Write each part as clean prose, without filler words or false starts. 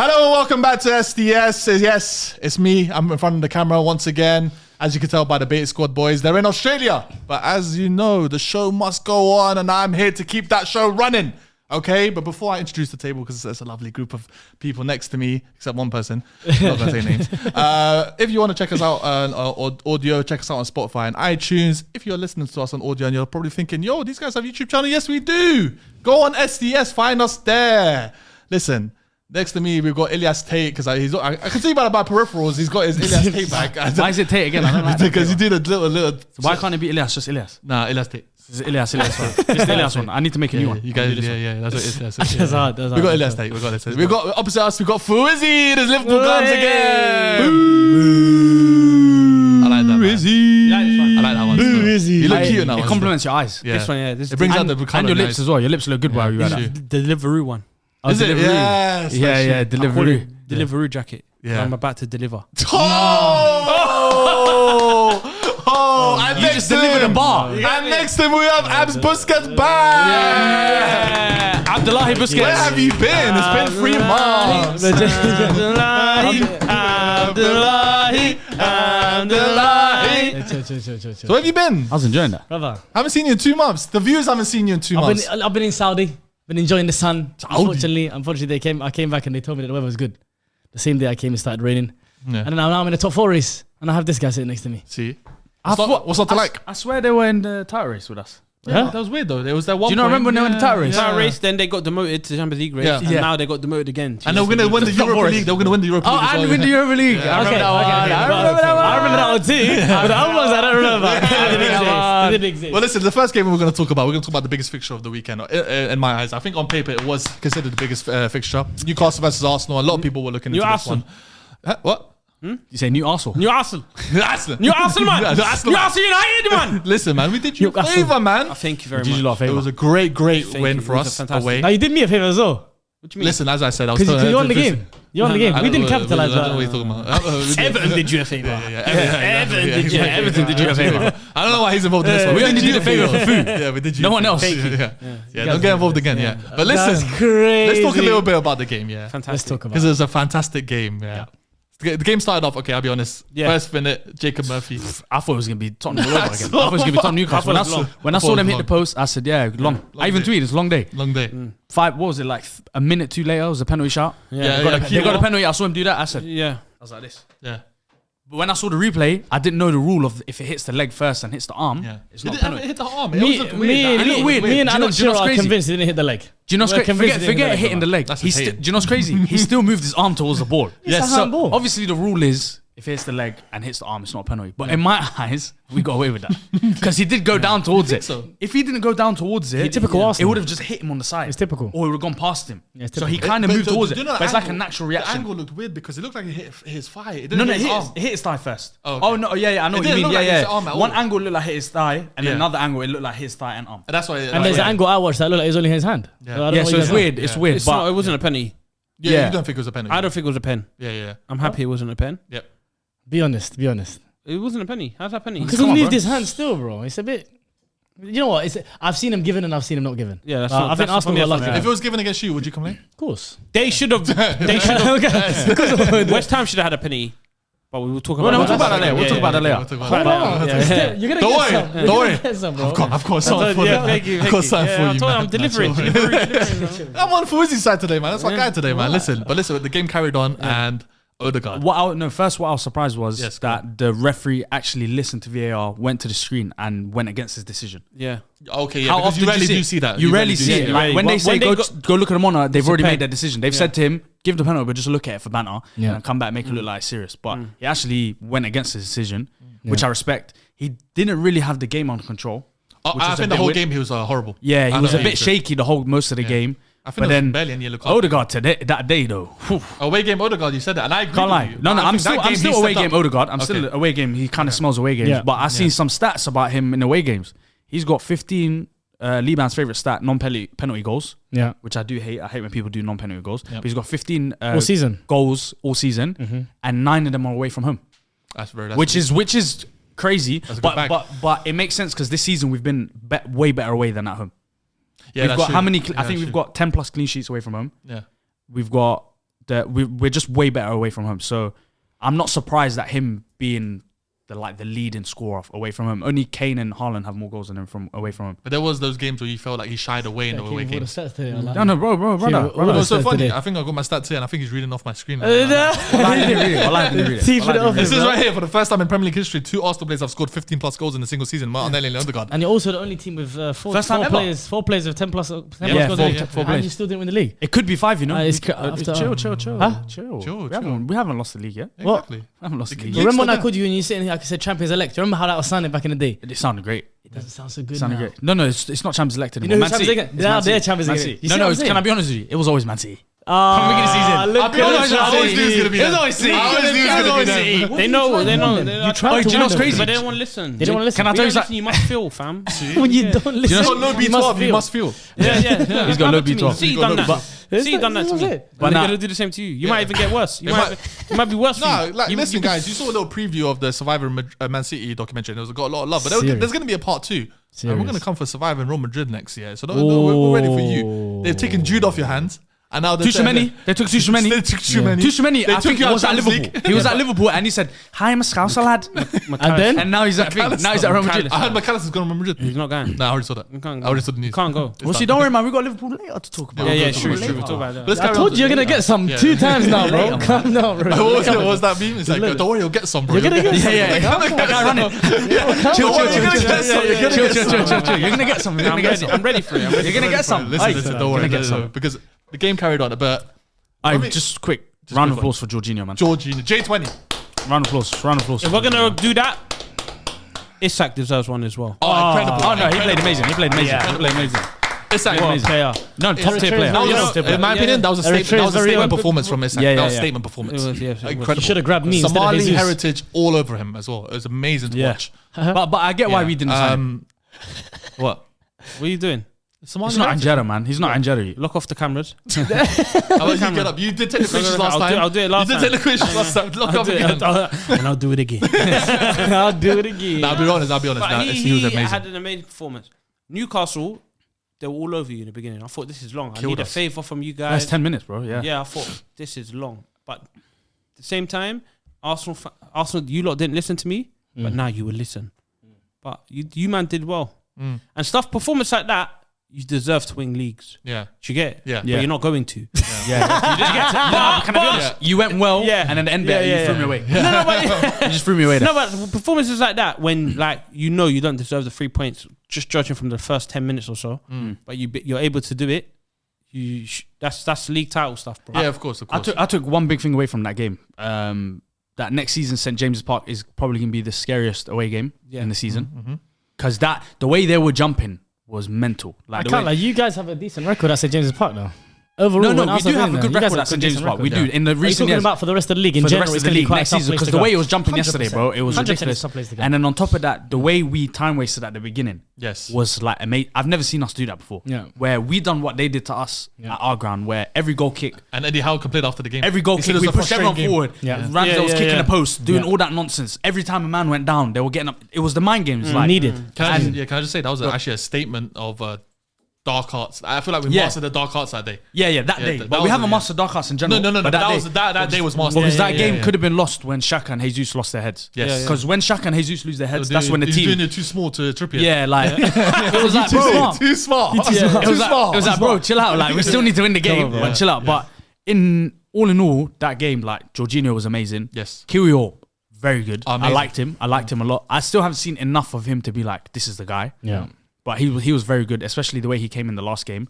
Hello, welcome back to SDS. Yes, it's me. I'm in front of the camera once again. As you can tell by the Beta Squad boys, they're in Australia. But as you know, the show must go on, and I'm here to keep that show running. Okay, but before I introduce the table, because there's a lovely group of people next to me, except one person, I'm not going to say names. If you want to check us out on audio, check us out on Spotify and iTunes. If you're listening to us on audio and you're probably thinking, yo, these guys have a YouTube channel. Yes, we do. Go on SDS, find us there. Listen. Next to me, we've got Ilyas Tate, because I can see by peripherals, he's got his Ilyas Tate back. Why is it Tate again? I don't like because he did a little. So why can't it be Ilyas? Just Ilyas? Nah, Ilyas Tate. It's Ilyas one. It's the Ilyas one. I need to make a new one. You guys, yeah, that's what it is. That's hard. We got Ilyas Tate. We got opposite us. We got Fuzzy. There's Liverpool comes again. I like that. Fuzzy. I like that one. You look cute now. It complements your eyes. Yeah. This one, yeah. It brings out the colour and your lips eyes. as well. Your lips look good while you wear that. The Deliveroo one. Oh, Is it? Deliveroo. Yes. Yeah, Deliveroo. Deliveroo jacket. Yeah. I'm about to deliver. And You next just to delivered him- a bar. And next to him, we have Abs Busquets back. Yeah. Abdullahi Busquets. Where have you been? It's been 3 months. Abdullahi. So where have you been? I was enjoying that. Brother, I haven't seen you in 2 months. The viewers haven't seen you in 2 months. I've been in Saudi, been enjoying the sun. Unfortunately, I came back and they told me that the weather was good. The same day I came, it started raining. Yeah. And then now I'm in the top 4 race, and I have this guy sitting next to me. See? What's not to like? I swear they were in the title race with us. Yeah, that was weird though. There was that one. Do you not remember when they were in the title race? Title race, then they got demoted to Champions League race, Yeah. and Yeah. now they got demoted again. And they're going to win the Europa League. They're going to win the Europa League. Oh, and win the Europa League. I remember that one. I remember that one. I remember that one too. But the other ones I don't remember. They didn't exist. Well, listen, the first game we're going to talk about the biggest fixture of the weekend. In my eyes, I think on paper it was considered the biggest fixture. Newcastle versus Arsenal. A lot of people were looking into this one. What? You say New Arsenal. Newcastle. Arsenal. Newcastle, man. Arsenal. Newcastle United, man. Listen, man, we did you a favour, man. Thank you very Did you much. lot a It favour? was a great Thank win you. for It was us fantastic. away. Now you did me a favor as well. What do you mean? Listen, as I said, I was Because you won the game. You won the game. I We don't didn't know, capitalise I don't know what that. you're talking about. Everton did you a favour. Everton did you a favour. I don't know why he's involved in this one. We only did a favour for food. Yeah, we did you. No one else. Yeah, don't get involved again. Yeah, but That's listen, crazy. let's talk a little bit about the game. Yeah, Let's Fantastic. talk about because it. it was a fantastic game. Yeah. The game started off, okay, I'll be honest. Yeah. First minute, Jacob Murphy. I thought it was going to be Tottenham all over again. I thought it was going to be Tottenham Newcastle. When I saw them hit the post, I said, yeah, long. I even tweeted, it's a long day. Long day. What was it, like a minute too later? It was a penalty shot. Yeah, They got a penalty. I saw him do that. I said, Yeah. I was like this. Yeah. But when I saw the replay, I didn't know the rule of if it hits the leg first and hits the arm, Yeah. it's not a It penalty. hit the arm. Me It and Do Alan you know Shearer are what's convinced he didn't hit the leg. Do you know what's We're crazy? convinced he didn't Forget hit hitting the leg. That's Do just you hating. know what's crazy? He still moved his arm towards the ball. It's a handball. Obviously the rule is if it hits the leg and hits the arm, it's not a penalty. But in my eyes, we got away with that because he did go down towards it. so? If he didn't go down towards it, typical it Arsenal. would have just hit him on the side. It's typical. Or it would have gone past him. Yeah, it's So he typical. kind of moved towards it. Do you know But the it's like a angle- natural The reaction. angle looked weird because it looked like it hit his thigh. It No, didn't no, hit his arm. it hit his thigh first. Oh, okay. Oh no, yeah, I know It what you didn't mean. look Yeah, like yeah. his arm at all. One angle looked like hit his thigh, and Yeah. another angle it looked like his thigh and arm. That's why. And there's an angle I watched that looked like it was only his hand. Yeah. So I don't Yeah, know so what it's you weird. guys It's weird, It's not. It but wasn't a penny. Yeah, Yeah. you don't think it was a penalty? I don't think it was a pen. Yeah. I'm happy it wasn't a pen. Yep. Be honest. Be honest. It wasn't a penny. How's that penny? Because Come he on, moved bro. his hand still, bro. It's a bit. You know what? I've seen him given and I've seen him not given. Yeah, that's I not- think that's Arsenal probably were a lucky. fact. If it was given against you, would you complain? Of course. They should have. They should have. West Ham should have had a penny. But we will talk about. we'll that. talk about that later. We'll talk about that later. We'll talk about that. Yeah. You're gonna Don't get worry, some. don't You're worry. gonna get some, bro. I've got something for Yeah, you. thank you. I've got something for I you, told you, man. I'm delivering. I'm on Fuzi's side today, man. That's my guy today, man. Listen, the game carried on and Odegaard. What I was surprised was Yes, go that the referee actually listened to VAR, went to the screen, and went against his decision. Yeah. Okay, yeah, because you rarely do see that. You rarely see it. Like when they say When they go look at the monitor, they've already pen. made their decision. They've said to him, give the penalty, but just look at it for banter, Yeah. and come back, make it look like it's serious. But he actually went against his decision, which I respect. He didn't really have the game under control. which I was a think the bit whole weird. game he was horrible. Yeah, he I was know a he bit was. shaky the whole most of the game. I think But there was then barely any yellow card. Odegaard that day though. Whew. Away game Odegaard, you said that, and I agree Can't with lie. you. No, I I'm think that still he away stepped game up. Odegaard. I'm Okay. still away game. He kind of smells away games. Yeah. But I've seen some stats about him in away games. He's got 15 Liban's favorite stat, non-penalty goals, Yeah. which I do hate. I hate when people do non-penalty goals. But he's got 15 All season. goals all season, and 9 of them are away from home, That's which is crazy. a good bag. But it makes sense because this season we've been way better away than at home. Yeah, We've that's got true. how many? Yeah, I think we've got 10 plus clean sheets away from home. Yeah. We've got we're just way better away from home. So I'm not surprised at him being the leading scorer away from him. Only Kane and Haaland have more goals than him from away from him. But there was those games where you felt like he shied away in the away games. No, bro, run out. It was so funny. I think I got my stats here, and I think he's reading off my screen. This is right here. For the first time in Premier League history, 2 Arsenal players have scored 15 plus goals in a single season. Martinelli and Odegaard. And you're also the only team with four players with 10 plus goals. four And players. you still didn't win the league. It could be 5, you know. Chill. Huh? Chill. We haven't lost the league yet. Exactly. We haven't lost the league. Remember when I called you and you sitting here, like I said, Champions Elect? Remember how that was sounding back in the day? It sounded great. It doesn't sound so good. Sounded now. great. No, it's not Champions Elect You anymore. know who's Champions League? They're Champions League. No, can I be honest with you? It was always Man City. Look at this. I always knew it was going to be It was them. always City. I always knew it was going to be them. They know. You tried to do you know what's win them. crazy? But they don't want to listen. They don't want to listen. Can I tell you listen, you must feel, fam. When you don't listen, He's got low B12. You must feel. Yeah. He's got low B12. See, done that. See, done that to me. But But now- they're gonna do the same to you. You might even get worse. You might be worse. No, like listen, guys. You saw a little preview of the Survivor Man City documentary, and it got a lot of love. But there's going to be a part 2. And we're going to come for Survivor in Real Madrid next year. So we're ready for you. They've taken Jude off your hands. And now They took Tuchemani. They took Tuchemani. Tuchemani, They I took think you he out was at Champions Liverpool. League. He was at Liverpool and he said, "Hi, I'm a Scouser lad." And then And now he's at Real Madrid. I heard McAllister's going to Real Madrid. He's not going. No, I already saw that. You can't I already saw the news. Can't go. Well, see, don't worry, man. We got Liverpool later to talk about. Yeah, Go true. later. We'll talk about that. Let's I carry told on. you you're gonna get some 2 times now, bro. Calm down, bro. What was that meme? It's like, don't worry, you'll get some, bro. You're gonna get some. Yeah. That guy running. Chill. You're gonna get some. You're gonna get some. I'm ready for it. You're gonna get some. Listen, don't worry. Get some. Because the game carried on, but Just quick. Just Round go of for applause for Jorginho, man. Jorginho, J20. Round of applause. If we're gonna do that, Isak deserves one as well. Oh, incredible. Oh no, he played amazing. He played amazing. Isak, Amazing. Player. No, top tier player. in my opinion, that was a statement performance from Isak. Yeah, That was a yeah. statement performance. It was, yeah, Incredible. You should have grabbed me instead of Somali Jesus. heritage all over him as well. It was amazing to Yeah. watch. But I get why we didn't sign him. What? What are you doing? Somali He's not heritage? Angera, man. He's not Angera. Lock off the cameras. How about you get up? You did take the questions last time. I'll do it last You did take the questions last time. Lock up again. And I'll do it again. I'll do it again. I'll be honest. But Nah, he he was amazing. had an amazing performance. Newcastle, they were all over you in the beginning. I thought, this is long. I Killed need a us. favour from you That's guys. 10 minutes, bro. Yeah. Yeah, I thought, this is long. But at the same time, Arsenal, you lot didn't listen to me, but now you will listen. But you man did well. And performance like that, you deserve to win leagues. Yeah. Do you get it? Yeah. But you're not going to. Yeah. You didn't get to. Can I be honest? You went well, Yeah. and then the end bit, Yeah, you threw me away. No, but You just threw me away there. No, but performances like that, when like you don't deserve the 3 points, just judging from the first 10 minutes or so, but you're able to do it. That's league title stuff, bro. Yeah, of course. I took one big thing away from that game. That next season, St James's Park is probably going to be the scariest away game in the season. Because the way they were jumping was mental. I can't lie. You guys have a decent record at St James's Park now. Overall, No, we do have a good record at St James's Park. We do. In the Are you recent talking years, about for the rest of the league in for the general? rest of the league next season, because the way it was jumping 100%. yesterday, bro, it was 100% ridiculous. it's a tough place to go. And then on top of that, the way we time wasted at the beginning was like amazing. I've never seen us do that before. Yeah. Where we done what they did to us at our ground, where every goal kick, And Eddie Howe complained after the game. every goal He said kick, it was we a pushed everyone frustrating game. forward. Yeah. Ramsdale was kicking yeah. the post, doing Yeah. all that nonsense. Every time a man went down, they were getting up. It was the mind games. Like Needed. Can I just say that was actually a statement of dark arts. I feel like we mastered the dark arts that day. Yeah, that day. that But was we haven't it, mastered dark arts in general. No. But That day was mastered. Because that Yeah, game yeah. could have been lost when Xhaka and Jesus lost their heads. Yes. Because when Xhaka and Jesus lose their heads, that's when the He's team. doing it too small to Trippier. Yeah, like it was like, bro, Too smart. it was like, bro, chill out. Like we still need to win the game, but chill out. But in all, that game, like Jorginho was amazing. Yes. Kyrgios, very good. Amazing. I liked him a lot. I still haven't seen enough of him to be like, this is the guy. Yeah. But he was very good, especially the way he came in the last game.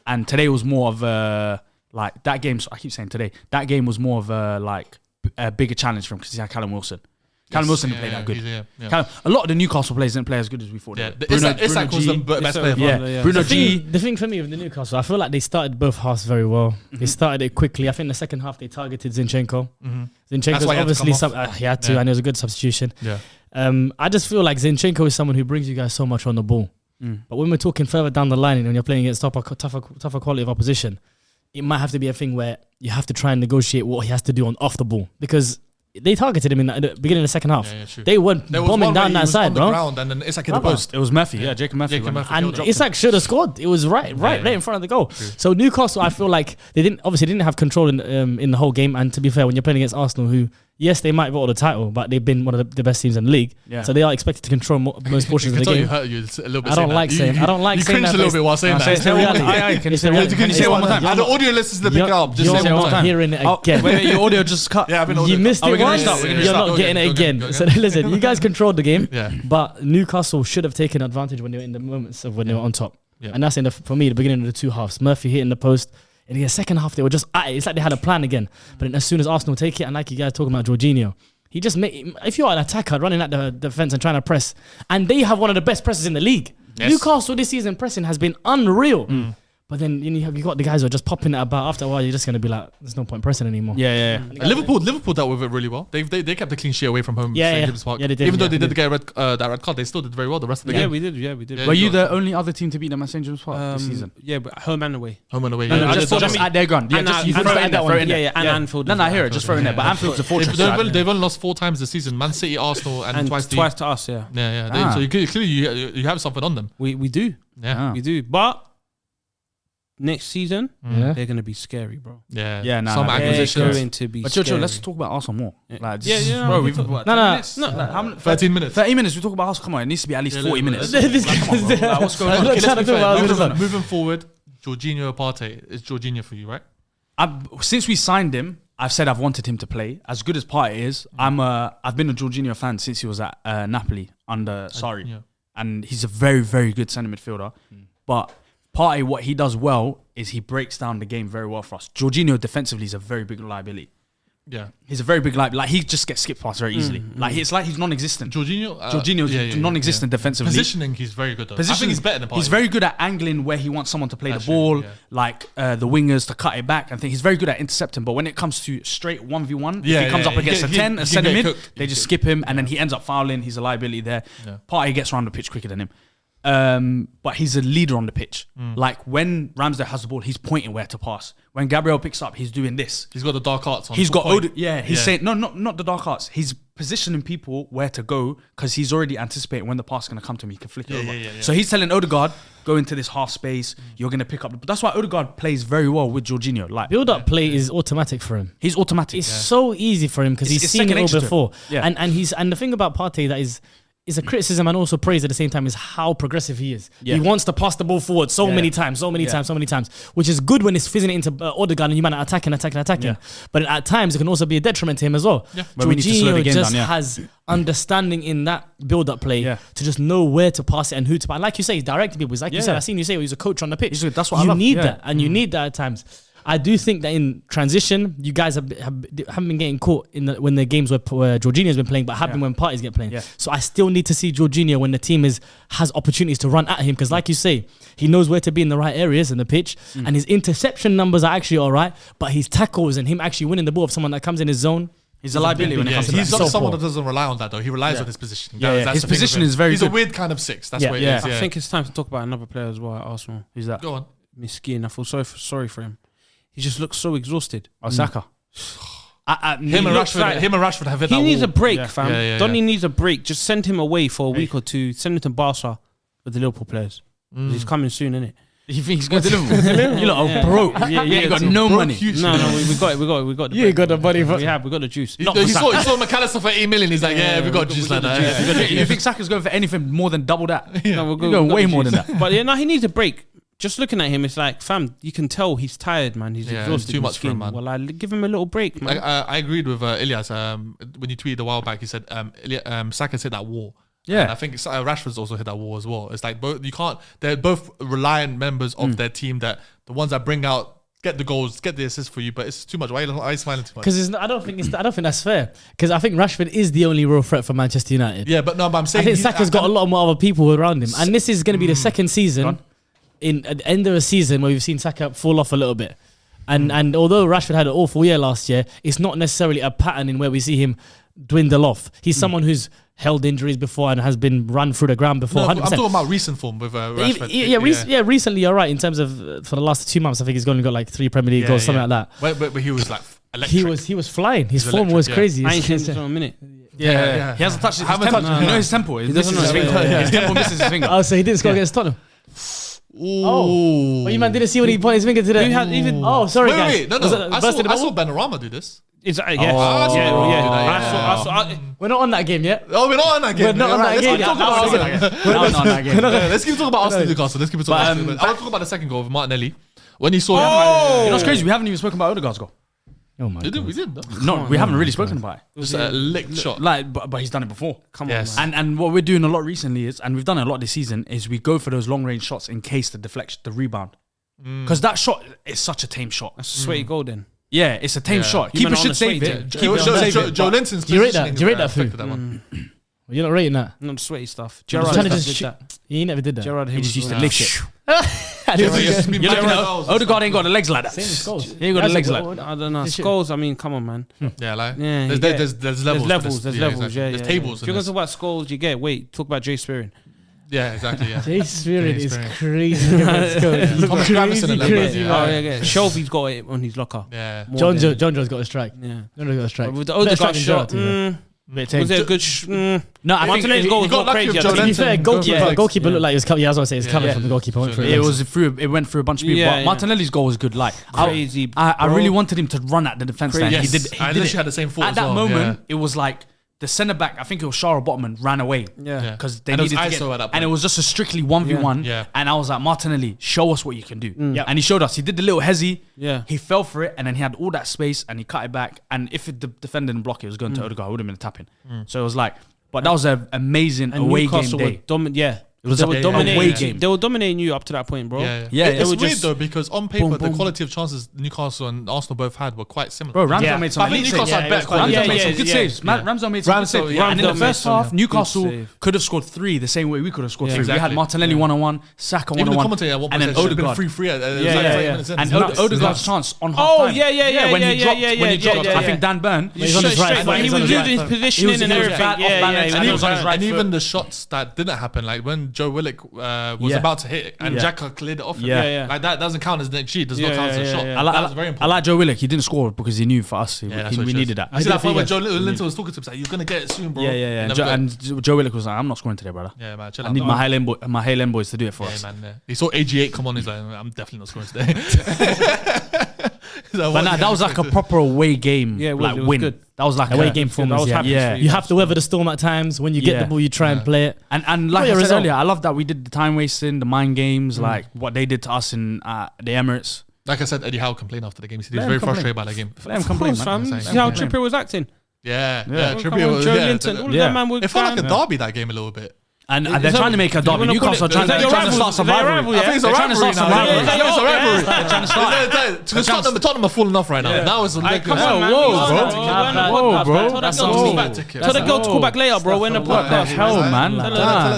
And today was more of a like that game. I keep saying today that game was more of a bigger challenge for him because he had Callum Wilson. Callum Wilson didn't play that good. A lot of the Newcastle players didn't play as good as we thought. Yeah. They would. Isak was the best player. Yeah, Bruno G. The thing for me with the Newcastle, I feel like they started both halves very well. They started it quickly. I think the second half they targeted Zinchenko. Zinchenko's why he had to obviously come off. he had to, Yeah. and it was a good substitution. Yeah. I just feel like Zinchenko is someone who brings you guys so much on the ball. But when we're talking further down the line and when you're playing against tougher quality of opposition, it might have to be a thing where you have to try and negotiate what he has to do on off the ball. Because they targeted him in the beginning of the second half. Yeah, true. They went There was bombing one down where he that was side, on the bro. ground, and then Isak in the Brother. post. It was Murphy, Jacob Murphy. Jacob Murphy. And dropped Isak should have scored. It was right in front of the goal. So Newcastle, I feel like they didn't have control in the whole game. And to be fair, when you're playing against Arsenal, who yes they might vote the title, but they've been one of the best teams in the league. Yeah. So they are expected to control most portions of the game. You hurt you a little bit. I don't like saying that. You cringed a little bit while saying that. It's the reality. Can you It's say the one- reality. can you say it one more time? And the audio listeners to pick it up. Just You're say it one more not time. hearing it Oh, again. wait, your audio just cut. Yeah, I've been You missed Are we it gonna once. restart? We're gonna You're restart. not Go getting again, it go again. again, So go listen, you guys controlled the game, Yeah. but Newcastle should have taken advantage when they were in the moments of when they were on top. Yeah. And that's for me the beginning of the two halves. Murphy hitting the post. In the second half, they were just at it. It's like they had a plan again. But then as soon as Arsenal take it, and like you guys talking about Jorginho, he just if you're an attacker running at the defense and trying to press, and they have one of the best presses in the league. Yes. Newcastle this season pressing has been unreal. But then you got the guys who are just popping it about. After a while, you're just gonna be like, there's no point pressing anymore. Yeah. Liverpool dealt with it really well. They kept the clean sheet away from home. Yeah, St. yeah. James Park. Yeah, they did, Even though yeah, they they did get that red card, they still did very well the rest of the Yeah, game. we did. Yeah, we did. Yeah, Were you the only other team to beat them at St. James Park this season? Yeah, but home and away. Home and away. No, Yeah. just at their ground. Yeah, And just you and throw it in there. that Throw it one. in there. Yeah, and Anfield. No, as I well. hear it. Just throw it in there. But Anfield's a fortress. They've only lost 4 times this season. Man City, Arsenal, and twice twice to us. Yeah, Yeah. So clearly you have something on them. we do. Yeah. We do. But next season, Yeah. they're gonna be scary, bro. Yeah. Yeah, nah, Some nah, They're acquisitions. going to be. But scary. Jojo, let's talk about Arsenal more. Like, Yeah, just- yeah, bro, we we've talk- what, No, 10 no. minutes? No, Like, how many- 13 minutes. 30 minutes. We talk about Arsenal. Come on, it needs to be at least 40 minutes. This Like, come on, bro. Like, what's going on? I'm not trying to do what I was gonna say. Moving forward, Jorginho Partey is Jorginho for you, right? Since we signed him, I've said I've wanted him to play. As good as Partey is, I've been a Jorginho fan since he was at Napoli under Sarri. Yeah. And he's a very, very good centre midfielder. But Partey, what he does well is he breaks down the game very well for us. Jorginho defensively is a very big liability. Yeah. He's a very big liability. Like, he just gets skipped past very easily. It's like he's non-existent. Jorginho's non-existent defensively. Positioning, he's very good though. I think he's better than Partey. He's very good at angling where he wants someone to play That's the ball, true, yeah. like the wingers to cut it back. I think he's very good at intercepting. But when it comes to straight 1v1, Yeah, if he comes yeah, up against he a can- 10, he a can centre get mid, cooked. they just skip him, and then he ends up fouling. He's a liability there. Yeah. Partey gets around the pitch quicker than him. But he's a leader on the pitch. Like, when Ramsdale has the ball, he's pointing where to pass. When Gabriel picks up, he's doing this. He's got the dark arts on. He's got point. he's saying not the dark arts. He's positioning people where to go because he's already anticipating when the pass is going to come to him. He can flick it over. Yeah. So he's telling Odegaard, go into this half space. You're going to pick up. That's why Odegaard plays very well with Jorginho. Like, Build-up play is automatic for him. he's automatic. It's so easy for him because he's It's seen it second all nature to him. before. Yeah. And the thing about Partey that is a criticism and also praise at the same time is how progressive he is. Yeah. He wants to pass the ball forward so many times, which is good when it's fizzing it into Odegaard and you man are attacking. Yeah. But at times it can also be a detriment to him as well. Yeah. Where we need to slow the Jorginho game just down, yeah. has understanding in that build-up play Yeah. to just know where to pass it and who to pass. And like you say, he's directing people. It's like you Yeah. said, I've seen you say he's a coach on the pitch. He's good. That's what I you love. need Yeah. that, and you need that at times. I do think that in transition, you guys haven't been getting caught when the games where Jorginho's been playing, but have been when Partey's get playing. Yeah. So I still need to see Jorginho when the team has opportunities to run at him, because like you say, he knows where to be in the right areas in the pitch, and his interception numbers are actually all right, but his tackles and him actually winning the ball if someone that comes in his zone. He's a liability when it comes to He's that. not So someone poor. that doesn't rely on that though. He relies on his position. Yeah, That's his the thing with position him. is very He's good. a weird kind of 6. That's Yeah. what it Yeah. is. I think it's time to talk about another player as well at Arsenal. Who's that? Go on. Miskin. I feel sorry for him. He just looks so exhausted. Osaka. Him and Rashford have hit that He needs wall. a break, Yeah. fam. Yeah. Donny needs a break. Just send him away for a week or two. Send him to Barca with the Liverpool players. He's coming soon, innit? You think he's going to Liverpool? You lot are broke. Yeah, You got yeah. no Broke money. huge. No, we got it. We got the You ain't got the money for. We got the juice. He saw McAllister for 8 million. He's like, yeah, we got juice like that. You think Saka's going for anything more than double that? No, we're You're going we got way the more juice. than that. But yeah, no, he needs a break. Just looking at him, it's like, fam, you can tell he's tired, man. He's Yeah, exhausted. too much for him, man. Well, I give him a little break, man. I agreed with Ilyas when you tweeted a while back. He said Saka's hit that wall. Yeah. And I think Rashford's also hit that wall as well. It's like they're both reliant members of their team, that the ones that bring out, get the goals, get the assists for you, but it's too much. Why are you smiling too much? Because I don't think that's fair. Because I think Rashford is the only real threat for Manchester United. Yeah, but I'm I saying think Saka's got a lot more other people around him, and this is going to be the second season, at the end of a season where we've seen Saka fall off a little bit. And although Rashford had an awful year last year, it's not necessarily a pattern in where we see him dwindle off. He's someone who's held injuries before and has been run through the ground before. No, I'm 100%. talking about recent form with Rashford. Recently you're right in terms of for the last 2 months. I think he's only got like 3 Premier League goals, something like that. But he was like electric. He was flying. His He's form was electric, crazy. I ain't seen him in a minute. Yeah. He hasn't touched his Haven't temple. touched- You know his temple. He misses his finger. His temple misses his finger. Oh, so he didn't score against Tottenham. Ooh. But you man didn't see when he pointed his finger to the. You had even- Oh, sorry, guys. Wait, no. Was it I burst in the saw bubble? Benrahma do this. It's, yeah, Oh, yeah. yeah. I saw. We're not on that game yet. Oh, we're not on that game. We're not on that Let's game. keep talking about Arsenal. No, that game. Yeah, let's keep talking about Arsenal Newcastle. Let's keep it talking about Arsenal. I want to talk about the second goal of Martinelli. When he saw You know what's crazy? We haven't even spoken about Odegaard's goal. Oh my we god. did. No? No, we haven't really spoken about it. It was a licked shot. Like, but he's done it before. Come Yes. on, man. And what we're doing a lot recently is, and we've done it a lot this season, is we go for those long range shots in case the deflection, the rebound, because that shot is such a tame shot. That's a sweaty goal then. Yeah, it's a tame shot. You Keeper man on should the save sweaty it. team. Keeper should save it. Joe Linton's Do you rate that? positioning Do you rate that affected food? that one. You're not rating that. Not the sweaty stuff. Trying Gerrard to just did shoot. that. He never did that. Gerrard, He just used to was- lick it. Just been You backing know, goals. Odegaard ain't got the legs like that. Same as Scholes. He ain't got the legs like that. I don't know. This shit. Skulls, I mean, come on, man. Yeah, like Yeah, there's you get- levels. There's to levels. this. There's levels. exactly. Yeah, There's yeah. tables. If you're in going to this. talk about skulls, you get. Wait, talk about Jay Spearing. Yeah, exactly. Yeah. Jay Spirit Jay is Spirit. crazy. Thomas Gravison and Crazy, them, Oh yeah. yeah. Shelby's got it on his locker. Yeah. More John than- John's got a strike. Yeah. John John's got a strike. With the Better strike Odegaard than shot, Gerrard, was it a good? No, I think Martinelli's it, goal you was got not lucky crazy. with I Joe think. To be Linton. fair, Yeah. goalkeeper looked like he was coming. Yeah, I was gonna say it's coming Yeah. from the goalkeeper. Went through it was through. It went through a bunch of people. Yeah, But yeah. Martinelli's goal was good. Like Crazy, I bro. really wanted him to run at the defense line. Yes. He did. He I did literally it. had the same thought At as that well, moment, yeah. it was like the centre back. I think it was Shara Botman ran away. Yeah. Because they And it was needed to ISO get, at that point. and it was just a strictly 1v1. Yeah. And I was like, Martinelli, show us what you can do. Yeah. And he showed us. He did the little hezzy. Yeah. He fell for it, and then he had all that space, and he cut it back. And if the defender didn't block it, it was going to Odegaard. It would have been a tapping. So it was like, but that was an amazing And away Newcastle game were day. Yeah. It was They a were away dominating. game. They were dominating you up to that point, bro. Yeah, Yeah, It's it weird was just though because on paper boom, the boom. quality of chances Newcastle and Arsenal both had were quite similar. Bro, Ramsdale Yeah. made some I think elite Newcastle saves. had Yeah, better it was quite- quality. Ramsdale Yeah, made some yeah, good yeah. saves. Ramsdale made some good Ramsdale, saves. yeah. And in the Ramsdale first made some half, Newcastle good save. could have scored 3 the same way we could have scored Yeah, 3. We had exactly. Martinelli 1-on-1, Saka Even the 1-on-1, commentator at one and point then said it should have been Odegaard. 3-3 at Yeah, 30 yeah. minutes in. And It's nuts. Odegaard's It's chance on half Oh, time. yeah, when he dropped, yeah, when he yeah, dropped, yeah, I think Dan Burn. He's on his Straight, right. but he He's was on his losing right. his positioning and he was everything. bad off Yeah, balance, yeah, and he was on his yeah. right and foot. even the shots that didn't happen, like when Joe Willock was Yeah. about to hit and Yeah. Xhaka cleared it off. Yeah. Yeah. Like that doesn't count as an XG. Does not Yeah, count as a yeah, shot. yeah. That was very I important. like Joe Willock. He didn't score because he knew for us Yeah, that's we what it needed is. that. I see that point where for Joe Linton was talking to him, like, "You're gonna get it soon, bro." Yeah, yeah, yeah. Never got it. And Joe Willock was like, "I'm not scoring today, brother. Yeah, man, chill I out. need No, my Highland boys to do it for Yeah, us." man. Yeah. He saw AG8 come on. He's like, "I'm definitely not scoring today." But nah, that was like a proper away game, Yeah, it was- like it was win. good. That was like Away a game I performance. was Yeah. happy Yeah. for You have to weather the storm at times. When you get Yeah. the ball, you try and play it. And like Got your I said result. earlier, I love that we did the time wasting, the mind games, like what they did to us in the Emirates. Like I said, Eddie Howe complained after the game. He said he was Let very him complain. frustrated by that game. Let him Of complain, course, man. fam. Let him See how complain. Trippier was acting. Yeah, Yeah. Trippier was Joe yeah, Linton, all of yeah. that man was. It felt like a fam. derby that game a little bit. And Is they're that- trying to make a you derby. wanna call Newcastle it- are is that your trying to rival? start some Is that your rivalry. rival, I think it's a They're trying to rivalry start now. some rivalry. I think it's a rivalry. They're trying to start. Because Tottenham are falling off right now. Now it's Hey, come on, man. whoa, We bro. got to keep going on Whoa, podcast, bro. man. Tell that That's girl a to whoa. call back. Tell that girl to call back later, bro. We're in the What podcast. Hell, man.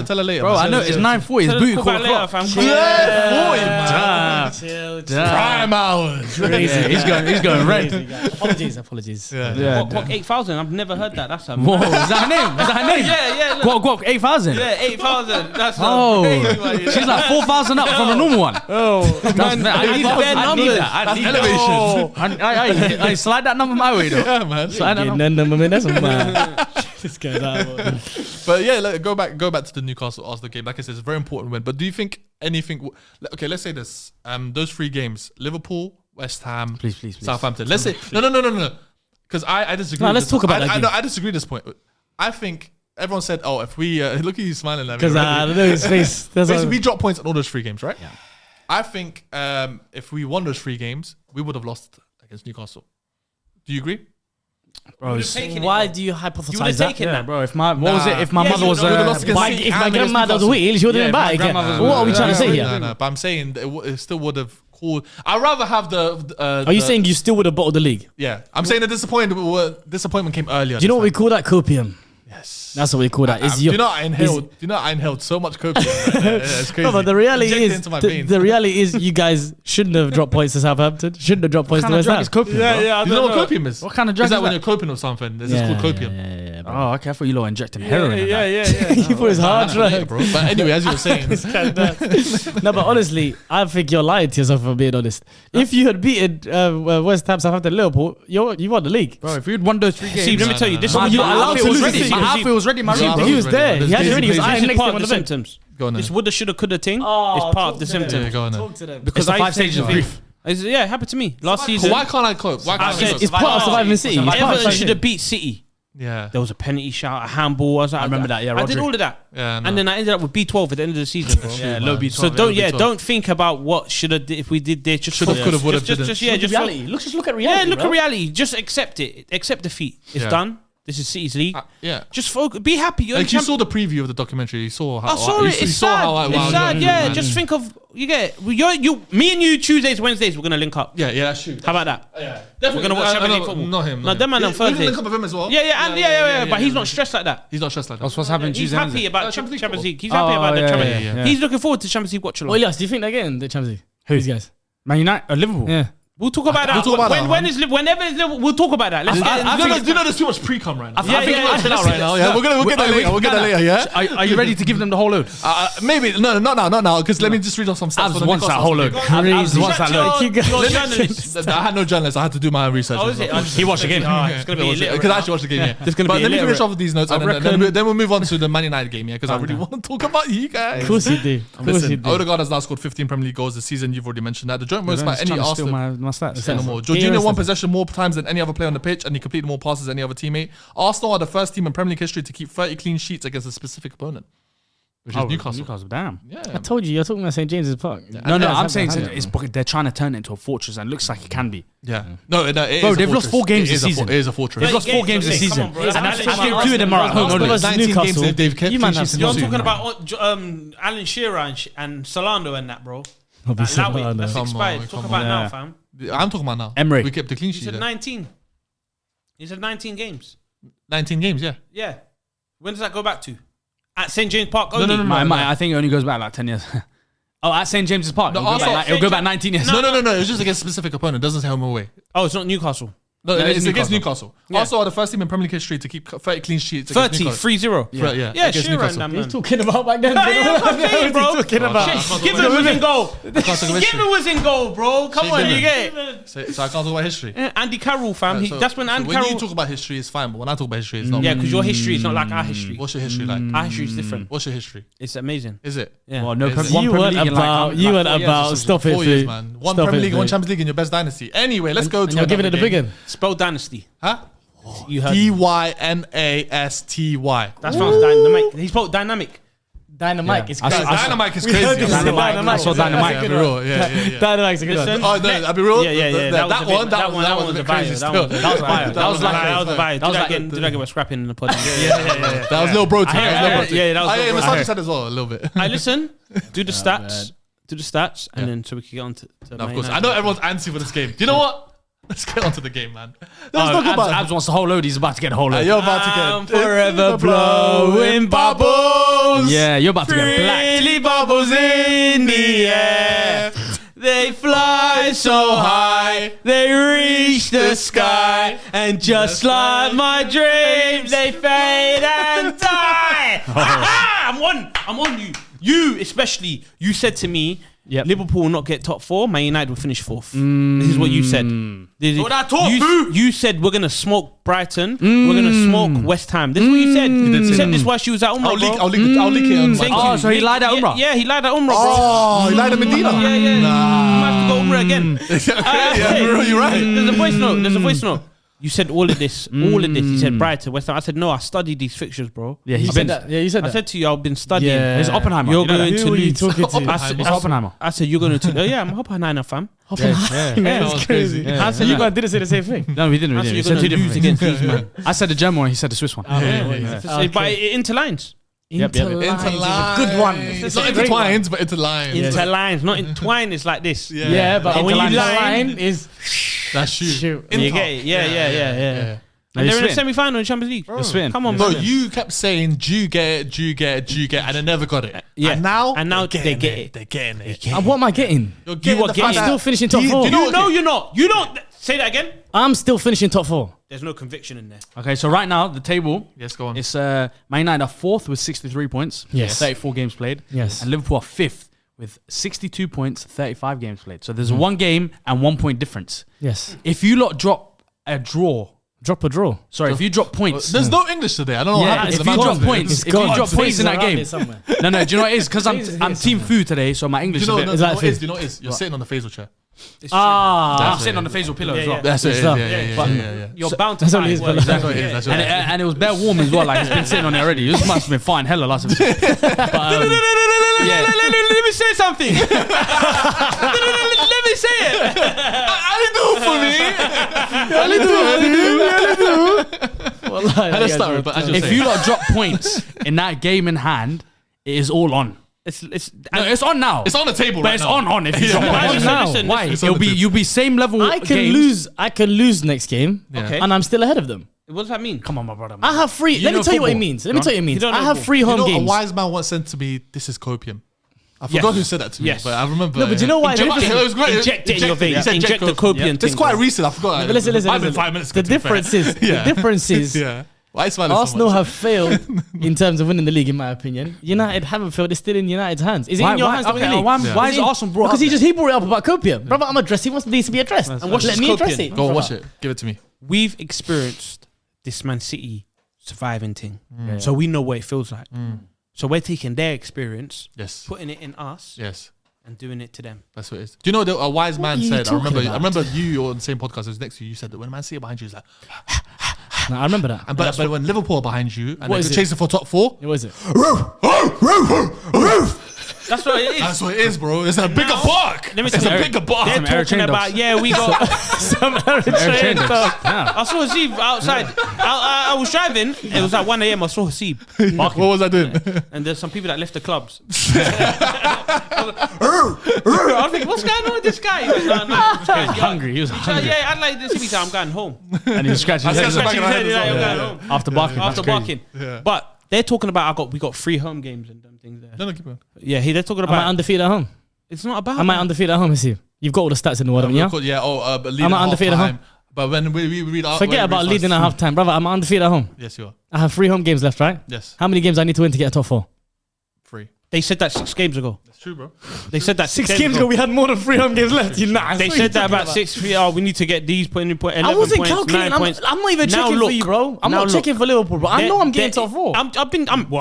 Tell her later. Bro, I know it's 9:40. It's Tell her booty to call call back later, o'clock. fam. Prime hours. Yeah, he's going red. Apologies. Yeah. Guac 8,000. I've never heard that. That's a Whoa, is that her name? Is that her name? Yeah, look. Guac 8,000. Yeah, 8,000. That's Oh, crazy, man. she's like 4,000 up from a normal one. Oh, man, I need bare numbers. that. I need elevation. that. I slide that number my way though. Yeah, man. Slide that number. That's a man. This guy's out. But yeah, go back to the Newcastle Arsenal game. Like I said, it's a very important win. But do you think anything? Okay, let's say this. Those 3 games: Liverpool, West Ham, Please. Southampton. Let's say no. Because I disagree. No, with let's this. talk about that I game. know I disagree at this point. I think everyone said, "Oh, if we look at you smiling at me." Because I don't know his face. That's Basically, all. we dropped points on all those 3 games, right? Yeah. I think if we won those 3 games, we would have lost against Newcastle. Do you agree? Bro, Why do you You would hypothesize have that? taken yeah, that. bro. If my what was it? If my Yeah, mother you was would've lost against But City if my and against grandmother was Newcastle. wheel, she would have been Yeah, my back. grandmother was What are we trying to say No, here? no, but I'm saying it still would have called. I'd rather have the. Are you saying you still would have bottled the league? Yeah, I'm saying the disappointment came earlier. Do you know what we call that? Copium. Yes. That's what we call that. Is Do your you know I inhaled so much cocaine. It's crazy. No, but the reality Injected is, into my veins. the reality is, you guys shouldn't have dropped points to Southampton. Shouldn't have dropped points to kind of West drug Ham. is copium? bro? I you know what copium is? What kind of drug Is that is when that? you're coping with something? This is called copium. Yeah. bro. Oh, okay. I thought you lot were injecting heroin. in that. He put his hard Yeah, right. bro. But anyway, as you were saying, No, but honestly, I think you're lying to yourself for being honest. If you had beaten West Ham, Southampton, Liverpool, you won the league. Bro, if you'd won those 3 games. See, let me tell you, this My is outfit was ready. Absolutely. My outfit was ready. My Yeah, room. bro. He was there. He had it ready. He was This is iron this is next to part him on of the the bench. symptoms. go on then. This woulda, shoulda, coulda thing Oh, is part talk of the to them. Yeah, symptoms. go on then. Talk to them. Because the 5 I stages of said- grief. Yeah, it happened to me last season. Why can't I cope? Why can't I said cope? It's part of surviving City. It's part of Everton surviving should have City. beat City. Yeah. There was a penalty shout, a handball. I remember that, yeah, I did Rodri. all of that. Yeah, no. And then I ended up with B12 at the end of the season, bro. Yeah, low B12. So don't think about what should have if we did this. Just Should've, focus. could've, would've, just didn't. just reality. Just look at reality. look bro. at reality. Just accept it. Accept defeat. It's Yeah. done. This is City's league. Yeah. Just focus. Be happy. You're Like in you saw the preview of the documentary. You saw how I saw it. you It's saw sad. how I It's wound sad. up. Yeah. Man. Just think of you get it. Me and you Tuesdays, Wednesdays. We're gonna link up. Yeah, that's true. How about that? Yeah, We're gonna watch Champions League football. Not him. No, them man on We can Thursdays. link up with him as well. Yeah. But he's not stressed like that. He's not stressed like that. That's what's happening He's Tuesday. happy about Champions Champions League League. He's happy about the yeah, Champions yeah, League. yeah. He's looking forward to Champions League watch along. Well, Elias, do you think they're getting the Champions League? Who? These guys. Man United, Liverpool. Yeah. We'll talk about that. We'll talk about that, when man. is whenever is Liverpool, we'll talk about that. Let's get You know, there's too much pre-com right now. Yeah, yeah, chill out yeah. right now. Yeah, we'll get that later. We'll get that later. Yeah. Are you ready to give them the whole load? Maybe not now. Because let me just read off some stats. Abs for the wants that Newcastle whole load. game. Abs wants that load. Keep going. You're a journalist. I had no journalist. I had to do my own research. Oh, is it? He watched the game. It's gonna be illiterate. Because I actually watched the game. Yeah. It's gonna But be let me finish illiterate. off with these notes, and then we'll move on to the Man United game. Yeah, because I really want to talk about you guys. Of course you do. Of course you Listen, do. Odegaard has now scored 15 Premier League goals this season. You've already mentioned that. The joint most by any Arsenal. my stats. Say no more. Jorginho won possession more times than any other player on the pitch, and he completed more passes than any other teammate. Arsenal are the first team in Premier League history to keep 30 clean sheets against a specific opponent, which is Newcastle. Damn. Yeah, I told you, you're talking about St. James's Park. No, I'm saying they're trying to turn it into a fortress, and it looks like it can be. yeah. No, it Bro, is a they've lost fortress. 4 games It this is a season. It is a fortress. They've lost 4 games this Come season, on, bro. and I That's think Arsenal. 2 of them are at home Arsenal only. versus 19 games Newcastle. they've kept You clean man sheets have in You're two. talking about Alan Shearer and Solano and that, bro. Obviously, Allow it. no. That's Come expired. on, Talk come about on. now, Yeah. fam. I'm talking about now. Emery. We kept the clean He sheet. said there. 19. He said 19 games. 19 games, yeah. Yeah. When does that go back to? At St. James Park only? No. I think it only goes back like 10 years. Oh, at St. James's Park. No, It'll go back 19 years. No. It was just against a specific opponent. It doesn't say home or away. Oh, it's not Newcastle. No, No, it's it's against Newcastle. Newcastle. Yeah. Also, are the first team in Premier League history to keep 30 clean sheets. against 30, Newcastle. 3-0. Yeah, Yeah, against Shearer Newcastle. and that, He's man. talking about back then. Yeah, that's what I'm saying, bro. Talking about. Given was in goal. history. Given was in goal, bro. Come on, you get it. So I can't talk about history. Andy Carroll, fam. That's when Andy when you Carroll. talk about history, it's fine. But when I talk about history, it's not. Yeah, because your history is not like our history. What's your history like? Our history is different. What's your history? It's amazing. Is it? Yeah. Well, no, Is it? one You Premier weren't League in about. You weren't 4 years or about. something. Stop it, 4 years, Fee. man. One Stop Premier it, League, one Fee. Champions League in your best dynasty. Anyway, let's go to And you're giving it another the big game. one. Spell dynasty. Huh? You heard. DYNASTY. That sounds dynamic. He spelled dynamic. Dynamite is I crazy. saw- Dynamite is We heard crazy. this in Dynamite. I saw Dynamite. I'll be real. Yeah. Dynamite's a good one. Listen. Oh no, I'll be real. Yeah. That was a bit- one was a a bit crazy. That still. was fire. That was like- That was a vibe. that was like- Did I get scrapping in the pod? That was little bro. I hear it. Yeah, that was little bro. Massager said as well a little bit. I listen. Do the stats, and then so we can get on to No, of Man course. United. I know everyone's antsy for this game. Do you know what? Let's get on to the game, man. Let's talk about Abs wants the whole load. He's about to get the whole load. You're about to I'm get forever blowing bubbles. Yeah, you're about to get black. Freely bubbles in the air. They fly so high, they reach the sky, and just like my dreams, they fade and die. Aha! I'm on you. You especially. You said to me, Yep. Liverpool will not get top 4. Man United will finish 4th. This is what you said. what I thought, You said we're gonna smoke Brighton. We're gonna smoke West Ham. This is what you said. You said this while she was at Umrah, I'll leak bro. it on Thank my. you. so he lied at Umrah? Yeah, he lied at Umrah, bro. Oh, he lied to Medina. Yeah. You might have to go Umrah again. Yeah, bro, you're right. There's a voice note. You said all of this. You said Brighton, West Ham. I said no. I studied these fixtures, bro. Yeah, You he's said been. that. Yeah, you said I that. said to you, I've been studying. Yeah. It's Oppenheimer. You're You know going that? to Who are you Leeds. talking to? I said, It's Oppenheimer. I said you're going to. Yeah, I'm Oppenheimer, fam. That's crazy. Yeah. I said you guys didn't say the same thing. No, we didn't. I We said didn't. We you're said going two to different lose things. against these, man. I said the German one. He said the Swiss one. But it interlines. Yep. Interline. Good one. It's not intertwined, but interlined. Interlines, not entwine. It's like this. Yeah, but And when you interline line is That's true. shoot. You get it? Yeah. No, And you're they're in the spitting. semi-final in Champions League. You're spitting. Come on, No, man. you kept saying, "Do you get it? Do you get it? Do you get it?" And I never got it. Yeah. And now they get it. They're getting it. And what am I getting? You're getting are the getting fact it. that- Still finishing top Do you- four. do you know You know you're not. You don't. Say that again. I'm still finishing top 4. There's no conviction in there. Okay, so right now the table. Yes, go on. It's Man United are 4th with 63 points. Yes. 34 games played. Yes. And Liverpool are 5th with 62 points, 35 games played. So there's 1 game and 1 point difference. Yes. If you lot drop a draw, Drop a draw. sorry, if you drop points, There's no English today. I don't know what happened. if to you the drop man. points, It's if gone. you drop points in that Around game, here somewhere. no, do you know what it is? Because Please, I'm yes, team food today, so my English Do you is know, a bit. no, Is you know that what it is? fair? Do you know what it is? You're sitting on the phasal chair. It's I'm That's sitting it. on the phasal pillow Yeah, as well. yeah. That's what it is. It's Yeah, that. yeah, But- yeah. You're bound to That's find only his work. fault. That's what it is. That's what And, it is. and it was bare warm as well. Like it's been sitting on it already. This must have been fine. Hella last. But, yeah. Let me say something. Let me say it. Let's start with, but as you're If saying. you lot drop points in that game in hand, it is all on. It's No, it's on now. It's on the table but right it's now. on if you drop Yeah. points. Listen, now. listen, Why? It's on the table. You'll be same level. I can games. lose next game, Yeah. Okay. and I'm still ahead of them. What does that mean? Come on, my brother. I have free. Let know me tell you what it football. means. Let me tell you what it means. don't I know have football. 3 You home know, a games. wise man once said to me, "This is copium." I forgot who said that to me, Yes. but I remember. No, but you know why? It was great. Inject it in your veins. He said Inject the copium It's thing, quite bro. recent. I forgot. But listen. I've been 5 minutes. The difference is. Yeah. The difference is. Yeah. Why is smiling so Arsenal much? have failed in terms of winning the league, in my opinion. United haven't failed. It's still in United's hands. Is it in your hands to win the league? Why is Arsenal brought Because up he brought it up about copium. Brother, I'm addressed. He needs to be addressed. And what's Let this me address copium? it. Go on, brother. watch it. Give it to me. We've experienced this Man City surviving thing, so we know what it feels like. So we're taking their experience, Yes. putting it in us, Yes. and doing it to them. That's what it is. Do you know what a wise man are you said? I talking remember. about? You on the same podcast. It was next to you. You said that when Man City are behind you, it's like. No, I remember that. But when Liverpool are behind you and What they're is it? chasing for top 4, What is it? That's what it is. that's what it is, bro. It's a bigger bark. Let me It's tell a you, bigger bark. they're Some Eric talking Chain about dogs. we got. Yeah. I saw Hasib outside. I was driving. It was at 1 a.m. I saw Hasib, What was I doing? and there's some people that left the clubs. I was thinking, what's going on with this guy? He was like, no, He was hungry. He was hungry. yeah, I'd like this to be I'm going home. And he was scratching his I head scratched Scratching back his of my head, head he's as like, well. I'm going home. after barking. After That's crazy. barking. Yeah. But they're talking about we got 3 home games and them things there. No, keep going. Yeah, they're talking Am I about. undefeated at home? It's not about. Am I undefeated at home, Hasib? You've got all the stats in the world, haven't you? Yeah. But leading I'm at undefeated at half-time. home. But when we read out, Forget about leading at half time, brother. I'm undefeated at home. Yes, you are. I have 3 home games left, right? Yes. How many games I need to win to get a top 4? 3. They said that 6 games ago. That's true, bro. They said that 6 games ago, we had more than 3 home games left. You know, They said that about 6. Oh, we need to get these point. 11 I wasn't points, calculating. 9 points. I'm not even Now checking for look. you, bro. I'm Now not look. checking for Liverpool, bro. I know I'm getting They're- top 4.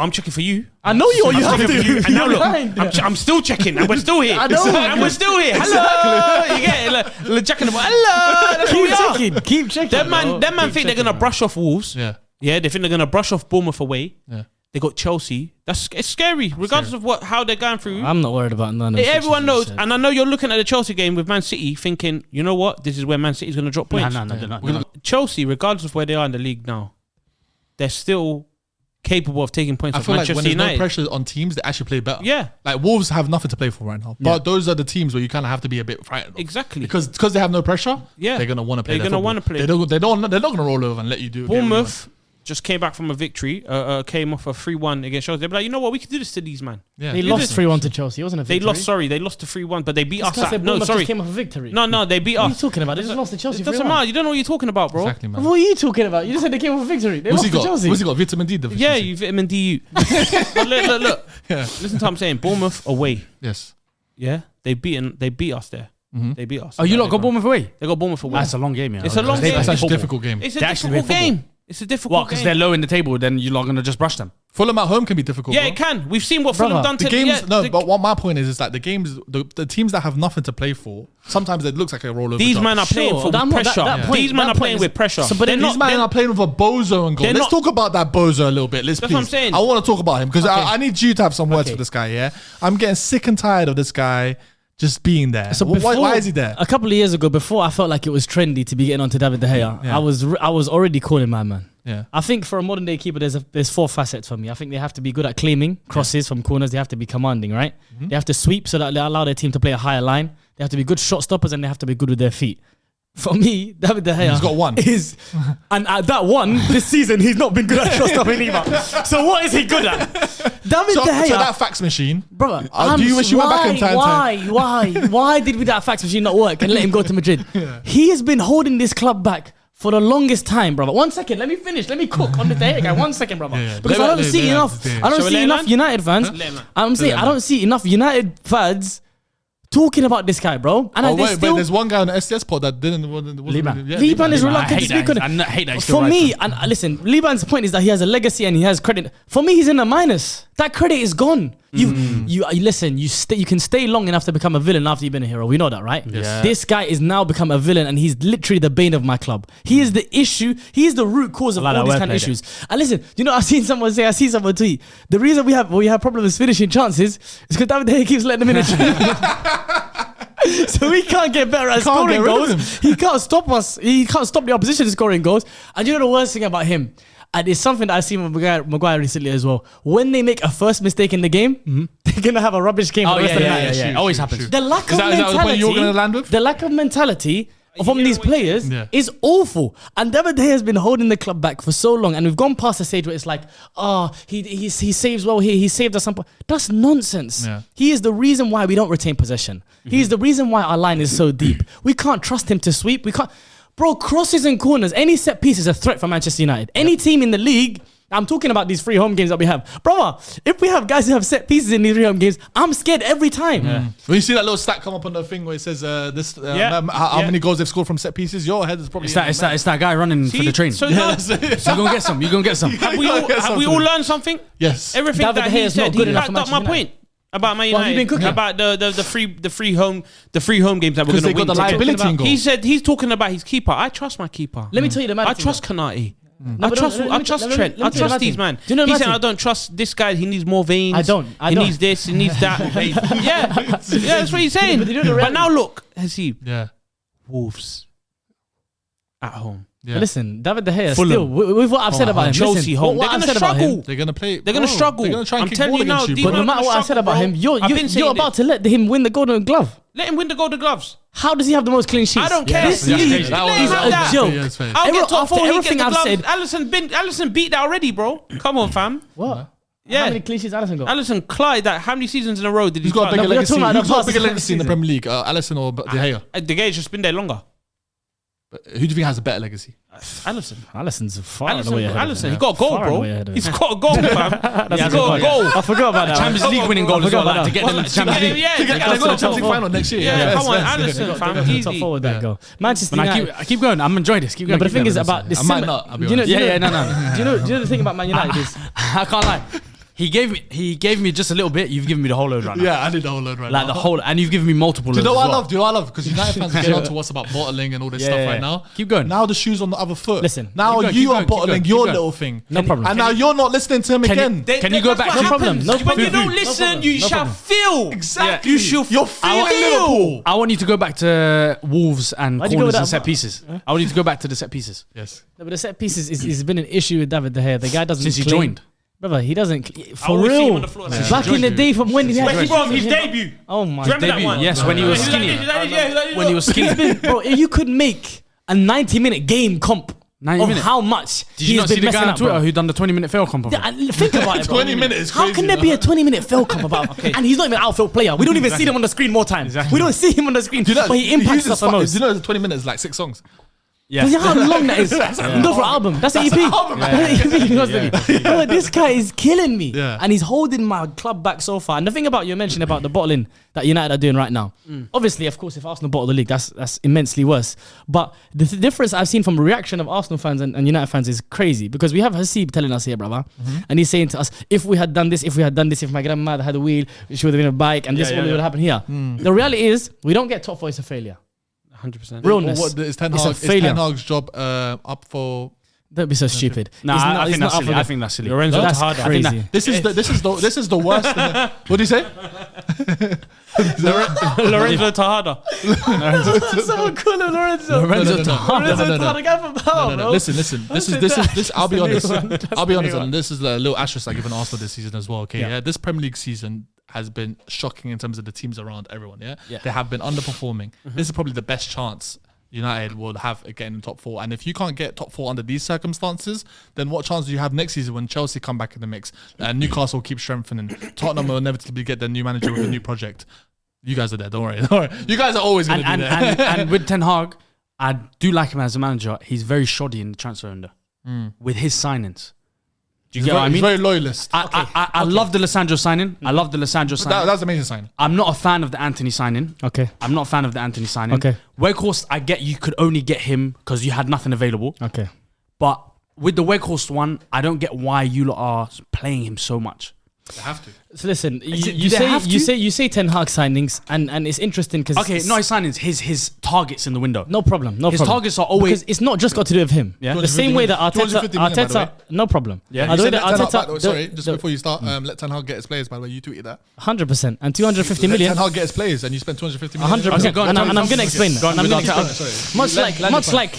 I'm checking for you. I know you. You have checking to. for you. And now You're look, behind. I'm still checking, and we're still here. I know. And we're still here. Hello. You get it? Like, checking about. Hello. That's what we Keep are. checking. Keep checking. Them man bro. think they're gonna brush off Wolves. Yeah. Yeah, they think they're gonna brush off Bournemouth away. Yeah. They got Chelsea. It's scary, regardless of how they're going through. I'm not worried about none of the Everyone fixtures you knows, said. and I know you're looking at the Chelsea game with Man City, thinking, you know what, this is where Man City's gonna drop points. No, they're not. Chelsea, regardless of where they are in the league now, they're still capable of taking points I off feel like Manchester when there's United. no pressure on teams, they actually play better. Yeah, Like Wolves have nothing to play for right now, but those are the teams where you kind of have to be a bit frightened of. exactly. because they have no pressure. Yeah. they're gonna want to play. They're gonna wanna play. They're not gonna roll over and let you do. Bournemouth just came back from a victory, came off a 3-1 against Chelsea. They're like, you know what, we can do this to these man. Yeah. They You lost did- 3-1 to Chelsea. It wasn't a They victory. lost. They lost to 3-1, but they beat us. Because No, sorry. came off a victory. No, they beat What are you us. talking about? They just lost to Chelsea. It doesn't 3-1. matter. You don't know what you're talking about, bro. Exactly, man. What are you talking about? You just said they came off a victory. They What's lost he to got? Chelsea. What's he got? Vitamin D Yeah, deficiency. you vitamin D you. But look. Yeah. Listen to what I'm saying. Bournemouth away. Yes. Yeah, they beat us there. They beat us. Oh, you lot got Bournemouth away? They got Bournemouth away. That's a long game, yeah. It's a long game. That's such a Football. difficult game. It's a They actually difficult play game. It's a difficult What? Because game. they're low in the table, then you lot gonna just brush them. Fulham at home can be difficult. Yeah, bro. it can. We've seen what Brother, Fulham done The to games, yeah, but what my point is that the games, the teams that have nothing to play for, sometimes it looks like a rollover. these job. men are playing Sure, for that- pressure. that point- These men that are playing point with is- pressure. So, but They're These men are playing with a bozo and goal. They're Let's not- talk about that bozo a little bit. That's what I'm saying. I want to talk about him because I need you to have some words Okay. for this guy. Yeah, I'm getting sick and tired of this guy just being there. So Why is he there? A couple of years ago, before I felt like it was trendy to be getting onto David De Gea, Yeah. I was already calling my man. Yeah. I think for a modern day keeper, there's 4 facets for me. I think they have to be good at claiming crosses from corners. They have to be commanding, right? They have to sweep so that they allow their team to play a higher line. They have to be good shot stoppers and they have to be good with their feet. For me, David De Gea He's got one. And at that one, this season, he's not been good at shot stopping either. So what is he good at? David So De Gea. that fax machine, Brother, do you wish you went back in time? Why did that fax machine not work and let him go to Madrid? He has been holding this club back for the longest time, brother. 1 second, let me finish. Let me cook on the day again. 1 second, brother. Because I don't see enough. I don't see enough United fans. I'm saying I don't see enough United fans talking about this guy, bro. And but there's one guy on the SDS pod that didn't. Liban is reluctant to speak on it. I hate that. For me, and listen, Liban's point is that he has a legacy and he has credit. For me, he's in a minus. That credit is gone. You listen. You can stay long enough to become a villain after you've been a hero. We know that, right? Yes. This guy is now become a villain, and he's literally the bane of my club. He is the issue. He is the root cause of all these kind of issues. And listen, you know, I see someone tweet. The reason we have problems finishing chances is because David De Gea keeps letting them in. So we can't get better at scoring goals. He can't stop us. He can't stop the opposition scoring goals. And you know the worst thing about him? And it's something that I've seen with Maguire recently as well. When they make a first mistake in the game, they're going to have a rubbish game for the rest of the night. Yeah. Always happens. The lack of mentality from these players is awful. And David De Gea has been holding the club back for so long, and we've gone past the stage where it's like, he saves well here, he saved us some point. That's nonsense. He is the reason why we don't retain possession. He is the reason why our line is so deep. We can't trust him to sweep. We can't. Bro, crosses and corners, any set piece is a threat for Manchester United. Any team in the league, I'm talking about these 3 home games that we have. Brother, if we have guys who have set pieces in these 3 home games, I'm scared every time. When you see that little stat come up on the thing where it says how many goals they've scored from set pieces, your head is probably... It's that guy running for the train. So you're going to get some. Have we all learned something? Yes. Everything David that De Gea he is not said, good he enough backed for up my Manchester point. About Man What have you United, been cooking? about the free home games that we're going to win. Because they got the liability in goal. He said he's talking about his keeper. I trust my keeper. Let me tell you the matter. I trust Kanate. No, I trust Trent. I trust these man. Do you know He's the saying matter? I don't trust this guy. He needs more veins. I don't. He needs this. He needs that. yeah, that's what he's saying. But now look, Wolves at home. Yeah. Listen, David De Gea Fulham. still, with what I've said about him, Chelsea home. They're going to struggle. They're going to play. They're going to struggle. They're going to try and I'm kick telling ball you now. against you. But no matter what I said about him, you're about to let him win the Golden Glove. Let him win the Golden Gloves. How does he have the most clean sheets? I don't care. This league is a joke. I'll get top 4. Everything I've said. Alisson beat that already, bro. Come on, fam. What? Yeah. How many clean sheets Alisson got? Alisson Clyde that. How many seasons in a row did he? He's got a bigger legacy. talking about Who's got a the bigger past legacy in the season. Premier League? Alisson or De Gea? De Gea's just been there longer. But who do you think has a better legacy? Alisson. Alisson's far away ahead. Alisson. He got a goal, Far bro. away ahead of He's him. got a goal, fam. He's got a goal. I forgot about that. Champions League winning goal as well, like, to get them in the Champions League. Yeah, They got the Champions League final next year. Yeah, come on, Alisson, fam. Top Easy. forward that goal. Manchester But United. I keep going. I'm enjoying this. Keep No, going. but the thing is about this. I might not, I'll be Do you know? honest. Do you know the thing about Man United is I can't lie. He gave me just a little bit. You've given me the whole load right now. Yeah, I did the whole load right now. Like the whole, and you've given me multiple Do you loads know what as I well. love? Do you know what I love? Because United fans are getting on to us about bottling and all this stuff right now. Keep going. Now the shoe's on the other foot. Listen, now keep you going, are keep bottling going, keep your going. little thing. No problem. And now you're not listening to him again. Can you go back? No problem. No When problem. you don't listen, you shall feel. Exactly. You should You're feeling Liverpool. I want you to go back to Wolves and Why'd you go corners with and that? set pieces. I want you to go back to the set pieces Yes. No, but the set pieces has been an issue with David De Gea. The guy doesn't since he clean. joined. Brother, he doesn't. For always see him real. on the floor. Back in the day from when he had. Wait, bro, his debut. Oh my Remember that Debut, one? yes, when he was skinny. When he was skinny. Bro, if you could make a 90-minute game comp 90 of minutes. how much Did he you has not see been the messing guy on up, Twitter bro. who done the 20-minute fail comp of him? Yeah, and think about it, bro. 20 minutes is How crazy, can there you be know? a 20-minute fail comp about? And he's not even an outfield player. We don't even see him on the screen more times. We don't see him on the screen, Do you know, but he impacts uses us the most. Do you know the 20 minutes is like 6 songs? Yeah. You know how long that is? Go for an album. That's an EP. That's an EP. He wants to be. Bro, this guy is killing me. Yeah. And he's holding my club back so far. And the thing about you mentioned about the bottling that United are doing right now. Obviously, of course, if Arsenal bottle the league, that's immensely worse. But the difference I've seen from reaction of Arsenal fans and United fans is crazy. Because we have Hasib telling us here, brother. And he's saying to us, if we had done this, if my grandmother had a wheel, she would have been a bike, and this would have happened here. The reality is, we don't get top 4, it's a failure. 100%. Realness. What is Ten It's a failure. Hag's job up for? Don't be so stupid. Nah, It's not- I it's think not that's up silly. for I the- think that's silly. Lorenzo That's Tejada. crazy. This is the worst. What do you say? Lorenzo Tejada. Someone call him Lorenzo. Lorenzo The guy from Power, bro. Listen. This. I'll be honest. And this is a little asterisk I give an Arsenal this season as well. Okay, yeah. This Premier League season has been shocking in terms of the teams around everyone. Yeah, they have been underperforming. This is probably the best chance United will have again in top 4. And if you can't get top 4 under these circumstances, then what chance do you have next season when Chelsea come back in the mix? Newcastle keep strengthening. Tottenham will inevitably get their new manager with a new project. You guys are there, don't worry. Don't worry. You guys are always going to be there. And with Ten Hag, I do like him as a manager. He's very shoddy in the transfer window with his signings. Do you get what I mean? He's very loyalist. I love the Lissandro signing. I love the Lissandro signing. That's an amazing sign. I'm not a fan of the Anthony signing. Okay. I'm not a fan of the Anthony signing. Okay. Weghorst, I get you could only get him because you had nothing available. Okay. But with the Weghorst one, I don't get why you lot are playing him so much. They have to. So listen, you say Ten Hag signings, and it's interesting because Okay, not his signings, his targets in the window. no problem. His targets are always. Because it's not just got to do with him. Yeah. The same way that 250 million, by the way. Arteta, no problem. Yeah. The way that Before you start, let Ten Hag get his players, by the way, you tweeted that. 100% and 250 Let million. Ten Hag get his players and you spent 250 million. 100%. Okay, go on, and tell I'm me going to explain Go on, that. And I'm without gonna telling- explain.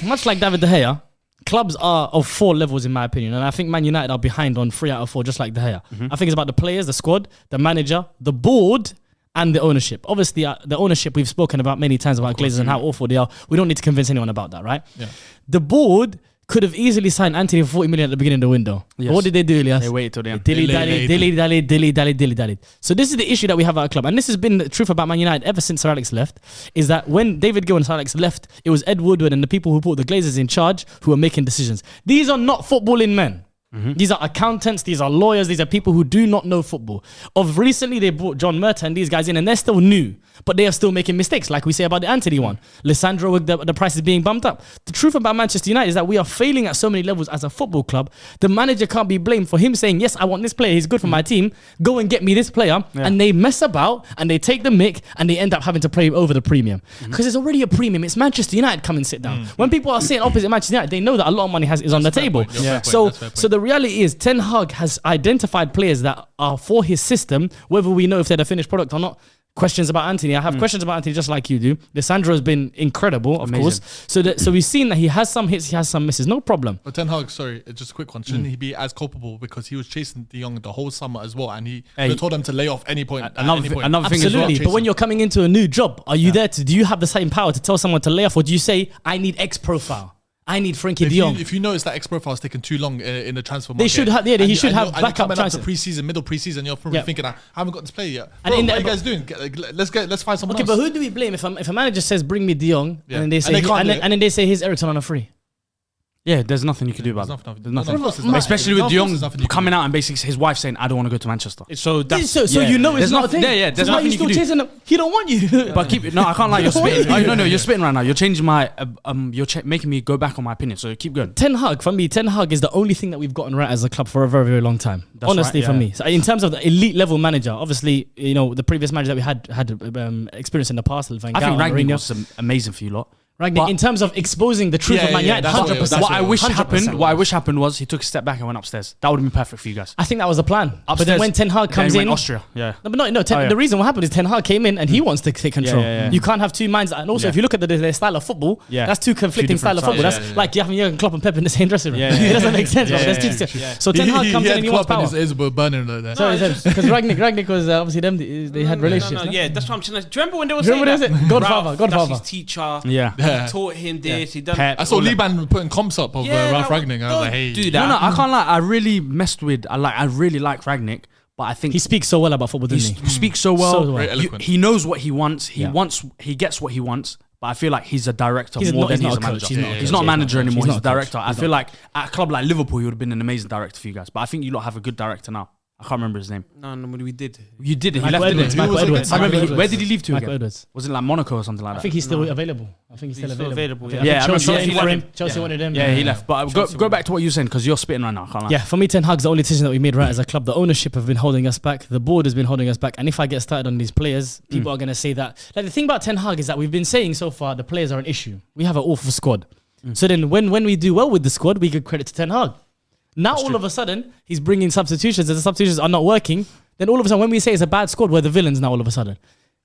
Much like David De Gea, clubs are of 4 levels in my opinion, and I think Man United are behind on 3 out of 4, just like De Gea. I think it's about the players, the squad, the manager, the board, and the ownership. Obviously, the ownership we've spoken about many times about Glazers and how awful they are. We don't need to convince anyone about that, right? Yeah. The board could have easily signed Anthony for 40 million at the beginning of the window. Yes. But what did they do, Elias? They waited till the end. Dilly-dally. So this is the issue that we have at our club. And this has been the truth about Man United ever since Sir Alex left, is that when David Gill and Sir Alex left, it was Ed Woodward and the people who put the Glazers in charge who were making decisions. These are not footballing men. These are accountants, these are lawyers, these are people who do not know football. Of recently, they brought John Murta and these guys in, and they're still new, but they are still making mistakes, like we say about the Anthony one. Lissandro, with the price is being bumped up. The truth about Manchester United is that we are failing at so many levels as a football club. The manager can't be blamed for him saying, yes, I want this player, he's good for my team, go and get me this player. And they mess about, and they take the mick, and they end up having to pay over the premium. Because it's already a premium. It's Manchester United, come and sit down. When people are saying opposite Manchester United, they know that a lot of money is on the table. So the reality is, Ten Hag has identified players that are for his system, whether we know if they're the finished product or not. Questions about Anthony. I have questions about Anthony just like you do. Lissandro has been incredible, of course. So we've seen that he has some hits, he has some misses. No problem. But Ten Hag, sorry, just a quick one. Shouldn't he be as culpable because he was chasing De Jong the whole summer as well, and he told him to lay off any point. Another thing as well. Absolutely. But when you're coming into a new job, are you there to? Do you have the same power to tell someone to lay off, or do you say, I need X profile? I need Frankie De Jong. If you notice that X profile is taking too long in the transfer market, they should have. Yeah, he should have backup choices. Pre-season, middle pre-season, you're probably thinking, I haven't got this player yet. And Bro, what are you guys doing? Let's find someone else. Okay, but who do we blame if a manager says bring me De Jong and then they say and then they say here's Everton on a free? Yeah, there's nothing you can do about it. There's nothing. Especially with De Jong coming out and basically his wife saying, I don't want to go to Manchester. So you know it's not a thing. Yeah, there's nothing you can do. Chasing him? He don't want you. But no, I can't lie. You're spitting. No, you're spitting right now. You're changing my, making me go back on my opinion. So keep going. Ten Hag, for me, Ten Hag is the only thing that we've gotten right as a club for a very, very long time. Honestly, for me. So in terms of the elite level manager, obviously, you know, the previous manager that we had experience in the past, I think Rangnick was amazing for you lot. Rangnick, in terms of exposing the truth of Man United, 100%. What I wish happened was he took a step back and went upstairs. That would have been perfect for you guys. I think that was the plan. Upstairs, but then when Ten Hag comes in, Austria, yeah. No, but the reason what happened is Ten Hag came in and he wants to take control. You can't have two minds. And also, if you look at their style of football, that's two conflicting styles of football. That's like you having Jurgen Klopp and Pep in the same dressing room. It doesn't make sense. So Ten Hag comes in and he wants power. His burning there. Because Rangnick was obviously them. They had relationships. Yeah, that's what I'm saying. Do you remember when they were saying that? Godfather. That's his teacher. Yeah. He taught him this. He done. I saw Liban putting comps up of Ralph Rangnick. I was like, hey, do that. No, I can't lie. I really messed with. I really like Rangnick, but I think he speaks so well about football. Doesn't he? He speaks so well. Very eloquent. He knows what he wants. He gets what he wants. But I feel like he's a director more than he's a manager. He's not a manager anymore. He's a director. I feel like at a club like Liverpool, he would have been an amazing director for you guys. But I think you lot have a good director now. I can't remember his name. No, we did. You did it. He Michael left Edwards. I remember. Where did he leave to Michael again? Edwards. Was it like Monaco or something like that? I think he's still available. He's still available. Yeah, Chelsea wanted him. Yeah, he left. But go back to what you're saying because you're spitting right now. I can't lie. Yeah, for me, Ten Hag's the only decision that we made right as a club. The ownership have been holding us back. The board has been holding us back. And if I get started on these players, people are going to say that. Like the thing about Ten Hag is that we've been saying so far the players are an issue. We have an awful squad. So then when we do well with the squad, we give credit to Ten Hag. Now all of a sudden, he's bringing substitutions and the substitutions are not working. Then all of a sudden, when we say it's a bad squad, we're the villains now all of a sudden.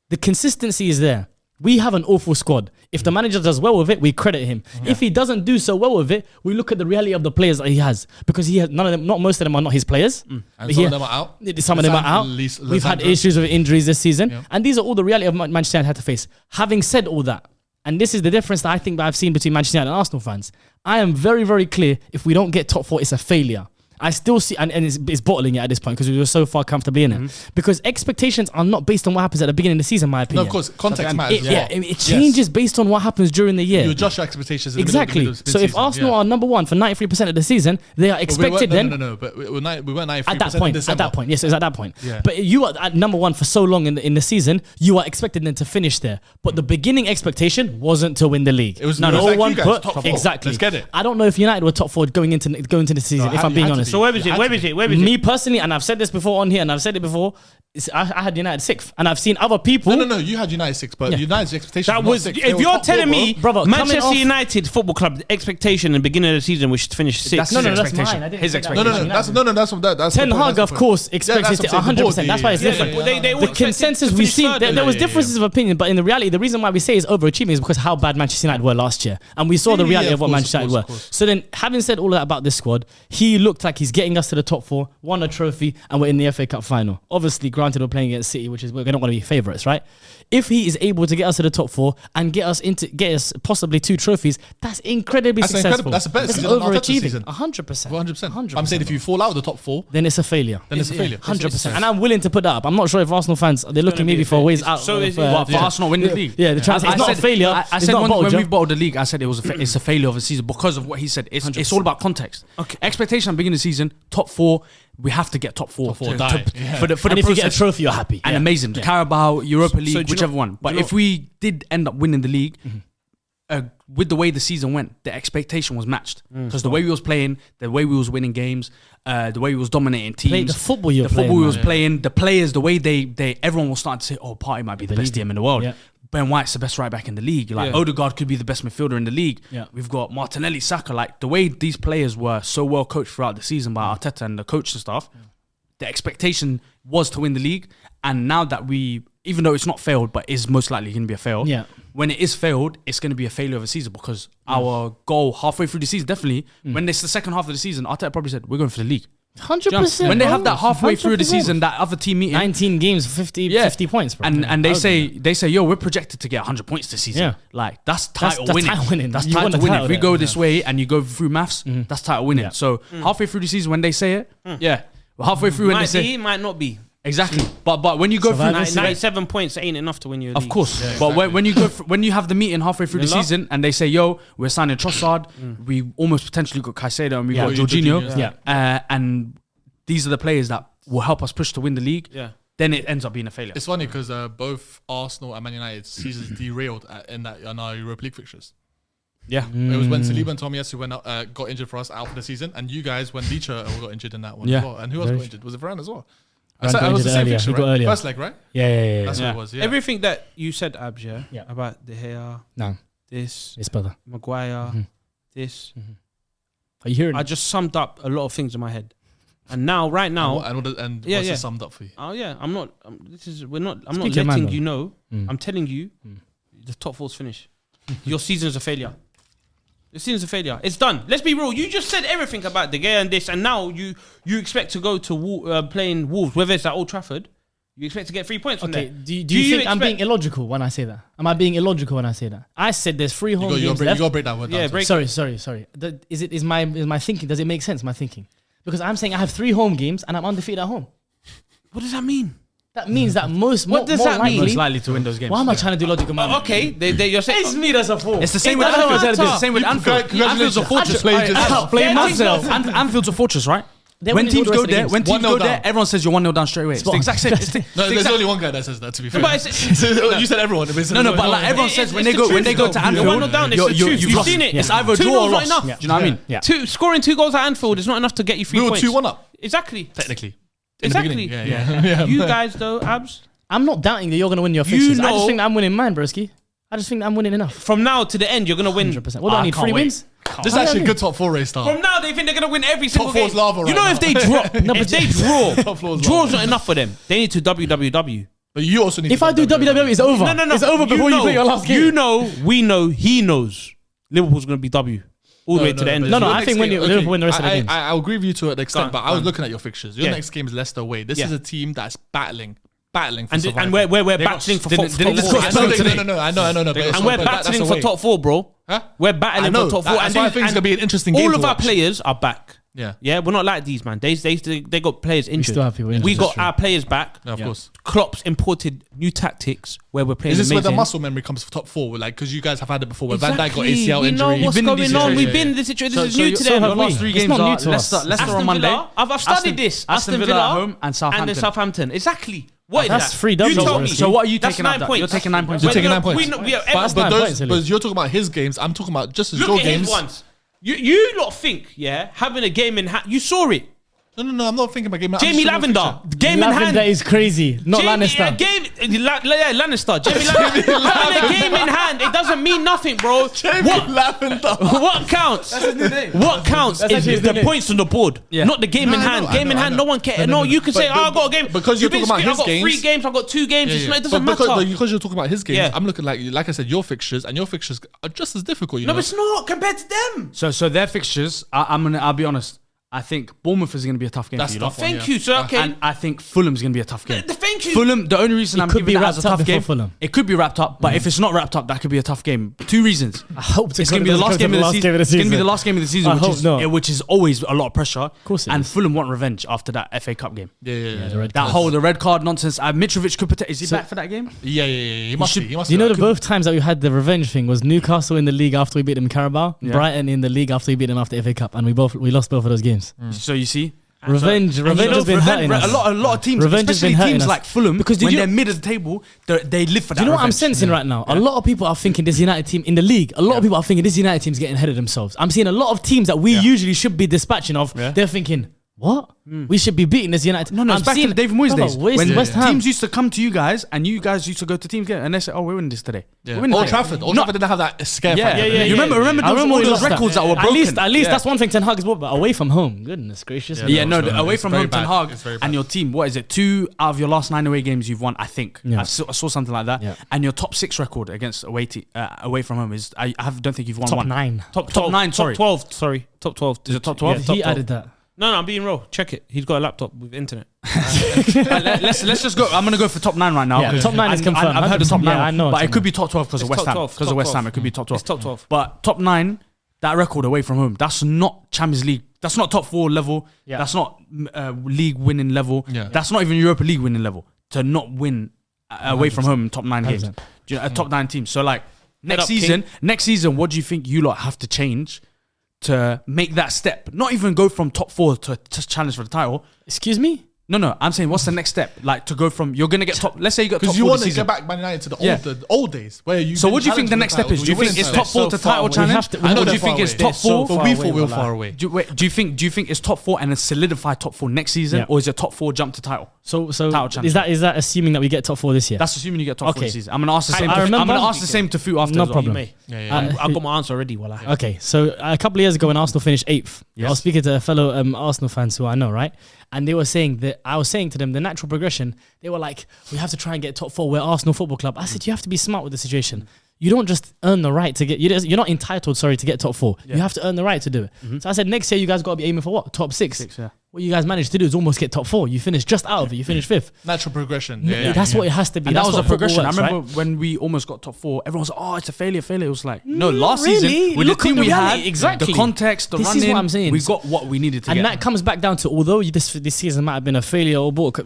The consistency is there. We have an awful squad. If the manager does well with it, we credit him. If he doesn't do so well with it, we look at the reality of the players that he has. Because he has none of them, not most of them are not his players. And some of them are out. Some of them are out. We've had issues with injuries this season. And these are all the reality of Manchester United had to face. Having said all that, And this is the difference that I think that I've seen between Manchester United and Arsenal fans. I am very, very clear. If we don't get top 4, it's a failure. I still see, and it's bottling it at this point because we were so far comfortably in it. Because expectations are not based on what happens at the beginning of the season, in my opinion. No, of course, context matters. It changes based on what happens during the year. You adjust your expectations. Exactly. So if Arsenal are number 1 for 93% of the season, they are expected then. No. But we weren't 93% at that point. At that point, yes, it was at that point. Yeah. But you are at number 1 for so long in the season, you are expected then to finish there. But the beginning expectation wasn't to win the league. It was like one you guys, put top 4. exactly. Let's get it. I don't know if United were top 4 going into the season. If I'm being honest. So where was it? Me personally, and I've said this before on here, and I've said it before, I had United 6th, and I've seen other people. No, you had United 6th, but United's expectation That was was. 6th. If you're telling me, brother, Manchester United Football Club expectation in the beginning of the season we should finish 6th. That's mine. I didn't His say that. expectation. That's Ten Hag, of course, expected it 100%. That's why it's different. The Consensus we've seen, there was differences of opinion, but in the reality, the reason why we say is overachieving is because how bad Manchester United were last year, and we saw the reality of what Manchester United were. So then, having said all of that about this squad, he looked like he's getting us to the top 4, won a trophy, and we're in the FA Cup final. Obviously, granted, we're playing against City, which is we're not going to be favourites, right? If he is able to get us to the top 4 and get us possibly 2 trophies, that's incredibly successful. That's a better season overachieving. 100%. 100%. I'm saying if you fall out of the top 4, then it's a failure. 100%. And I'm willing to put that up. I'm not sure if Arsenal fans, they're looking maybe for ways out. So is it for Arsenal winning the league? Yeah, the chance. It's not a failure. I said when we bottled the league, I said it's a failure of a season because of what he said. It's all about context. Okay. Expectation at the beginning of the season, top 4. We have to get top 4 for for the the And if you get a trophy, you're happy. and amazing. Carabao, Europa League, do you whichever know- one. But do you if we did end up winning the league, with the way the season went, the expectation was matched. Because the way we was playing, the way we was winning games, the way we was dominating teams, the football you were the playing, football we man. was playing, the players, the way they everyone was starting to say, oh, Partey might be the best DM in the world. Yeah. Ben White's the best right back in the league. Like Yeah. Odegaard could be the best midfielder in the league. Yeah. We've got Martinelli, Saka. Like the way these players were so well coached throughout the season by Arteta and the coach and stuff. The expectation was to win the league, and now that even though it's not failed, but is most likely going to be a fail. Yeah. When it is failed, it's going to be a failure of a season because our goal halfway through the season, definitely, when it's the second half of the season, Arteta probably said, we're going for the league. 100%. When they have that halfway through the 100%. season, that other team meeting, 19 games, 50 points, bro. and they say, yo, we're projected to get 100 points this season. Yeah. Like that's title that's winning. title winning. That's You won title the winning. title If we there. go this way and you go through maths, that's title winning. Yeah. So halfway through the season, when they say it, halfway through when they Might say be, might not be. exactly, but when you go through, Survival. 97 points ain't enough to win your league. of course, but when you go when you have the meeting halfway through the Miller? season and they say, yo, we're signing Trossard, we almost potentially got Caicedo and we got Jorginho, Yeah. and these are the players that will help us push to win the league. Yeah. Then it ends up being a failure. it's funny because both Arsenal and Man United's seasons derailed in our Europa League fixtures. Yeah. It was when Saliba and Tomiyasu got injured for us out for the season, and you guys when Licha got injured in that one Yeah. as well. And who else Very got injured? Was it Varane as well? Varane That got was the injured same earlier. fixture, He got right? earlier. First leg, right? Yeah. That's Yeah. what it was. Yeah. Everything that you said, Abs, yeah, Yeah. about De Gea, No, this, it's brother. Maguire, this. Are you hearing I it? just summed up a lot of things in my head. And now, right now, and Yeah, what's yeah. it summed up for you? oh yeah, I'm not. We're not. I'm Speak not your letting mind, you know. Mm. I'm telling you, the top 4's finish. Your season's a failure. The season's a failure. It's done. Let's be real. You just said everything about De Gea and this, and now you expect to go to playing Wolves, whether it's at Old Trafford. You expect to get 3 points from Okay, there. do you think I'm being illogical when I say that? Am I being illogical when I say that? I said there's 3 home You games got left. to break that word down. Yeah, to break- us. Sorry. Is my thinking? Does it make sense? My thinking, because I'm saying I have 3 home games and I'm undefeated at home. What does that mean? That means that What does that mean? Most likely to win those games. Why am I trying to do logical math? Okay, you're saying. It's me that's a fool. It's the same with doesn't Anfield. matter. It's the same with Anfield. Anfield's a fortress. Blame myself. Anfield's a fortress, right? They're When winning all teams the rest go of the there, games. when teams 1-0 go there, down. everyone says you're 1-0 down straight away. It's the Spot on. exact same. It's the No, there's exact- only one guy that says that. To be fair, But it's- you said everyone. No, but like everyone says when they it's go the when they truth, go though. to You're Anfield, 1-0 down, it's the truth. you've You've lost. seen it. It's either a 2-0 draw or is not loss. enough. Do you know what I mean? Yeah. Scoring 2 goals at Anfield is not enough to get you 3 we were points. 2-1 up Exactly. technically. In the Exactly. beginning. Yeah. You guys though, Abs, I'm not doubting that you're going to win your You fixtures. I know- just think that I'm winning mine, broski. I just think that I'm winning enough. from now to the end, you're gonna win. 100%. What do I need? can't 3 wait. wins? This is actually a good top 4 race start. From now, they think they're gonna win every single Top four's game. lava You right know, now. if they drop, if they draw, Top four's draw's lava. not enough for them. They need to WWW. But you also need. If to I do WWE, it's over. No. It's over before you play your last game. You know, we know, he knows. Liverpool's gonna be W all the way to the end. No, Your I next think game- Liverpool win the rest of the games. I agree with you to an extent, Go on, but I was looking at your fixtures. Your Yeah. next game is Leicester away. This Yeah. is a team that's battling battling for and survival. we're battling for top didn't four. just No, today. no, I know. but it's And not- we're but that's battling the for way. top four, bro. Huh? We're battling I know. for top four. That's why I think it's gonna be an interesting game All to of our watch. players are back. Yeah. We're not like these, man. They got players injured. still have people injured, We that's got true. our players back. No, of course. Klopp's imported new tactics where we're playing Is this where the amazing. muscle memory comes for top four? Like, because you guys have had it before, where Van Dijk got Exactly. ACL We injury. know You've what's been in going these on. situations. We've been in this situation. This is new to so them. your last 3 It's games not new are to us. Leicester on Monday. I've studied this. Aston Villa at home and Southampton. And then Southampton. Exactly. What is That's that? 3 doubles, You tell me. honestly. So what are you That's taking out 9 that? points. You're taking 9 points. You're We're taking not- 9 points. we know- That's But 9 points, but you're talking about his games. I'm talking about just as Look your at games. his ones. You lot think, having a game in hand. You saw it. No. I'm not thinking about game. I'm Jamie just looking Lavender. at Game in hand. Lavender is crazy. Not Lannister. Lannister. Jamie Lavender. Having a game in hand, it doesn't mean nothing, bro. What? Lavender. What counts? What counts That's is actually his the nickname. points on the board, not the game in I hand. know, Game in I hand, know. no one cares. No, No, you can but- say, "Oh, I got a game." because you're You've talking been about skipped, his I got 3 games. games. I got 2 games. It doesn't matter. Because you're talking about his games, Yeah. I'm looking like I said, your fixtures and your fixtures are just as difficult. You No, know, it's not compared to them. So their fixtures, I'll be honest. I think Bournemouth is going to be a tough game That's for you. tough. lot. Thank you, sir. Okay. And I think Fulham's going to be a tough game. Thank you. Fulham, the only reason I'm could be giving it as a wrapped up tough before game, Fulham. it could be wrapped up, but if it's not wrapped up, that could be a tough game. 2 reasons. I hope It's going to be the last game of the season. It's going to be the last game of the season, I hope not. which is always a lot of pressure. Of course it and is. Fulham want revenge after that FA Cup game. yeah. The red card nonsense. Mitrovic could protect. Is he back for that game? Yeah. He must be. He must You be. know, the both times that we had the revenge thing was Newcastle in the league after we beat them in Carabao, Brighton in the league after we beat them after FA Cup, and we lost both of those games. So you see. Revenge has been hurting us. A lot of teams, Revenge has especially been hurting teams us. like Fulham, Because did when you- they're mid of the table, they live for that. Do you know what I'm revenge. sensing right now? A lot of people are thinking this United team in the league. A lot of people are thinking this United team's getting ahead of themselves. I'm seeing a lot of teams that we usually should be dispatching of. They're thinking, what? We should be beating this United. No, I'm it's back seeing in the David Moyes days. When West Ham. teams used to come to you guys and you guys used to go to teams game and they say, "Oh, we're winning this today." Yeah. We're winning Old today." Trafford didn't have that scare Yeah, factor. You remember I those, all we those lost that. records that were broken. At least Yeah. that's one thing Ten Hag is brought, but away from home, goodness gracious. Yeah, no, it's away from very home, Ten bad. Hag It's very bad. and your team. What is it? 2 out of your last 9 away games you've won, I think. Yeah. I saw something like that. Yeah. And your top 6 record against away from home is don't think you've won Top one. 9. Top 9. Sorry, Top 12. Sorry. Top 12. Is it top 12? Yeah, top He 12. added that. No, I'm being real. Check it. He's got a laptop with internet. Let's just go. I'm gonna go for top 9 right now. Yeah, top 9 is And confirmed. I've heard the top 9, Yeah, I know but top it could 9. be top 12 because of It's West top Ham. 12, Because of top West 12. Ham, it could be top 12. It's top 12. But top 9, that record away from home, that's not Champions League. That's not top 4 level. Yeah. That's not league winning level. Yeah. That's not even Europa League winning level. To not win away from home in top 9 games, 100%. Do you know, top 9 teams. So like next up, King. season, what do you think you lot have to change to make that step? Not even go from top 4 to challenge for the title. Excuse me? No, I'm saying what's the next step? Like to go from you're gonna get top. Let's say you got top Because 4 you this want to season. get back Man United to Yeah. the old days where you. So what do you think the next step is? Do you think it's top 4 to title challenge? we Or know do you they're think far it's away. top They're so 4? far But we away, thought we were wallah. far away. Do you think it's top 4 and then solidify top 4 next season, Yeah. or is it top 4 jump to title? So Title challenge. is that assuming that we get top 4 this year? That's assuming you get top 4 Okay. this season. I'm gonna ask the same. I I'm remember- gonna ask the same to Fu after. No as well. problem. You may. Yeah. I got my answer already. Well, I Okay, so a couple of years ago when Arsenal finished 8th, I Yes. was speaking to fellow Arsenal fans who I know, right? And they were saying that I was saying to them the natural progression. They were like, "We have to try and get top 4. We're Arsenal Football Club." I said, "You have to be smart with the situation. You don't just earn the right to get. You're not entitled, sorry, to get top 4. You have to earn the right to do it." So I said, next year you guys got to be aiming for what? Top 6. Yeah. What you guys managed to do is almost get top 4. You finished just out of it. You finished 5th. Natural progression. That's what it has to be. And That's that was what a progression. football works, I remember right? when we almost got top 4, everyone was like, "Oh, it's a failure." It was like, no, last really. season with Look the at team the we reality. had, Exactly. the context, the This is running, what I'm saying. we got what we needed to And get. that comes back down to, although this season might have been a failure or bought,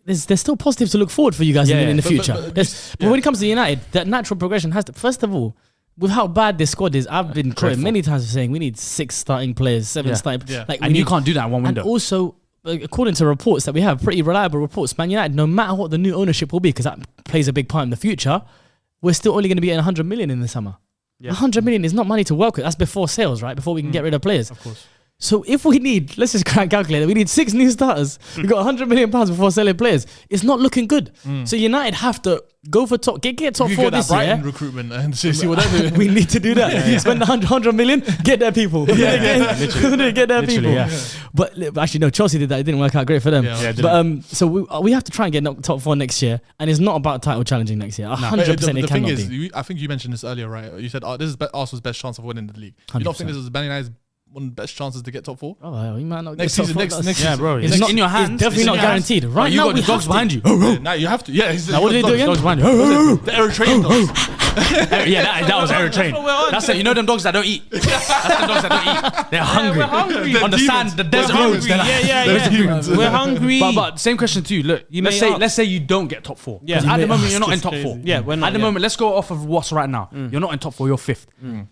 there's still positive to look forward for you guys in the But- future. but- But when it comes to United, that natural progression has to, first of all, with how bad this squad is, I've been quoted many times saying we need 6 starting players, 7 starting. Yeah. Like we and you need- can't do that in one And window. also, according to reports that we have, pretty reliable reports, Man United, no matter what the new ownership will be, because that plays a big part in the future, we're still only going to be at 100 million in the summer. 100 million is not money to work with. That's before sales, right? Before we can get rid of players. Of course. So if we need, let's just calculate it, we need 6 new starters. We got 100 million pounds before selling players. It's not looking good. So United have to go for top, get top You 4 get that this year. Brighton recruitment and see what they're doing. We need to do that. Spend 100 million, get their people. Literally. Get their people. yeah. But actually, no, Chelsea did that. It didn't work out great for them. Yeah, But so we have to try and get top 4 next year, and it's not about title challenging next year. 100% The it thing cannot is, be. I think you mentioned this earlier, right? You said, "Oh, this is Arsenal's best chance of winning the league." You don't think 100%. this is Man United's one of the best chances to get top 4. Oh, he might not Next get season, top next four. season. Yeah, bro. It's It's not in your hands. It's definitely It's in not your hands. guaranteed. Right You now, got we the dogs have behind to. you. Now you have to. Yeah, Now what do they do again? Dogs behind you. The Eritrean dogs. Yeah, that was Eric Train. what we're on. That's it. You know them dogs that don't eat. That's the dogs that don't eat. They're hungry. we're hungry. On the sand, the desert We're roads. hungry. Yeah. We're hungry. But same question to you. Look, may let's say you don't get top 4. Yeah. 'Cause at the moment you're not in That's top crazy. 4. Yeah, we're not. At the moment, let's go off of what's right now. You're not in top 4. You're 5th.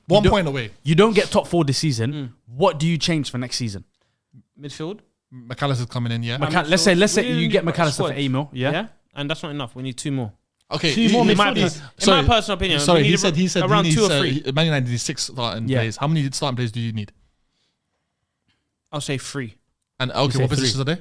1 point away. You don't get top 4 this season. What do you change for next season? midfield. McAllister's coming in, yeah. Let's say We you need get a McAllister squad. for 8 mil. Yeah. And that's not enough. We need 2 more. Okay, Two more In my midfielders. personal opinion, Sorry, we he need said around he needs 2 or 3. Man United needs 6 starting Yeah. players. How many starting players do you need? I'll say 3. And okay, say what positions are they?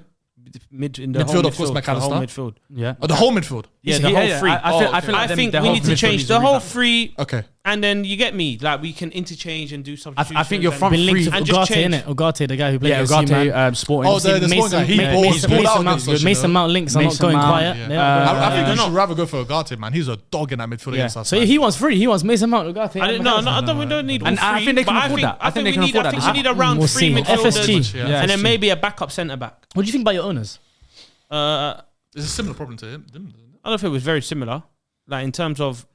In the Midfield, whole of course, midfield, the whole McAllister. midfield. Yeah. Oh, the whole midfield. Yeah, the whole 3. I feel I like think them- we their need to whole change midfield the needs whole revamp. 3, Okay. and then you get me. Like we can interchange and do substitutions. I think your and- front Been linked three- to And just Ugarte, change. innit? Ugarte, the guy who played Yeah, against you, man. Ugarte, Sporting. Oh, the Sporting guy. He balled out against us, you Mason know. Mount links are not Mason going Mount, quiet. yeah. They are going I quiet. think you no. should rather go for Ugarte, man. He's a dog in that midfield against us. So man. he wants 3. He wants Mason Mount, Ugarte. I and don't, McAllister. no, we don't need all And 3. I think they can but afford that. I think they can afford I think that. we need around We'll 3 see. midfielders. FSG. Yeah. And then maybe a backup centre back. What do you think about your owners? It's a similar problem to him. Isn't it? I don't know if it was very similar. Like in terms of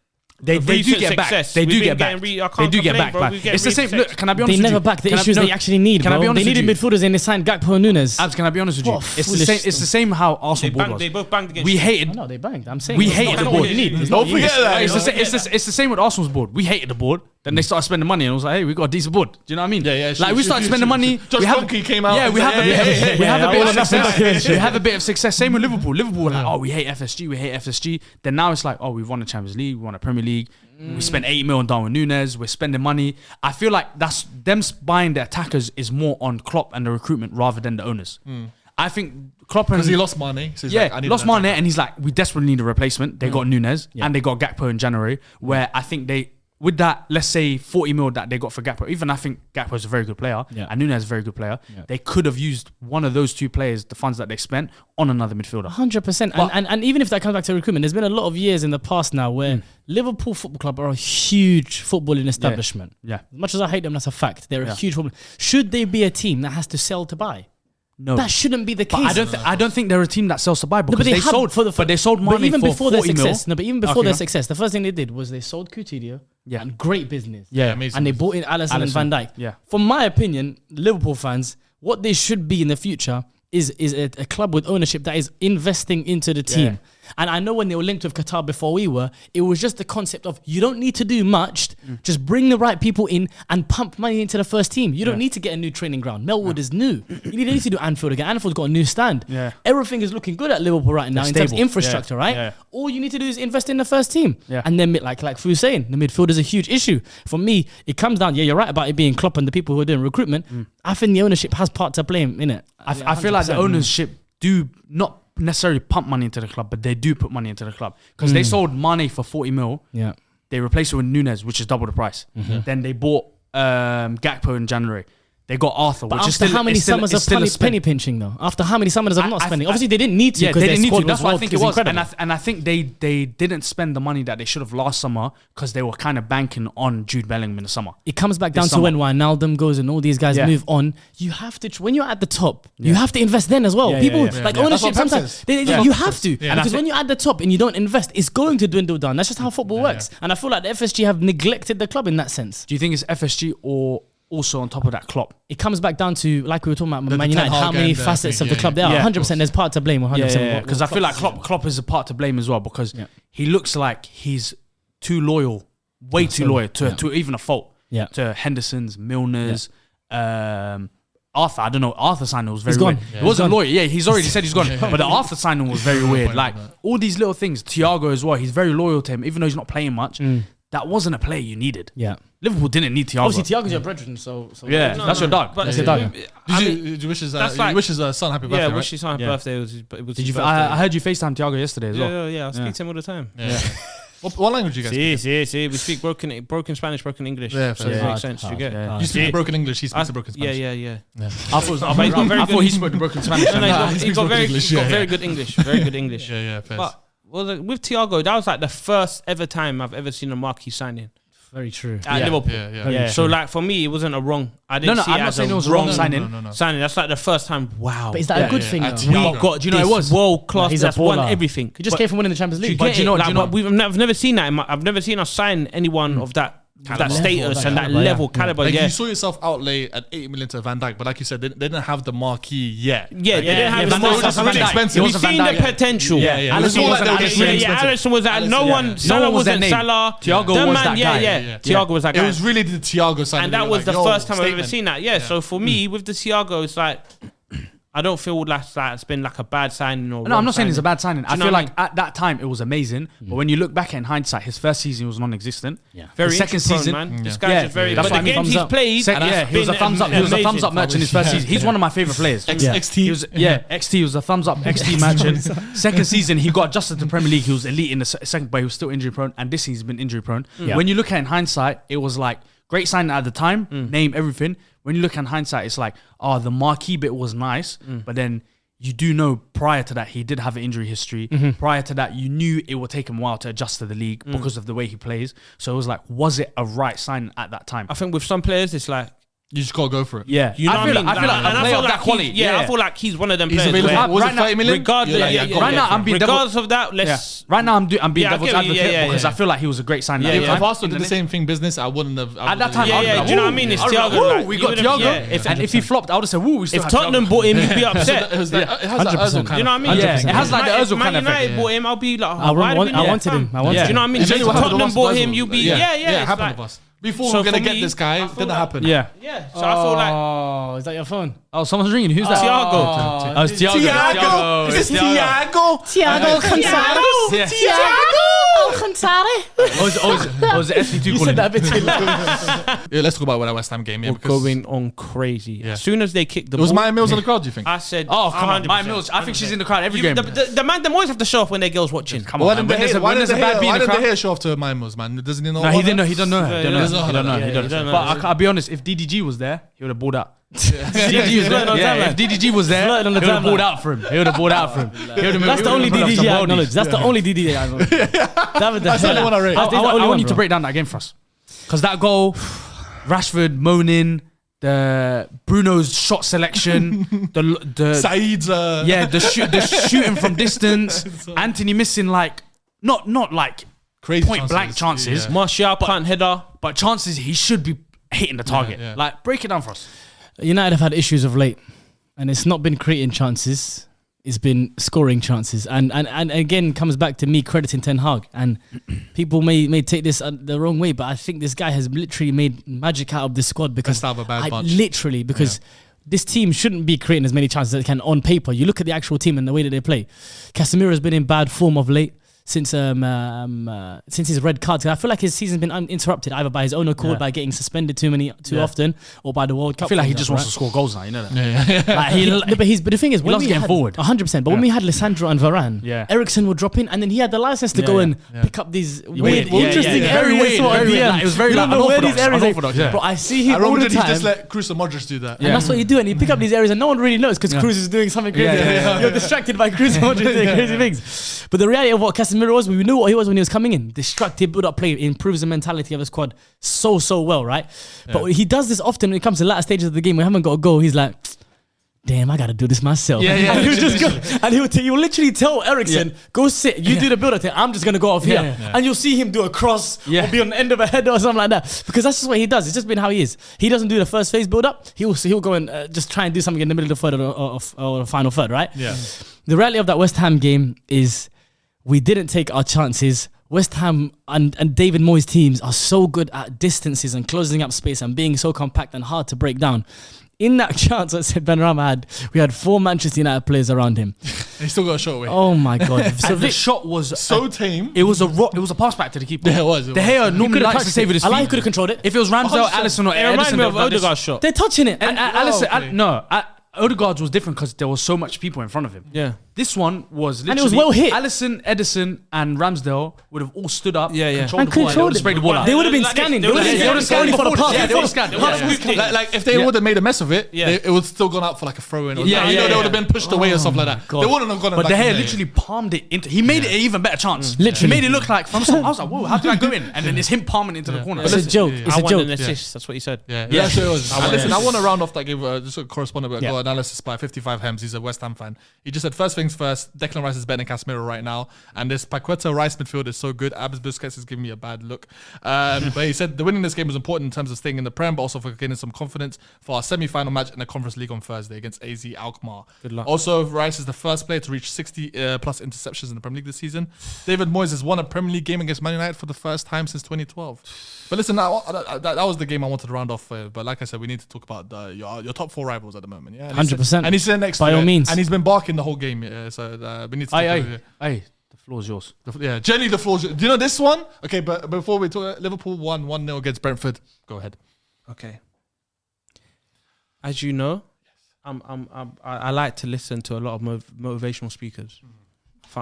They Of do recent get back. success. They We've do been get back. getting I They can't do get complain, back. bro. Back. We get It's the same. recent Look, can I be honest They with never you? back the Can I- issues no, they actually need, can I be bro. honest They with needed you? midfielders and they signed Gakpo and Nunes. Abs, can I be honest with you? What It's the foolish same. It's the same how Arsenal board was. They both banged against We you. hated. No, they banged. I'm saying We it's hated not the what board. you need. It's Don't not what you forget need. that. It's the same with Arsenal's board. We hated the board. Then they started spending money, and it was like, hey, we got a decent board. Do you know what I mean? Yeah, yeah, Like we started spending money. Josh we have Kroenke came out Yeah, and we said, have a yeah, bit. yeah, We have a yeah, bit all of of that success. documentary. We have a bit of success. Same with Liverpool. Liverpool were like, oh, we hate FSG. We hate FSG. Then now it's like, oh, we've won the Champions League. We won a Premier League. We spent 8 million on Darwin Núñez. We're spending money. I feel like that's them buying the attackers is more on Klopp and the recruitment rather than the owners. I think Klopp and Because he lost money. So he's yeah, like, I need lost an money, attacker. and he's like, we desperately need a replacement. They got Núñez and they got Gakpo in January, where I think they, with that, let's say 40 mil that they got for Gakpo, even I think Gakpo is a very good player Yeah. and Núñez is a very good player. Yeah. They could have used one of those 2 players, the funds that they spent, on another midfielder. 100%. And even if that comes back to recruitment, there's been a lot of years in the past now where Liverpool Football Club are a huge footballing establishment. Yeah. As much as I hate them, that's a fact. They're Yeah. a huge football. Should they be a team that has to sell to buy? No. That shouldn't be the case. But I don't think they're a team that sells to buy because but they had sold but they sold money even for before their 40 mil. success. No, but even before Okay, their no. success, the first thing they did was they sold Coutinho. Yeah. And great business. Yeah, amazing. And they bought in Alisson and Van Dijk. Yeah. From my opinion, Liverpool fans, what they should be in the future is a club with ownership that is investing into the team. Yeah. And I know when they were linked with Qatar before we were, it was just the concept of you don't need to do much, just bring the right people in and pump money into the first team. You don't need to get a new training ground. Melwood is new. You need to do Anfield again. Anfield's got a new stand. Yeah. Everything is looking good at Liverpool right now in terms of stable. infrastructure, Yeah. right? Yeah. All you need to do is invest in the first team. Yeah. And then, like Fu was saying, the midfield is a huge issue. For me, it comes down, you're right about it being Klopp and the people who are doing recruitment. I think the ownership has part to play in it. I feel like the ownership do not necessarily pump money into the club, but they do put money into the club because they sold Mane for 40 mil. Yeah. They replaced it with Núñez, which is double the price. Then they bought Gakpo in January. They got Arthur, But which is after still how many it's still- summers it's of still a spend. penny pinching though? After how many summers of not I- spending? I- Obviously they didn't need to Yeah, because they their didn't need squad to. That's what I think it was. incredible. And I think they didn't spend the money that they should have last summer because they were kind of banking on Jude Bellingham in the summer. It comes back This down to summer. when Wijnaldum goes and all these guys Yeah. move on. You have to, when you're at the top, you have to invest then as well. Yeah, People, yeah, yeah. like Yeah. ownership, That's what Pep sometimes, says. you have to. Yeah. Because when you're at the top and you don't invest, it's going to dwindle down. That's just how football works. And I feel like the FSG have neglected the club in that sense. Do you think it's FSG or also on top of that Klopp? It comes back down to, like we were talking about The Man Ten United, how Hag many and, facets of the yeah, club there yeah. are. Yeah, 100% there's part to blame, 100%. Because I feel like Klopp is a part to blame as well because he looks like he's too loyal, way too loyal to even a fault. Yeah. To Henderson's, Milner's, Arthur. I don't know. Arthur signing was very He's gone. weird. Yeah. He wasn't He's gone. loyal. Yeah, he's already said he's gone. But the Arthur signing was very weird. point Like about that. all these little things. Thiago as well. He's very loyal to him, even though he's not playing much. That wasn't a player you needed. Yeah. Liverpool didn't need Thiago. Obviously, Thiago's your brethren, so Yeah, that's your dog. But That's your dog. Did you wish his that's like- son happy birthday? yeah, right? wish his son Yeah. birthday was. It was Did his you? birthday. I heard you FaceTime Thiago yesterday as well. Yeah. I speak to him all the time. Yeah. What language do you guys speak? See. We speak broken Spanish, broken English. Yeah, so fair. it Yeah. makes sense. You get. Yeah. You speak See, broken English. He speaks broken Spanish. Yeah. I thought, But he's got very I good- thought he spoke the broken Spanish. No, Nah, he he's speaks got broken very, English, he's got yeah, very yeah. good English. Very good English. Yeah, fair. But with Thiago, that was like the first ever time I've ever seen a marquee signing. Very true. at Liverpool. Yeah. So like for me, it wasn't a wrong. I didn't see I'm it not as saying a it was a wrong signing. No. signing. That's like the first time. Wow. But is that a good thing? At Though? Thiago. we got Do you know it was? world class. He's a That's won baller. everything. He just came from winning the Champions League. But do you know- I've never seen that. I've never seen us sign anyone of that status that and that caliber, level caliber. Like Yeah. you saw yourself outlay at 80 million to Van Dijk, but like you said, they didn't have the marquee yet. Yeah, they didn't have Van the Dijk most was really expensive. We've It was a seen Van the Dijk. potential. Yeah. It was all like they were getting really expensive. Alisson was at no one. Salah one was that wasn't name. Salah. Thiago The was man, that guy. Yeah. Thiago was that guy. It was really the Thiago signing. And that They were was the like, yo, first time I've ever statement. seen that. Yeah. So for me, with the Thiago, it's like I don't feel like it's been like a bad signing or. No, I'm not saying it's a bad signing. I know feel what I like at that time it was amazing, but when you look back in hindsight, his first season was non-existent. Yeah. Very the second injury-prone, season, man. This Yeah. guy's just very. That's But what the I mean, games he's thumbs up. played, Yeah, he was a been thumbs up. He was a thumbs up amazing. merchant his first season. He's one of my favorite players. XT. He was XT was a thumbs up XT merchant. Second season he got adjusted to Premier League. He was elite in the second, but he was still injury prone. And this season's been injury prone. Yeah. When you look at it in hindsight, it was like great signing at the time, name everything. When you look in hindsight, it's like the marquee bit was nice, but then you do know prior to that he did have an injury history. Prior to that, you knew it would take him a while to adjust to the league because of the way he plays. So it was like, was it a right sign at that time? I think with some players, it's like. You just gotta go for it. Yeah, You know what I mean? I feel like And a player of that he's- quality. Yeah, I feel like he's one of them He's players. available. where Was right it now, 30 million? Regardless, You're like, right now, I'm being regardless of that, let's. Right now, I'm being Yeah, I devil's get you. advocate Yeah, because yeah. I feel like he was a great signing. Yeah, at the yeah. time. If Arsenal did the same thing business, I wouldn't have. At that time, Yeah, I'd be yeah, like, do you know what I "Woo." mean? It's I'd be like, Thiago, "Woo, like, we you got would've- Thiago. yeah, And if he flopped, I would have said, "Woo, we still If have Tottenham Thiago." bought him, you'd be upset. It has like Ozil kind You know what I mean? Yeah, it has like the If Ozil Man kind of effect. United bought him, I'll be like, I why did we need wanted him. fam? I wanted Yeah. Do you know what I mean? It's If only what happened Tottenham to bought Ozil. him, you'd be Yeah, it's it happened like- to us. Before So we're gonna for get me, this guy, I didn't feel like- happen. Yeah. Yeah, so I feel like Oh, is that your phone? Oh, someone's ringing. Who's that? Thiago. Oh, it's Thiago. Thiago, is this Thiago? Thiago Alcantara. Yeah. Thiago Alcantara. Oh, is it SC2 You calling? said that a bit too loud. Yeah, let's talk about that West Ham game. Yeah, we're because going on crazy. Yeah. As soon as they kicked the it was ball, Maya Mills in the crowd. Do you think? I said, Oh, come on. 100%. Maya Mills. I think she's in the crowd every game. The man, them always have to show off when their girls watching. Come Why on, didn't man. they When there's a bad bee in why the didn't the crowd. hair show off to Maya Mills, man? Doesn't he know? No, he didn't know. He don't know. Yeah, He don't he know. doesn't He don't know. know. He don't He know. don't But know. I'll be honest. If DDG was there, he would have balled out. DDG was there. on Yeah, timeline. if DDG was there, he Flirting on would the have balled timeline. out for him. He would have balled out for him. That's the only DDG I acknowledge. That's the only DDG I acknowledge. That's the only one I rate. I want you to break down that game for us. Because that goal, Rashford moaning, the Bruno's shot selection, the Saeed's. the shooting from distance, Anthony missing like not like Crazy point blank chances, Yeah. Martial punt header. but chances he should be hitting the target. yeah. Like break it down for us. United have had issues of late, and it's not been creating chances. It's been scoring chances, and again comes back to me crediting Ten Hag. And people may take this the wrong way, but I think this guy has literally made magic out of this squad because Best out of a bad bunch. literally because this team shouldn't be creating as many chances as they can on paper. You look at the actual team and the way that they play. Casemiro has been in bad form of late. Since his red card, I feel like his season's been uninterrupted either by his own accord, by getting suspended too often, or by the World Cup. I feel like he for just example, wants to score goals now. You know that. Like but the thing is, when loves we getting had, forward. 100%. But when we had Lissandro and Varane, Yeah. Ericsson would drop in, and then he had the license to go and pick up these weird, Yeah, interesting yeah, yeah. areas. Very weird, sort of very weird. DM. Like, it was very You don't like know where these unorthodox, areas. unorthodox, yeah. Bro, I see him I all remember the that he time. just let Cruz and Modric do that. And that's what you do, and you pick up these areas, and no one really knows because Cruz is doing something crazy. Yeah. You're distracted by Cruz and Modric doing crazy things. But the reality of what Casemiro was, we knew what he was when he was coming in. Destructive, build-up play, improves the mentality of the squad so well, right? But he does this often when it comes to latter stages of the game. We haven't got a goal. He's like, damn, I got to do this myself. Yeah. And he'll just go, and he'll literally tell Ericsson, go sit, you do the build-up thing. I'm just going to go off here. Yeah. And you'll see him do a cross or be on the end of a header or something like that. Because that's just what he does. It's just been how he is. He doesn't do the first phase build-up. He'll go and just try and do something in the middle of the third or the final third, right? Yeah. The reality of that West Ham game is we didn't take our chances. West Ham and David Moyes' teams are so good at distances and closing up space and being so compact and hard to break down. In that chance that Sid Benrahma had, we had 4 Manchester United players around him. He still got a shot away. Oh my God. So the shot was So tame. It was a pass back to the keeper. Yeah, it was. De Gea normally likes to save with his I like he feet. could have controlled it. If it was Ramsdale, 100%. Alisson, or It reminded Ederson, me of they would've done this. Odegaard's shot. They're touching it. And Alisson, Odegaard's was different because there was so much people in front of him. Yeah. This one was literally... And it was well hit. Alisson, Edison, and Ramsdale would have all stood up, Yeah, yeah. controlled And the ball, and they would controlled have sprayed the ball out. They would have been Like this, scanning. they They would would have- have they scanning for the pass. Yeah, they would have scanned. Like if they would have made a mess of it, Yeah. it would still gone out for like a throw in. Yeah, yeah, They yeah. would have been pushed away or something like that. God. They wouldn't have gone. But back De in Gea there. literally palmed it into... He made it an even better chance. Literally. He made it look like... I was like, whoa, how did I go in? And then it's him palming into the corner. It's a joke. It's I a want an joke. assist. That's what he said. Yeah, Yeah. that's what it was. I want Listen, it. I want to round off that game. Just a correspondent with Yeah. goal analysis by 55 Hems. He's a West Ham fan. He just said, first things first, Declan Rice is better than Casemiro right now. And this Paqueta Rice midfield is so good. Abs Busquets is giving me a bad look. But he said the winning this game was important in terms of staying in the Prem, but also for gaining some confidence for our semi-final match in the Conference League on Thursday against AZ Alkmaar. Good luck. Also, Rice is the first player to reach 60 plus interceptions in the Premier League this season. David Moyes has won a Premier League game against Man United for the first time since 2012. But listen, that was the game I wanted to round off with. But like I said, we need to talk about your top 4 rivals at the moment. Yeah, 100%. And he's sitting next By to all it, means. and he's been barking the whole game. Yeah, so we need to. Hey, the floor's yours. Yeah, Jenny, the floor. Do you know this one? Okay, but before we talk, Liverpool won 1-0 against Brentford. Go ahead. Okay. As you know, I like to listen to a lot of motivational speakers.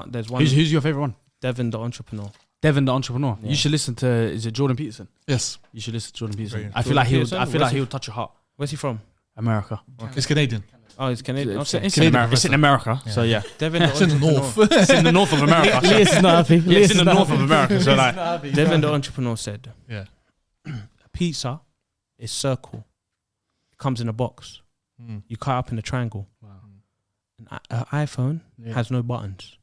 There's one, Who's your favourite one? Devin the entrepreneur. Devin the entrepreneur. Yeah. You should listen to... Is it Jordan Peterson? Yes, You should listen to Jordan Peterson. Very I feel like Peterson? I feel Where's like he- he would touch your heart. Where's he from? America. it's Canadian. Oh, he's Canadian. It's, Okay. it's in America. It's in America. So yeah, Devin the It's in the entrepreneur. north. it's in the north of America. Elias is not happy. Yeah, it's in the north of America. So like, Devin the entrepreneur said, Yeah. a pizza is circle. It comes in a box. You cut up in a triangle. An iPhone has no buttons.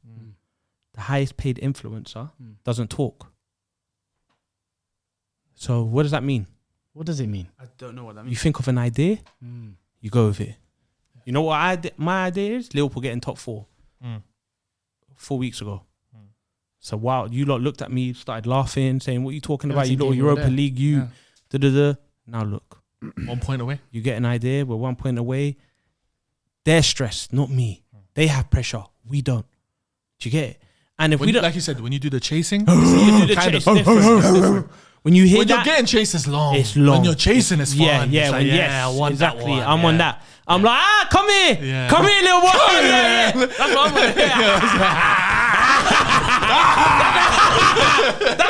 The highest paid influencer doesn't talk. So what does that mean? What does it mean? I don't know what that You means. think of an idea, you go with it. You know what my idea is? Liverpool getting top 4. 4 weeks ago. So wow, you lot looked at me, started laughing, saying, what are you talking about? You Everton little came over Europa there. League, you. Da-da-da. Now look, 1 point away. you get an idea, we're 1 point away. They're stressed, not me. They have pressure. We don't. Do you get it? And if When, we don't, like you said, when you do the chasing, you do the kind chase, of- it's different. When you hear when that, you're getting chased, it's long. it's long. When you're chasing, it's fun. Yeah, yeah, It's like, yes, I want exactly. that one. I'm on that. I'm like, come here, Yeah. come here, little boy. Yeah. That's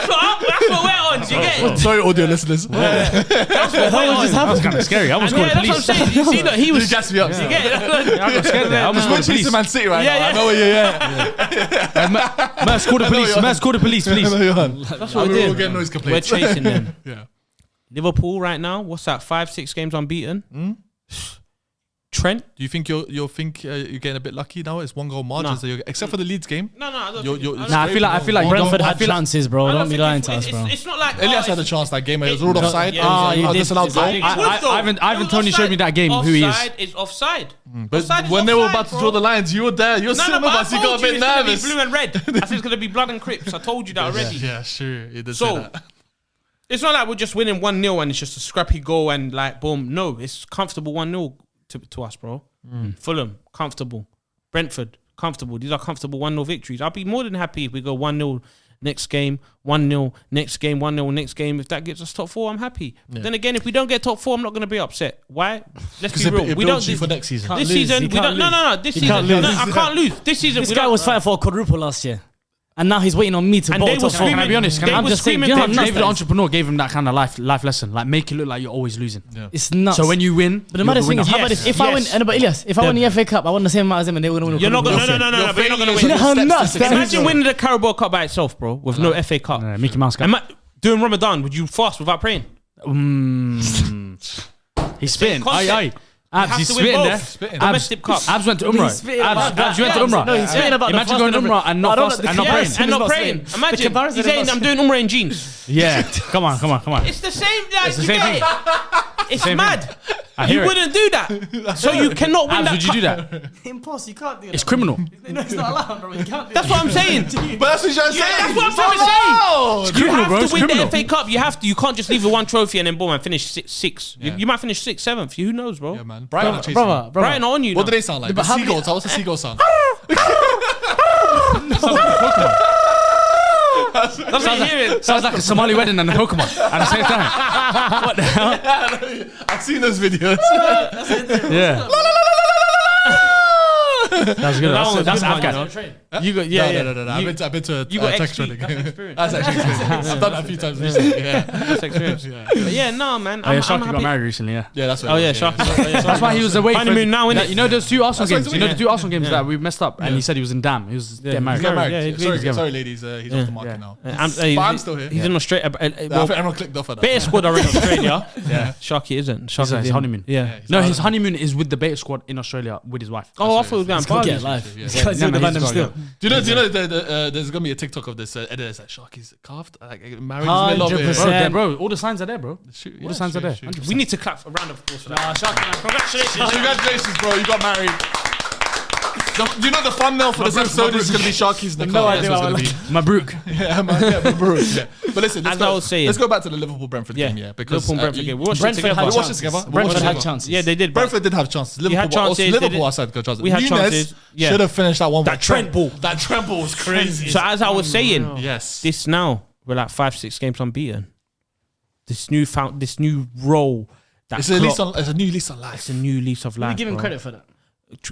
what I'm on. That's what we're on. Do you get it? Sorry, audio listeners. That's what we're on. That was kind of scary. I was And calling yeah, that's what I'm police. saying. You see that he You was. gassed me up. You get it? I got scared there. I was We're calling chasing police. Man City right Yeah, now. yeah. I know where you're at. Mass, call the police. Mass, call the police, please. That's what we're We're all doing. getting noise We're complaints. chasing them. Yeah. Liverpool right now. What's that? 5-6 games unbeaten. Trent. Do you think you're getting a bit lucky now? It's 1 goal margins, No. except for the Leeds game. No, I don't. You're- think- Nah, I feel like Brentford I had feel like- chances, bro. I Don't be think lying it's- to us, bro. It's not like Elias had a it's- chance that game. It was ruled offside. Yeah, you did- Disallowed goal. It was though. Ivan It Toney was showed me that game, who he is. Offside is offside. But Offside is when they were offside, about to bro. draw the lines, you were there. You were sitting with but I us. You got told a bit it's gonna be nervous. blue and red. I said it's gonna be blood and crips. I told you that already. Yeah, sure. You did So, say that. It's not like we're just winning 1-0 and it's just a scrappy goal and like boom. No, it's comfortable 1-0 to us, bro. Fulham, comfortable. Brentford, comfortable. These are comfortable 1-0 victories. I'll be more than happy if we go 1-0 next game, 1-0 next game, 1-0 next game. If that gets us top 4, I'm happy. But then again, if we don't get top 4, I'm not going to be upset. Why? Let's be real. It We builds don't you for next season. this lose. season. You We can't don't. No. lose. This You season, can't lose. no, I can't lose. This season, This we guy don't- was fighting for a quadruple last year. And now he's waiting on me to And bowl they were top four. screaming- Can I be honest? They I'm were just saying, screaming David, top David the nuts. entrepreneur gave him that kind of life lesson. Like, make it look like you're always losing. It's nuts. So when you win, But the maddest thing is, how about Yes, this? If I win, yes. but Elias, if I win the FA Cup, I won the same amount as them and they were going to win. You're not going to. No. But you're not going to You know win. how nuts that is? Imagine winning the Carabao Cup by itself, bro, with no FA Cup. Mickey Mouse guy. Doing Ramadan, would you fast without praying? He's spitting. concept. Aye. Abs, have he's to win spitting both. there. Spitting. Domestic cup. Abs went to He's Umrah. spitting about Abs, you went to that. Umrah. No, he's spitting about the Imagine fasting going to Umrah and not I don't fast know, and the not praying. comparison And is not not praying. same. The Imagine comparison he's is saying not I'm same. doing Umrah in jeans. Yeah. Come on. It's the same. Like, It's the you same get thing. it? It's Same mad. I You hear it. wouldn't do that. So you cannot win Abs, that would you do cup. that? Impossible, you can't do that. It's criminal. No, it's not allowed, bro. You can't do That's what I'm saying. But that's what you're saying. That's what I'm trying to say. It's You criminal, have bro. to It's win criminal. the FA Cup. You have to. You can't just leave with one trophy and then boom and finish sixth. Yeah. You might finish 6th, 7th. Who knows, bro? Yeah, man. Brighton are chasing. Brother. Brighton are on you. What now. do they sound like? But The how many- seagulls. What's the seagull sound? That's what you're hearing. Sounds like a Somali wedding and a Pokemon at the same time. What the hell? I've seen those videos. Yeah. That's good. That That's was good, Afghan. You got No. I've been to You got Czech XP. training. That's experience. That's actually experience. I've done that a few times recently. Yeah. That's experience. But yeah, no, man. Oh yeah, I'm Sharky got happy. married recently. Yeah. Yeah, that's what Oh it yeah, was, Sharky. That's why he was away. Honeymoon now, innit? You know those two Arsenal That's games. what You know it's the two Arsenal games Yeah. that we messed up, and he said he was in Dam. He was getting married. He's got married. Yeah, he's sorry, getting sorry, ladies. He's off the market now. But I'm still here. He's in Australia. I think everyone clicked off at that. Beta squad are in Australia. Yeah, Sharky isn't. He's Sharky's on his in- honeymoon. Yeah. No, his honeymoon is with the beta squad in Australia with his wife. Oh, I thought he was going Can't to get live. Yeah. This guy's Yeah, in the man, Van he's still. got- Do you know there's gonna be a TikTok of this editor that's like Sharky's carved, like married in the middle of it. 100%. Bro, all the signs are there, bro. Shoot, All the signs are there. We need to clap a round of applause for that. Congratulations. Congratulations, bro! You got married. Do you know the thumbnail for this episode is going to be Sharky's in the No car? idea That's what what I it's going to be. Mabruk. Yeah, man. Yeah, bro. Yeah. But listen, As I was saying. let's go back to the Liverpool-Brentford game, yeah. Because Liverpool Brentford game. We watched it Brentford together. had We watched it chances. together. Brentford had chances. chances. Yeah, they did. Brentford did have chances. had chances, Liverpool they did. outside got chances. We had Nunes chances, yeah. should have finished that one. That Trent ball. That Trent ball was crazy. So as I was saying, Yes. this now we're like 5-6 games unbeaten. This new role. That It's a new lease on life. It's a new lease of We life. give him bro. credit for that.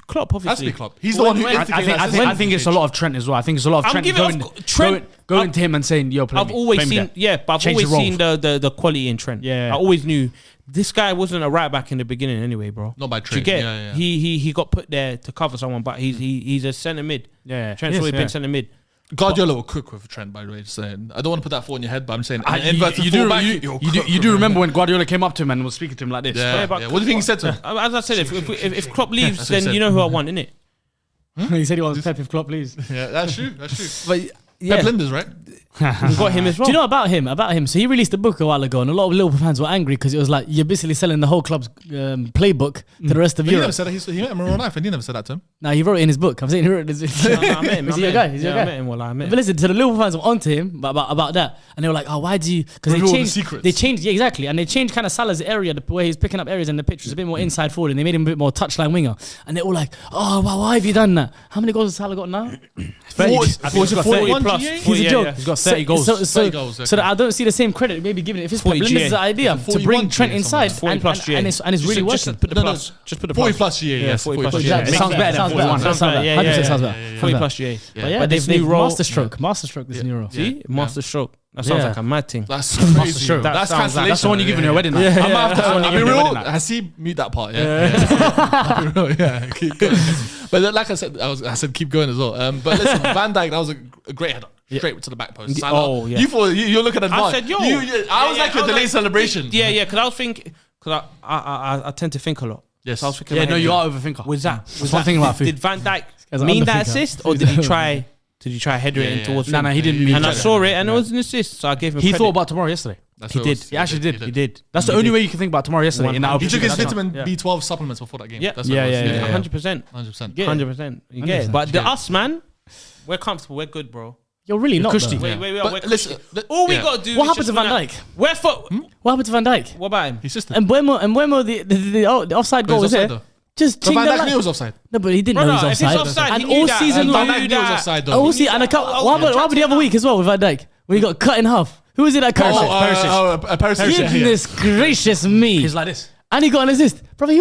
Klopp, Has to obviously. be Klopp. He's the one who When- instigated I think it's a lot of Trent as well. I think it's a lot of I'm Trent giving going to him and saying, "Yo, play I've me, always play me seen, there." but I've Change always the seen the quality in Trent. Yeah. I always knew this guy wasn't a right back in the beginning anyway, bro. Not by Do you trade. get? Yeah. He got put there to cover someone, but he's a centre mid. Yeah, Trent's yes, always yeah. been centre mid. Guardiola will cook with Trent, by the way. Just saying. I don't want to put that thought in your head, but I'm saying You do remember when Guardiola came up to him and was speaking to him like this? Yeah, but- yeah. What do you think he said to him? As I said, if Klopp leaves, That's what he then said. you know who I want, innit? He said he wants Pep if Klopp, please. Yeah, that's true. That's true. But yeah, Pep Linders, right? we got him as well. Do you know about him? So he released a book a while ago, and a lot of Liverpool fans were angry because it was like you're basically selling the whole club's playbook to the rest of But he never Europe. said that. He met him in real life, and he never said that to him. Now he wrote it in his book. I'm saying he wrote it. I met him. Is he your guy? He's your I guy. met him. Well, I met But him. listen, so the Liverpool fans were onto him about that, and they were like, "Oh, why do you?" Because Reveal the secrets. They changed, yeah, exactly, and they changed kind of Salah's area, the way he's picking up areas in the pitch was a bit more inside forward, and they made him a bit more touchline winger, and they were like, "Oh, wow, why have you done that? How many goals has Salah got now?" 40 he's got 41 plus. GA? He's a joke. He's got 30 goals. So 30 goals, so okay. that I don't see the same credit maybe given if it's 40 Pep Linders' GA. idea to 41 bring Trent GA inside, 40 plus GA. and it's really Just working. put the No, no. plus. Just put the 40 plus. plus GA, yes. 40 plus 40 GA. It Makes sounds sense. better than Sounds 41. better. Sounds better. Yeah, 100% yeah, sounds yeah, better. 40 plus GA. But yeah, But this they've new role. masterstroke this new role. See, masterstroke. That sounds Yeah. like a mad thing. That's crazy. stroke. That's That sounds like- cancellation. That's the one you give in your wedding night. I might have to, That's the one you I'll give be in your real. wedding night. Has he mute that part? Yeah. I'll be real, yeah. Keep going. But then, like I said, I said keep going as well. But listen, Van Dijk, that was a great header. Straight to the back post. Oh, yeah. You thought you're looking at I said, yo. I was like your delayed celebration. Yeah, yeah, because I was thinking, because I tend to think a lot. Yes. So I was thinking, Yeah, like, no, you are overthinker. Was that? Was one that thing about food. did Van Dijk As an mean that underthinker. assist, or did he try? Did he try header it in yeah. towards? No, him? no, he didn't mean And I that. saw it, and it was an assist, so I gave him. He credit. thought about tomorrow yesterday. That's He what it did. was. He actually did. He did. That's the only way you can think about tomorrow yesterday. In that He took his opportunity. vitamin Yeah. B12 supplements before that game. Yeah. That's what Yeah, it was. yeah, yeah. 100%. 100%. 100%. You get it. But us, man, we're comfortable. We're good, bro. You're really not. cushy. though. Wait, we're But listen, all we yeah. got to do. What is happened just to Van gonna- Dijk? We're for. What happened to Van Dijk? What about him? His sister. And Buemo, the offside But goal he's was offside there. though. Just But ching Van the Dijk knew line. he was offside. No, but he didn't know Brother, he was if it's offside. offside, And he knew all that. season And Van long, Dijk knew he was offside though. all season, and what about the other week as well with Van Dijk when he got cut in half? Who was it that cut him off? Perisic. Goodness gracious me! He's like this. And he got an assist. Brother, he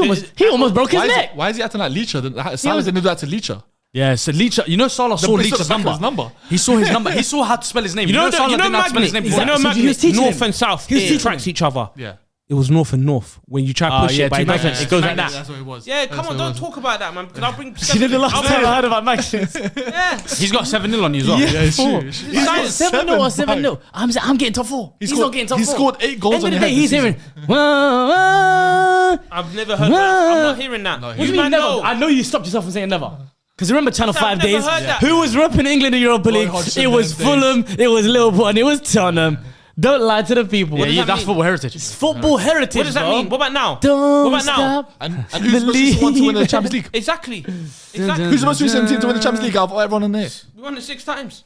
almost broke his neck. Why is he acting like Leacher? Salah didn't do that to Leacher. Yeah, so Leach, you know Salah saw It's Leach's the back of number. his number. He saw his number. He saw how to spell his name. You know, Salah you know, didn't know how to spell his name Magnet. before. You know, So he was Magnet. teaching North him. and south. He was It teaching tracks him. each other. Yeah. It was north and north. When you try to push it, but it 2000. doesn't. It goes like that. That's what it was. Yeah, That's come on, what it don't was. talk about that, man. Because I'll bring. You know the last time I heard about Max. Yeah. He's got 7-0 on you as well. Yeah, it's true. He's He's got 7-0 or 7-0. I'm getting top 4. He's not getting top 4. He scored 8 goals End on of your the day, head he's this hearing. season. "Wah, wah." I've never heard that. I'm not hearing that. No, What do You you mean man never? know. I know you stopped yourself from saying never. Because remember Channel I've 5 never days? heard that. Who was repping England in Europa League? Hodgson It was them Fulham, it was Liverpool, and it was Tottenham. Don't lie to the people. does that That's mean? football heritage. It's football heritage. What does that bro. mean? What about now? Don't What about now? stop. And who's the most recent one to win the Champions League? Exactly. Who's Exactly. the most recent team to win the Champions League out of everyone in there? We won it 6 times.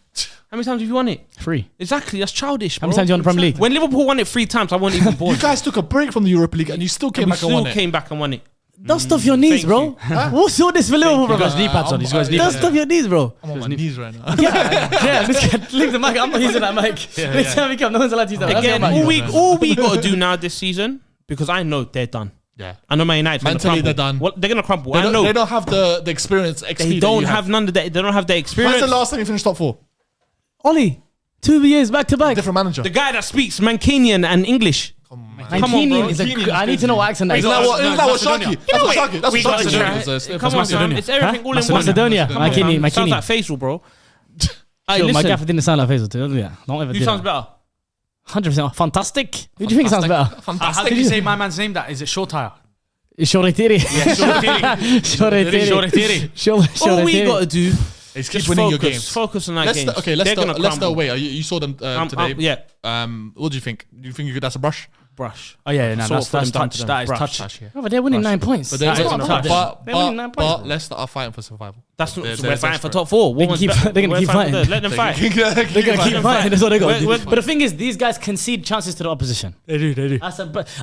How many times have you won it? 3. Exactly. That's childish, bro. How many times you won the Premier League? When Liverpool won it 3 times, I wasn't even born. You guys took a break from the Europa League and you still came we back and still won it. came back and won it. Don't stuff your knees, Thank bro. you. What's all this for Liverpool, He's got bro? his knee pads on. He's got his knee Don't pads on. stuff your knees, bro. I'm on my knees right now. Yeah, this guy, leave the mic. I'm not using that mic. Next time we come, no one's allowed to use that. That's Again, your mic. all we got to do now this season, because I know they're done. Yeah. I know Man United. Mentally, they're done. Well, they're gonna crumble. They don't have the experience. XP They don't have none of that. They don't have the experience. When's the last time you finished top 4? Ollie, 2 years back to back. Different manager. The guy that speaks Mancunian and English. Mancunian is I need to know what accent that is. Isn't that what Sharky? That's what Sharky. That's what Sharky is. Come on, man. It's everything all in one. Macedonia. Sounds like Faisal, bro. Sure, my gaffer didn't sound like Faisal too. Don't do that. Don't ever do Who sounds that. better? 100% fantastic. Who do you think sounds better? How did you say my man's name? That is it. Short tire. Shoretiri. Shoretiri. All we got to do is keep just winning your games. Focus on that game. Okay, Leicester away. You saw them today. Yeah. What do you think? Do you think that's a brush? Brush. Oh yeah, no, Sort that's of touch. them. That is Brush. touch. No, but they're winning 9 points. But That's they're not a problem. They're winning 9 points. but Leicester are fighting for survival. That's not. They're We're fighting for desperate. top 4. They're gonna keep fighting. Let them fight. They're gonna keep fighting. That's what they got. We're- But the thing is, these guys concede chances to the opposition. They do.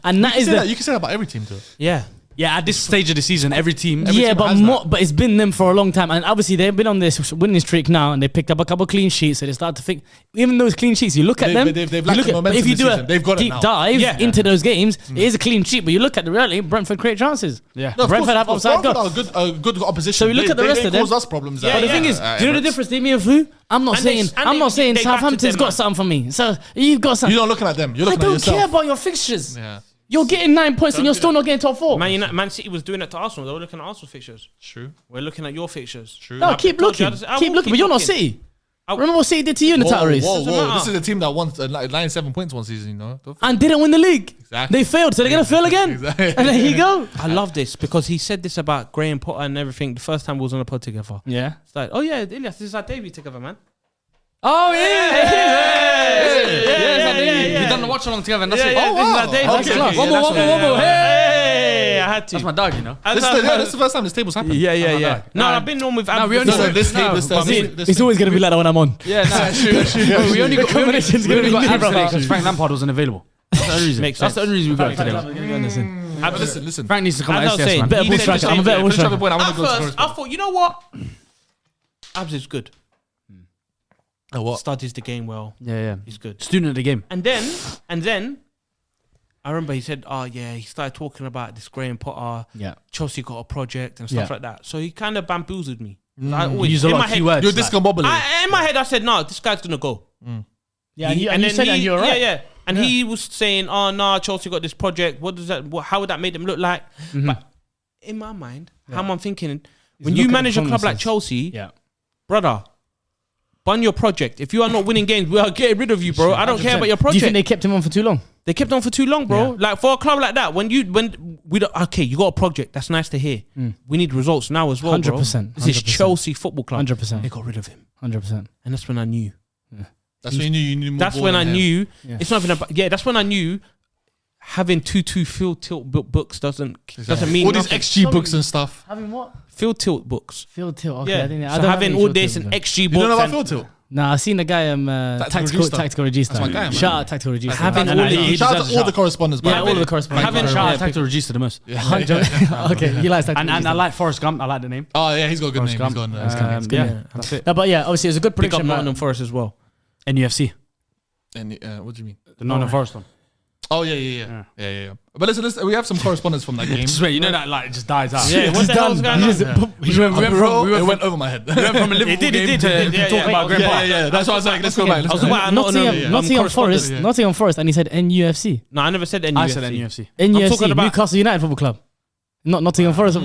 And that is the. You can say that about every team too. Yeah. Yeah, at this stage of the season, every team. Yeah, team but has but it's been them for a long time, and obviously they've been on this winning streak now, and they picked up a couple of clean sheets, so they start to think. Even those clean sheets, you look at them. They've you lacked look the at, but momentum if you this do season. a They've got it deep now. dive into those games, it is a clean sheet. But you look at the reality, Brentford create chances. Yeah. No, of Brentford have course, offside Brentford goals. are a good opposition. So we look at the rest of them. Cause us problems. Yeah, But the thing is, do you know the difference between me and Fu? I'm not And they- saying and I'm they- not saying they battered Southampton's them, got man. something for me. So you've got something. You're not looking at them. You're I looking at don't yourself. care about your fixtures. Yeah, You're getting 9 points and you're still not getting top 4. Man City was doing it to Arsenal. They were looking at Arsenal fixtures. true. We're looking at your fixtures. True. No, keep told you looking. I will Keep looking. But you're not City. Remember what City did to you in the title race? Whoa, matter. This is a team that won 97 points one season, you know. And didn't win the league. Exactly. They failed, so they're going to fail again. Exactly. And there you go. I love this because he said this about Graham Potter and everything the first time we was on a pod together. Yeah. It's like, oh yeah, Ilyas, this is our debut together, man. Oh yeah. yeah. We've done the watch along together, and that's it. This is our wow. debut. Okay, together. okay, One more, that's one more, one more. Hey, I had to. That's my dog, you know. This is the first time this table's happened. Yeah. No, I've been on with. we only No, this It's always going to be like that when I'm on. Yeah, no. We only got combination's gonna be abs new, today brother. because Frank Lampard wasn't available. That's the only reason. Makes That's the sense. only reason we got it today. Listen. Frank needs to come As I out was saying, man. Better he ball said striker. the I'm a same better ball thing. striker. I want At to go to first, I thought, you know what? Abs is good. what? Studies the game well. Yeah. He's good. Student of the game. And then, I remember he said, "Oh yeah," he started talking about this Graham Potter. Yeah. Chelsea got a project and stuff Yeah. like that. So he kind of bamboozled me. I You always, use a in lot my of head, keywords. You're discombobulated. in my head, I said, "No, this guy's gonna go." Yeah, and you said that you're right. Yeah. And he was saying, "Oh no, Chelsea got this project. What does that? How would that make them look like?" But in my mind, how I'm thinking, when you look at manage a club like performances. Chelsea, Yeah. brother, bun your project. If you are not winning games, we are getting rid of you, bro. I don't care about your Do you project. think they kept him on for too long? They kept on for too long, bro. Like for a club like that, when we don't, okay, you got a project. That's nice to hear. We need results now as well, 100%, bro. This is 100%. Chelsea Football Club. 100%. They got rid of him, 100%. and that's when I knew. That's when you knew more That's ball when I than him. knew. Yeah. It's not even about. Yeah, that's when I knew. Having two field tilt books doesn't mean all these nothing. XG books and stuff. Having what? Field tilt books. Field tilt. Okay, Yeah. I think I So don't having have all any this field and tilt. XG You books. don't know about and field tilt? Nah, I've seen the guy Regista. tactical regista. That's my guy, man. Shout out tactical regista. Having And all I- the- he Shout out deserves to a all the shout. correspondents. Yeah, all the correspondents. Having Shout yeah, out Tactical Register the most. Okay, he likes tactical And I regista. like Forrest Gump. I like the name. Oh yeah, he's got a good Forrest name. He's Gump. got a Yeah, that's it. No, but yeah, obviously it was a good Pick up prediction. Nottingham Forest as well. NUFC. And what do you mean? The Nottingham Forest one. Oh yeah. But listen, we have some correspondence from that game. Swear, you know that like it just dies out. Yeah, what the hell's going on? It went over my head. We went from a Liverpool game to talking about Grandpa. Yeah. That's why I was like, let's go back. I was about Nottingham Forest, Nottingham Forest, and he said NUFC. No, I never said NUFC. I said NUFC. NUFC, talking about- Newcastle United Football Club. Not Nottingham Forest.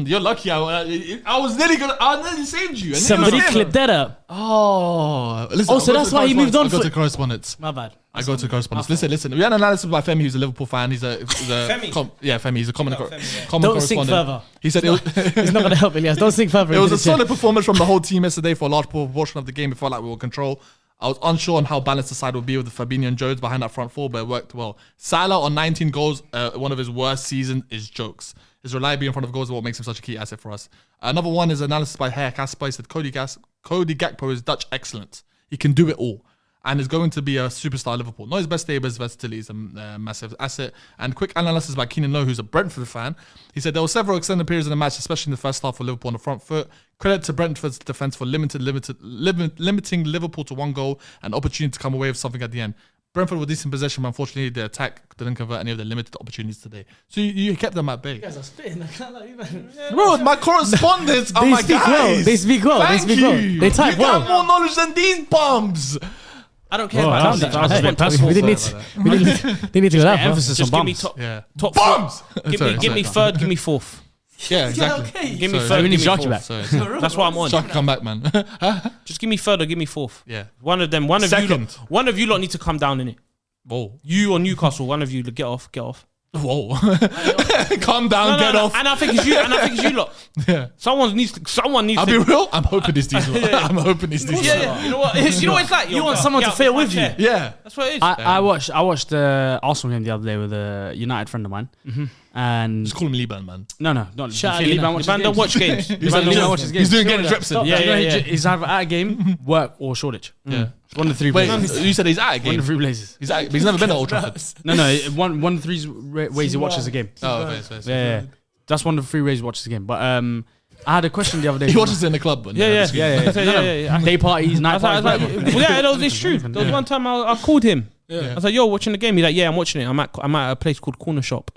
You're lucky. I was nearly saved you. Somebody clipped that up. Oh, listen. Oh, so that's why he moved on I go for- to correspondence. My bad. I go to correspondence. Listen. We had an analysis by Femi, who's a Liverpool fan. He's a Femi? Femi. He's a common Don't correspondent. sink further. He said It's not going to help, Elias. Don't sink further. it was into a the chat. solid performance from the whole team yesterday for a large proportion of the game. It felt like we were in control. I was unsure on how balanced the side would be with the Fabinho and Jones behind that front four, but it worked well. Salah on 19 goals, one of his worst seasons, is jokes. His reliability in front of goals is what makes him such a key asset for us. Another one is analysis by Herr Kasper. He said Cody Gakpo is Dutch excellence. He can do it all and is going to be a superstar at Liverpool. Not his best day, but his versatility is a massive asset. And quick analysis by Keenan Lowe, who's a Brentford fan. He said there were several extended periods in the match, especially in the first half for Liverpool on the front foot. Credit to Brentford's defence for limiting Liverpool to one goal and opportunity to come away with something at the end. Brentford were decent possession, but unfortunately the attack didn't convert any of the limited opportunities today. So you kept them at bay. You guys are spitting. I can't lie, man. Bro, my correspondents are They my speak guys. well. They speak well. Thank They speak well. you. They type You got well. more knowledge than these bums. I don't care Oh, about calm that. down. I just Hey, want personal. we didn't need to go that far. Emphasis Just on give me bums. top. Yeah. Top Bums. Give me third. Give me fourth. Yeah, exactly. okay. Give me Sorry. third. We Give need me Sharky back. fourth. Sorry. That's what I'm on. Sharky, come back, man. Just give me third or give me fourth. Yeah. One of them. One of Second. you lot need to come down in it. Whoa. You or Newcastle. One of you get off. Whoa. Calm down, get off. And I think it's you. Lot. Yeah. Someone needs to. I'll be real. I'm hoping it's these lot. I'm hoping it's these lot. Yeah. You know what? You know what it's like. You want someone to fail with you. Yeah. That's what it is. I watched the Arsenal game the other day with a United friend of mine, and Just call him Liban, man. no, not Shout out Liban Liban. watches Man, don't games. watch games. He's, Liban don't watch his games. doing getting reps in. Yeah, You know, yeah. he's either at a game, work, or Shoreditch. Yeah. It's one of the three Wait, places. you said he's at a One game. of the three places. He's at, but he's never been at Old Trafford. No, one of the three ways he watches a game. Oh, fair. Yeah. That's one of the three ways he watches a game. But I had a question the other day. He from- watches it in the club. When Yeah. Day parties, night I was parties. like, whatever. yeah, it's true. There was one time I called him. Yeah. I was like, "Yo, watching the game?" He's like, "Yeah, I'm watching it. I'm at a place called Corner Shop.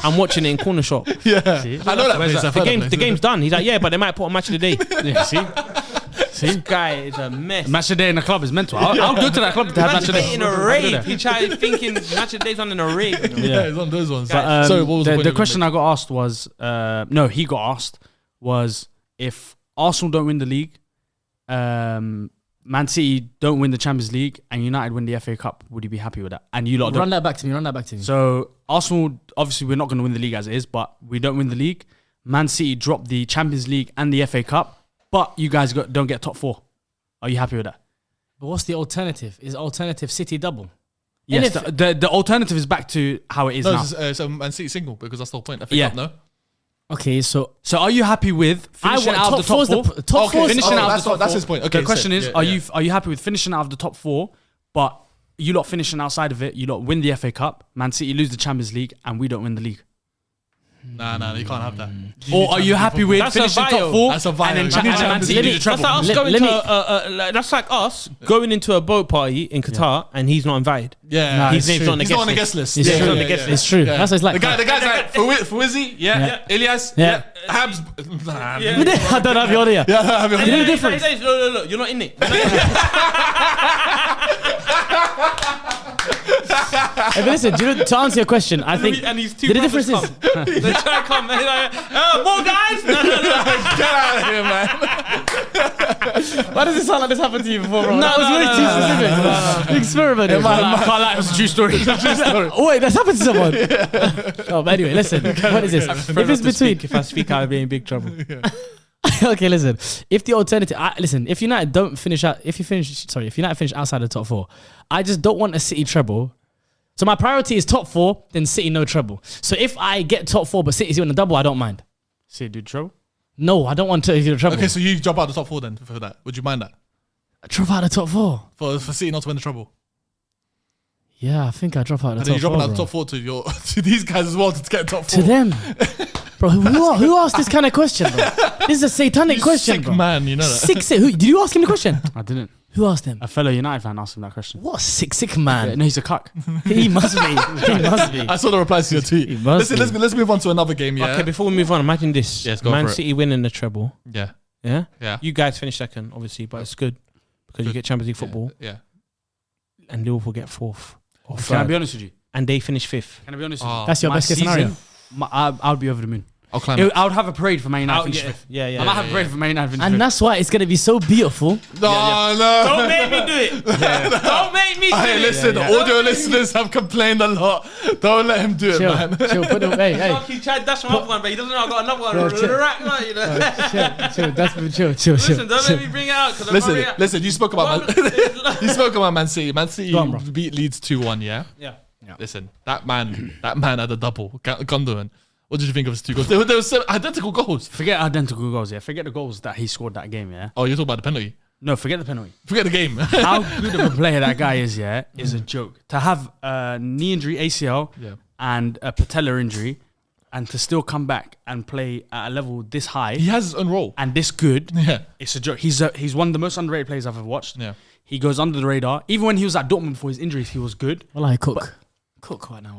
I'm watching it in Corner Shop. Yeah. See? I know that Where's place. that? I've heard The game's done." He's like, "Yeah, but they might put on Match of the Day." Yeah, see? This guy is a mess. Match of the day in the club is mental. I'll go to that club to have match of the day. in a rave. He tried thinking Match of the Day's on in a rave. Yeah, it's one of those ones. But, Sorry, what was the point the of question it? I got asked was, he got asked was if Arsenal don't win the league, Man City don't win the Champions League, and United win the FA Cup, would you be happy with that? And you lot Run don't. that back to me. So Arsenal, obviously, we're not going to win the league as it is, but we don't win the league. Man City dropped the Champions League and the FA Cup, but you guys don't get top four. Are you happy with that? But what's the alternative? Is alternative City double? Yes. if- The alternative is back to how it is No, now. so Man City single because that's the whole point. FA Yeah. Cup, no? Okay, so So are you happy with finishing out of the top four's four? top Okay, four's finishing out of that's the top that's four. his point. Okay, The question so- is, yeah, are you happy with finishing out of the top four, but you lot finishing outside of it, you lot win the FA Cup, Man City lose the Champions League, and we don't win the league? Nah, you can't have that. Or are you happy with That's a finishing vial. top four That's a vial. and then You Cha- need and Man Champions City League. do the That's treble? like us Let- going let to me- that's like us going into a boat party in Qatar and he's not invited. Yeah. Nah, His it's name's true. on the He's not on the guest guest list. It's Yeah, true. yeah, yeah, yeah. It's true. Yeah. That's what it's like. The guy's like, for Wizzy, yeah. Ilyas, Yeah. Habs. Nah, I don't have your idea. Yeah, I mean, You know the difference? Look, you're not in it. Hey, but listen, do you know, to answer your question, I think And he's two the brothers difference is come. They try to come. And he's like, more guys. No. get out of here, man. why does it sound like this happened to you before, bro? No, that was no, way no, too no, specific. Experiment. I can't lie, it was a true story. Oh wait, that's happened to someone. Oh, but anyway, listen. What is this? If it's between, If I speak, I'll be in big trouble. okay, listen. If the alternative, listen, if United don't finish out, if United finish outside the top four, I just don't want a City treble. So my priority is top four, then City no treble. So if I get top four, but City's doing a double, I don't mind. See, dude, trouble. No, I don't want to do treble. Okay, so you drop out the top four then for that. Would you mind that? Drop out the top four. For City not to win the treble? Yeah, I think I drop out the And then top you drop four. out the Bro. top four to these guys as well to get top four. To them. Bro, who asked this kind of question, bro? This is a satanic You question, sick bro. man, you know that. Sick. Did you ask him the question? I didn't. Who asked him? A fellow United fan asked him that question. What sick Yeah, man? no, he's a cuck. He must be. He must be. I saw the replies to your tweet. He must Listen, be. let's move on to another game, yeah? Okay, before we move on, imagine this. Yes, go Man for it. City winning the treble. Yeah, Yeah? yeah. You guys finish second, obviously, but it's good because you get Champions League football Yeah. and Liverpool get fourth or Can I third. be honest with you? And they finish fifth. Can I be honest Oh. with you? That's your My best case season, scenario. I would be over the moon. I'll climb it. I would have a parade for Man United. Oh, finish yeah. fifth. Yeah. I might have a parade for Man United. finish And fifth. that's why it's going to be so beautiful. No. Don't make me do it. Don't make me do Hey, it. listen, Yeah, the audio listeners have complained a lot. Don't let him do it, Chill. man. Chill. Put them. Hey. Fuck, he tried to dash my other one, but he doesn't know I got another one. Yeah, chill. Right, like, you know. Chill. That's chill. Listen, don't let me bring it out. Listen, you spoke about you spoke about Man City. Man City Go on, bro. beat Leeds 2-1, yeah? Yeah. Listen, that man had a double. Gundogan. What did you think of his 2 goals? There were 7 identical goals. Forget identical goals, yeah. Forget the goals that he scored that game, yeah. Oh, you're talking about the penalty. No, forget the penalty. Forget the game. How good of a player that guy is, yeah, is a joke. To have a knee injury, ACL, Yeah. and a patella injury, and to still come back and play at a level this high He has his own role. and this good, Yeah. it's a joke. He's one of the most underrated players I've ever watched. Yeah. he goes under the radar. Even when he was at Dortmund before his injuries, he was good. Well, I cook right now.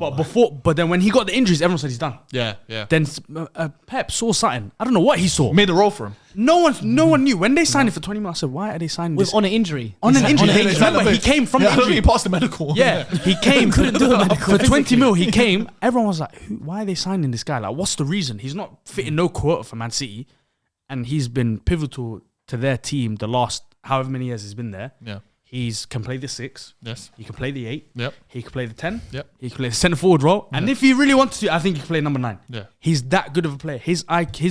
But then when he got the injuries, everyone said he's done. Yeah. Then Pep saw something. I don't know what he saw. Made a role for him. No one knew. When they signed him for 20 million, I said, why are they signing this? on an injury. On an injury. Exactly. Remember, he came from Yeah, the I don't think injury. he passed the medical. Yeah, he came. Couldn't do a medical. For 20 mil, he came. Everyone was like, why are they signing this guy? Like, what's the reason? He's not fitting no quota for Man City. And he's been pivotal to their team the last however many years he's been there. Yeah. He can play the 6. Yes. He can play the 8. Yep. He can play the 10. Yep. He can play the centre forward role. And if he really wanted to, I think he can play number 9. Yeah. He's that good of a player. His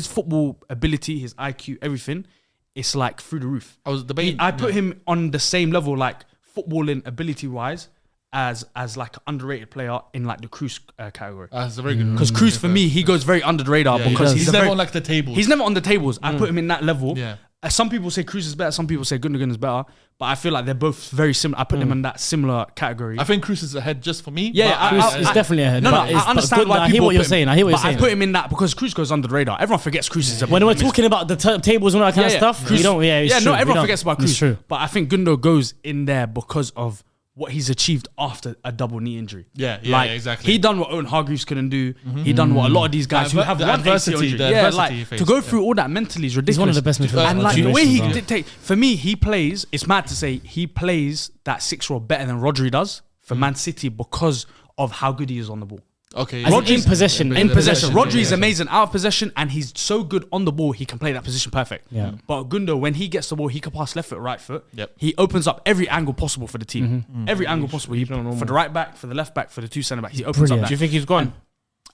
football ability, his IQ, everything, it's like through the roof. I was debating. I put him on the same level, like footballing ability wise, as like an underrated player in like the Cruz category. That's a very good. Because Cruz for me, he goes very under the radar Yeah, because he's a never very- on like the table. He's never on the tables. I put him in that level. Yeah. Some people say Cruz is better. Some people say Gundogan is better. But I feel like they're both very similar. I put them in that similar category. I think Cruz is ahead just for me. Yeah, but It's definitely ahead. No, but it's- I understand but why I people hear what you're put him- saying. I hear what you're but saying. I put him in that because Cruz goes under the radar. Everyone forgets Cruz is a When we're talking about the tables and all that kind of stuff, Cruz, you don't. Yeah, it's true. no, We everyone don't. forgets about It's Cruz. true. But I think Gundo goes in there because of what he's achieved after a double knee injury. Yeah, like, exactly. He done what Owen Hargreaves couldn't do. He done what a lot of these guys who have The one adversity- ACL injury. the Yeah, adversity like he faced, to go yeah. through all that mentally is ridiculous. He's one of the best midfielders. And on like the the way he as well. dictate for me, he plays. It's mad to say he plays that 6 role better than Rodri does for Man City because of how good he is on the ball. Okay. As in possession. In possession, Rodri is yeah. amazing out of possession, and he's so good on the ball. He can play that position perfect. Yeah. But Gundo, when he gets the ball, he can pass left foot, right foot. Yep. He opens up every angle possible for the team. Every angle possible. he's not normal. For the right back, for the left back, for the 2 centre backs. He opens brilliant. up Do you that. think he's gone?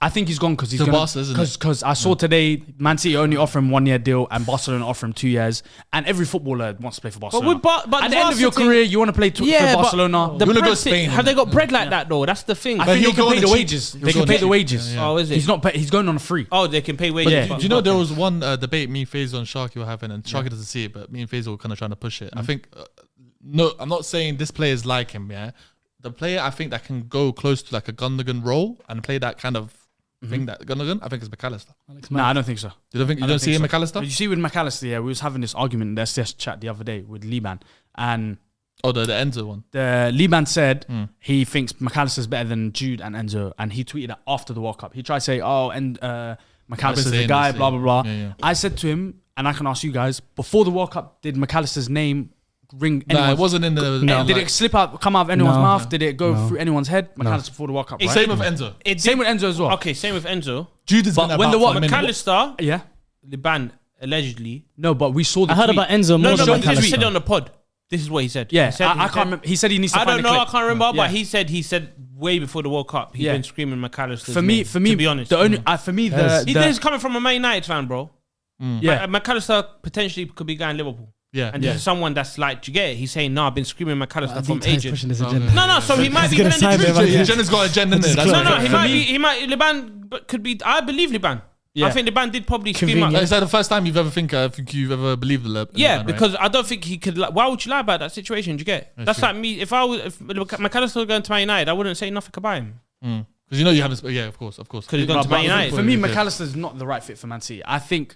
I think he's gone because he's To gonna, Barca, isn't it? because I saw today Man City only offer him 1 year deal and Barcelona offer him 2 years, and every footballer wants to play for Barcelona. with but at the end of your Barca career, you want to play for Barcelona. The You wanna go bread Spain, thing, have innit? they got bread like that though? That's the thing. I But think he'll they can go pay on the the cheap. wages. He'll They go can on pay the the cheap. wages. Yeah. Oh, is it? He's going on a free. Oh, they can pay But wages. do you know there was one debate me, Faisal, and Sharky were having, and Sharky doesn't see it, but me and Faisal were kind of trying to push it. I think, no, I'm not saying this player is like him, yeah. The player I think that can go close to like a Gundogan role and play that kind of thing that Gundogan, I think is McAllister. No, I don't think so. You don't think I you don't see him think so. McAllister? You see with McAllister, yeah, we was having this argument in the SDS chat the other day with Liban, and Oh, the Enzo one. the Liban said he thinks McAllister's better than Jude and Enzo, and he tweeted that after the World Cup. He tried to say, "Oh, and McAllister's the saying guy," this, blah blah blah. yeah, yeah. I said to him, and I can ask you guys, before the World Cup, did McAllister's name ring? No, it anyone's- wasn't in the. Did like- it come out of anyone's No. mouth? Did it go through anyone's head? McAllister before the World Cup, right? Same with Enzo. Same with Enzo as well. Okay, same with Enzo. Jude has But been when about the for what- a minute. McAllister, Yeah. Liban allegedly. No, but we saw the I heard tweet. about Enzo No, more no, than but he said it McAllister. on the pod. This is what he said. Yeah, He said- I can't remember. He said he needs to I find don't a know. clip. I can't remember. Yeah. But he said way before the World Cup, he's Yeah. been screaming McAllister's For me, name, to be honest, the only for me the, he the is coming from a Man United fan, bro. yeah. McAllister potentially could be going Liverpool. Yeah. And this is someone that's like, do you get it? He's saying, no, I've been screaming McAllister from He's ages. pushing this agenda. No, so he might be gonna telling the sign truth. him, Jen has got a Jen in there. That's No, right. no, For me- he might, Liban could be, I believe Liban. Yeah. I think Liban did probably scream Convenient. out. Is that the first time you've ever think you've ever believed the Yeah, Liban, because I don't think he could. Why would you lie about that situation? Do you get it? That's true. like me. If McAllister was going to Man United, I wouldn't say nothing about him. Because you know you haven't. Yeah, of course. Because he's gone to But Man United. for me, Yeah. McAllister's not the right fit for Man City. I think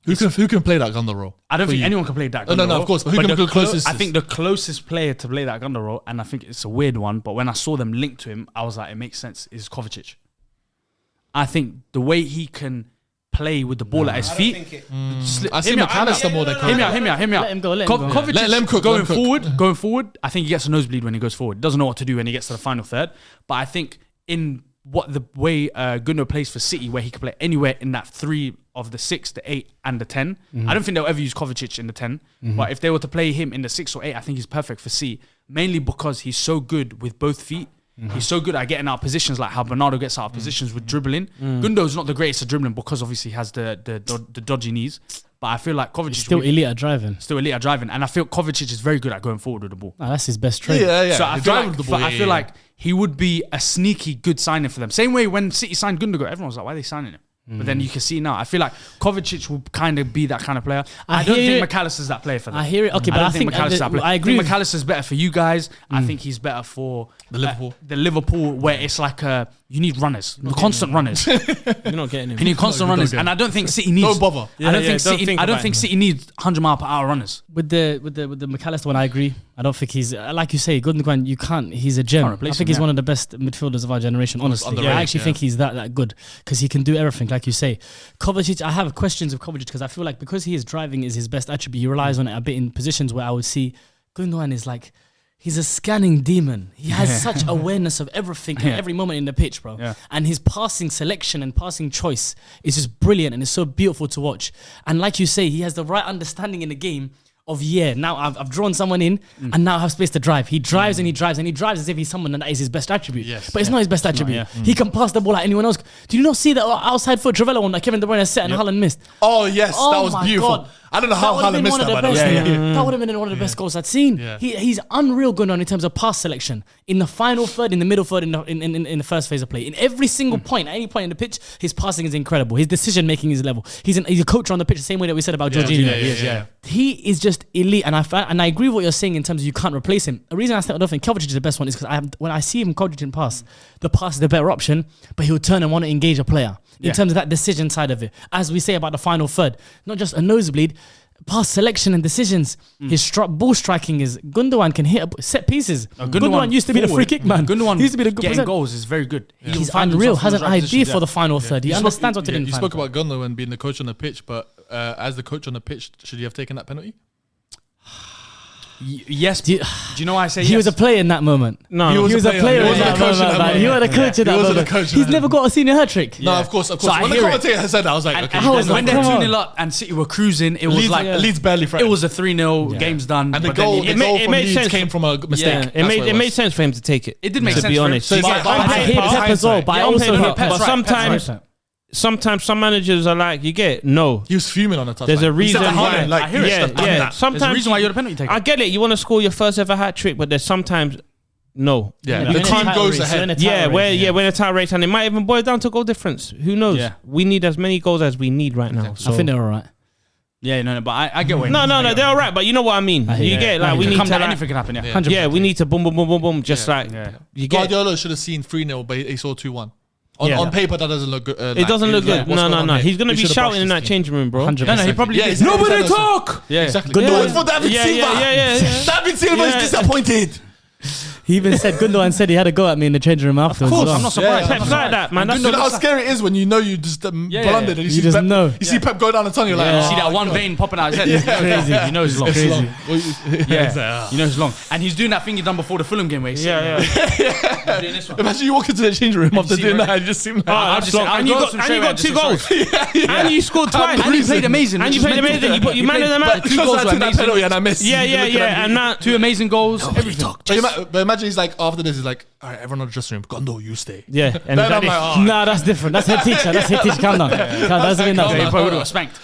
Who can play that Gundogan role? I don't For think you? anyone can play that. Oh, no, Gundogan no, of role. course, but who can the be closest I is- think the closest player to play that Gundogan role, and I think it's a weird one, but when I saw them linked to him, I was like, it makes sense. Is Kovacic. I think the way he can play with the ball at his feet. I see McAllister more than Hear me Kovacic. out. Let him go, let him go. Kovacic Let him cook, going let him cook. going forward. I think he gets a nosebleed when he goes forward. Doesn't know what to do when he gets to the final third. But I think in what the way Gundogan plays for City, where he can play anywhere in that 3 of the 6, the 8, and the 10. I don't think they'll ever use Kovacic in the 10. But if they were to play him in the 6 or 8, I think he's perfect for City. Mainly because he's so good with both feet. He's so good at getting out of positions, like how Bernardo gets out of positions with dribbling. Gundogan's not the greatest at dribbling because obviously he has the dodgy knees. But I feel like Kovacic Still elite at driving. still elite at driving, and I feel Kovacic is very good at going forward with the ball. Nah, that's his best trait. Yeah. So I He's feel driving like, the ball, I feel like he would be a sneaky good signing for them. Same way when City signed Gundogan, everyone was like, "Why are they signing him?" But then you can see now. I feel like Kovacic will kind of be that kind of player. I don't hear think it. McAllister's that player for them. I hear it. Okay, but don't I think McAllister's that player. I agree. think McAllister's better for you guys. I think he's better for The Liverpool. the Liverpool, where it's like You need runners, constant runners. You're not getting him. You need constant runners, and I don't think City needs. Don't bother. I don't think City needs 100-mile-per-hour runners. With the McAllister one, I agree. I don't think he's like you say, Gundogan. You can't. He's a gem. I think he's one of the best midfielders of our generation. Honestly, I actually think he's that good because he can do everything, like you say. Kovacic, I have questions of Kovacic because I feel like because he is driving is his best attribute. He relies on it a bit in positions where I would see Gundogan is like. He's a scanning demon. He has such awareness of everything at every moment in the pitch, bro. Yeah. And his passing selection and passing choice is just brilliant and it's so beautiful to watch. And like you say, he has the right understanding in the game of, now I've drawn someone in and now I have space to drive. He drives and he drives and he drives as if he's someone and that is his best attribute. Yes, but it's not his best attribute. He can pass the ball like anyone else. Do you not see that outside foot Trevella one that Kevin De Bruyne set and Haaland missed? Oh, yes. That was beautiful. God. I don't know how Haaland missed that, by the way. That would have been one of the best goals I'd seen. Yeah. He's unreal good on in terms of pass selection. In the final third, in the middle third, in the first phase of play. In every single point, at any point in the pitch, his passing is incredible. His decision making is level. He's a coach on the pitch, the same way that we said about Jorginho. He is just elite, and I agree with what you're saying in terms of you can't replace him. The reason I don't think Kovacic is the best one is because when I see him Kovacic pass, the pass is the better option, but he'll turn and want to engage a player in terms of that decision side of it. As we say about the final third, not just a nosebleed. Pass selection and decisions. His ball striking is Gundogan can hit set pieces. Gundogan used to be the free kick man. Gundogan used to be the good getting goals is very good. He's unreal. Has an idea for the final third. He understands what to do. You spoke about Gundogan being the coach on the pitch, but as the coach on the pitch, should he have taken that penalty? Yes. Do you know why I say he was a player in that moment? No, he was a player in that moment. He was a coach in that moment. He's never got a senior hat trick. No, of course. So when the commentator has said that, I was like, okay. When they're 2-0 up and City were cruising, it was like Leeds barely threatened. It was a 3-0, game's done. And the goal from Leeds came from a mistake. It made sense for him to take it. It did make sense, to be honest. I hear Pep as well, but I also hear Pep. But sometimes some managers are like, you get it? No. He was fuming on the touchline. There's a reason why. Like, Sometimes there's a reason why you're the penalty taker. I get it. You want to score your first ever hat trick, but there's sometimes no. Yeah, the team goes ahead. When a tie race, and it might even boil down to goal difference. Who knows? Yeah. We need as many goals as we need right now. So. I think they're all right. Yeah, no, but I get what you mean. No, they're all right, but you know what I mean. You get like we need to anything can happen. Yeah, we need to boom, just like you get. Guardiola should have seen 3-0, but he saw 2-1. On paper, that doesn't look good. It doesn't look good. No. He's going to be shouting in that changing room, bro. 100%. No, he probably is. Nobody talk! Yeah, exactly. Good one for David Silva. Yeah. David Silva is disappointed. He even said, Gundogan said he had a go at me in the changing room afterwards. Of course, I'm not surprised. Pep's like that, man. You know how scary it is when you know you just blundered and you see Pep, know. You see Pep go down the tunnel, you're like, you see that one vein popping out his head. Crazy. You know it's long. Crazy. You know it's long. And he's doing that thing he done before the Fulham game where he's Imagine you walk into the changing room after doing that and you just seem like, and you got 2 goals. And you scored twice. And you played amazing. You man of the match. 2 goals were amazing. And I missed. Yeah. And now 2 amazing goals. Everything. But imagine he's like, after this, he's like, all right, everyone in the dressing room, Gondo, you stay. Yeah. And then I'm like, nah, that's different. That's head teacher. Calm down. That's he probably would have spanked.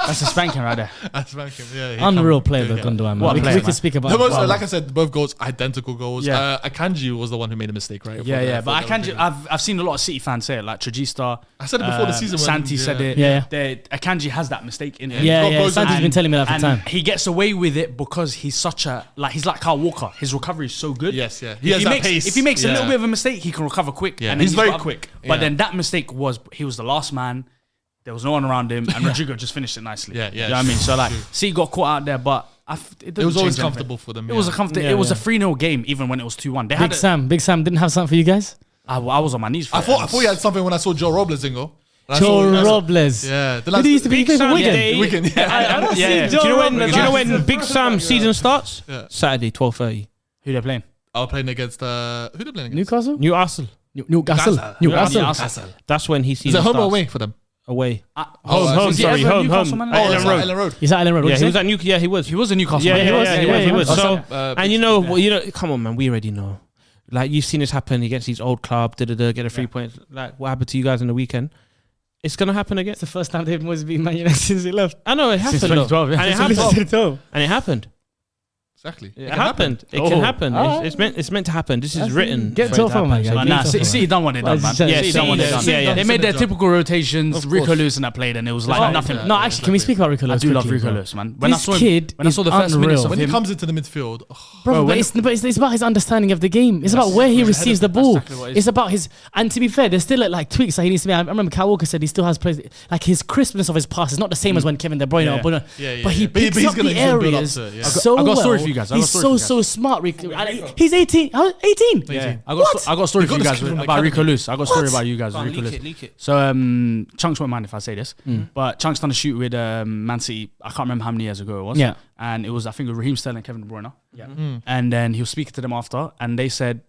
That's a spanking right there. That's spanking, Unreal player, though, Gundogan. We could speak about it. Like I said, both goals, identical goals. Akanji was the one who made a mistake, right? Yeah. But Akanji, I've seen a lot of City fans say it, like Tragista. I said it before the season. Santi said it. Akanji has that mistake in him. Yeah. Santi's been telling me that for time. He gets away with it because he's he's like Kyle Walker. His recovery is so good. Yes, yeah. He has that pace. If he makes a little bit of a mistake, he can recover quick. Yeah, he's very quick. But then that mistake he was the last man. There was no one around him, and Rodrigo just finished it nicely. Yeah. You know what I mean? So like, City got caught out there, but it was always comfortable for them. It was a comfortable. It was a 3-0 game, even when it was 2-1. Big Sam didn't have something for you guys. I was on my knees. I thought he had something when I saw Joe Robles in goal. Joe Robles. Yeah. Who used to be Big Sam. Wigan. Do you know when Big Sam season starts? Saturday, 12:30. Who they're playing? I was playing against who they playing against? Newcastle. Newcastle. That's when he sees. Is it home or away for them? Away. Home. Ellen Road. He's at Ellen Road. Yeah, he was at Newcastle. Yeah, he was. He was in Newcastle. He was. So, and you know, come on, man. We already know. Like, you've seen this happen against these old clubs. Get a 3 points. Like, what happened to you guys on the weekend? It's gonna happen again. It's the first time David Moyes beat Man United since he left. I know it happened. Since 2012. And it happened. And it happened. Exactly. It happened. It can happen. It's meant to happen. This is written. Get to it, man. Nah, City done what they done, man. Yeah, City done what they done. yeah. They made their typical rotations. Rico Lewis and that played, and it was like nothing. No, actually, can we speak about Rico I Lewis? do love quickly, Rico bro? Lewis, man. This kid when I saw the is first minutes of When he him, comes into the midfield, Bro, when but it's about his understanding of the game. It's about where he receives the ball. exactly what it is. It's about his. And to be fair, there's still like tweaks that he needs to be. I remember Kyle Walker said he still has plays. Like his crispness of his pass is not the same as when Kevin De Bruyne. Yeah. But he But picks he's up gonna- the he's gonna build up areas to it, yeah. so I got a story well. for you guys. He's so smart. He's 18. How 18? yeah, I got a story You for you got guys this kid from about Rico academy. Lewis. I got a story about you guys. Go on, Rico Lewis. leak it. So Chunks won't mind if I say this, but Chunks done a shoot with Man City. I can't remember how many years ago it was. Yeah. And it was, I think, it was Raheem Sterling and Kevin De Bruyne. Yeah. And then he was speaking to them after, and they said,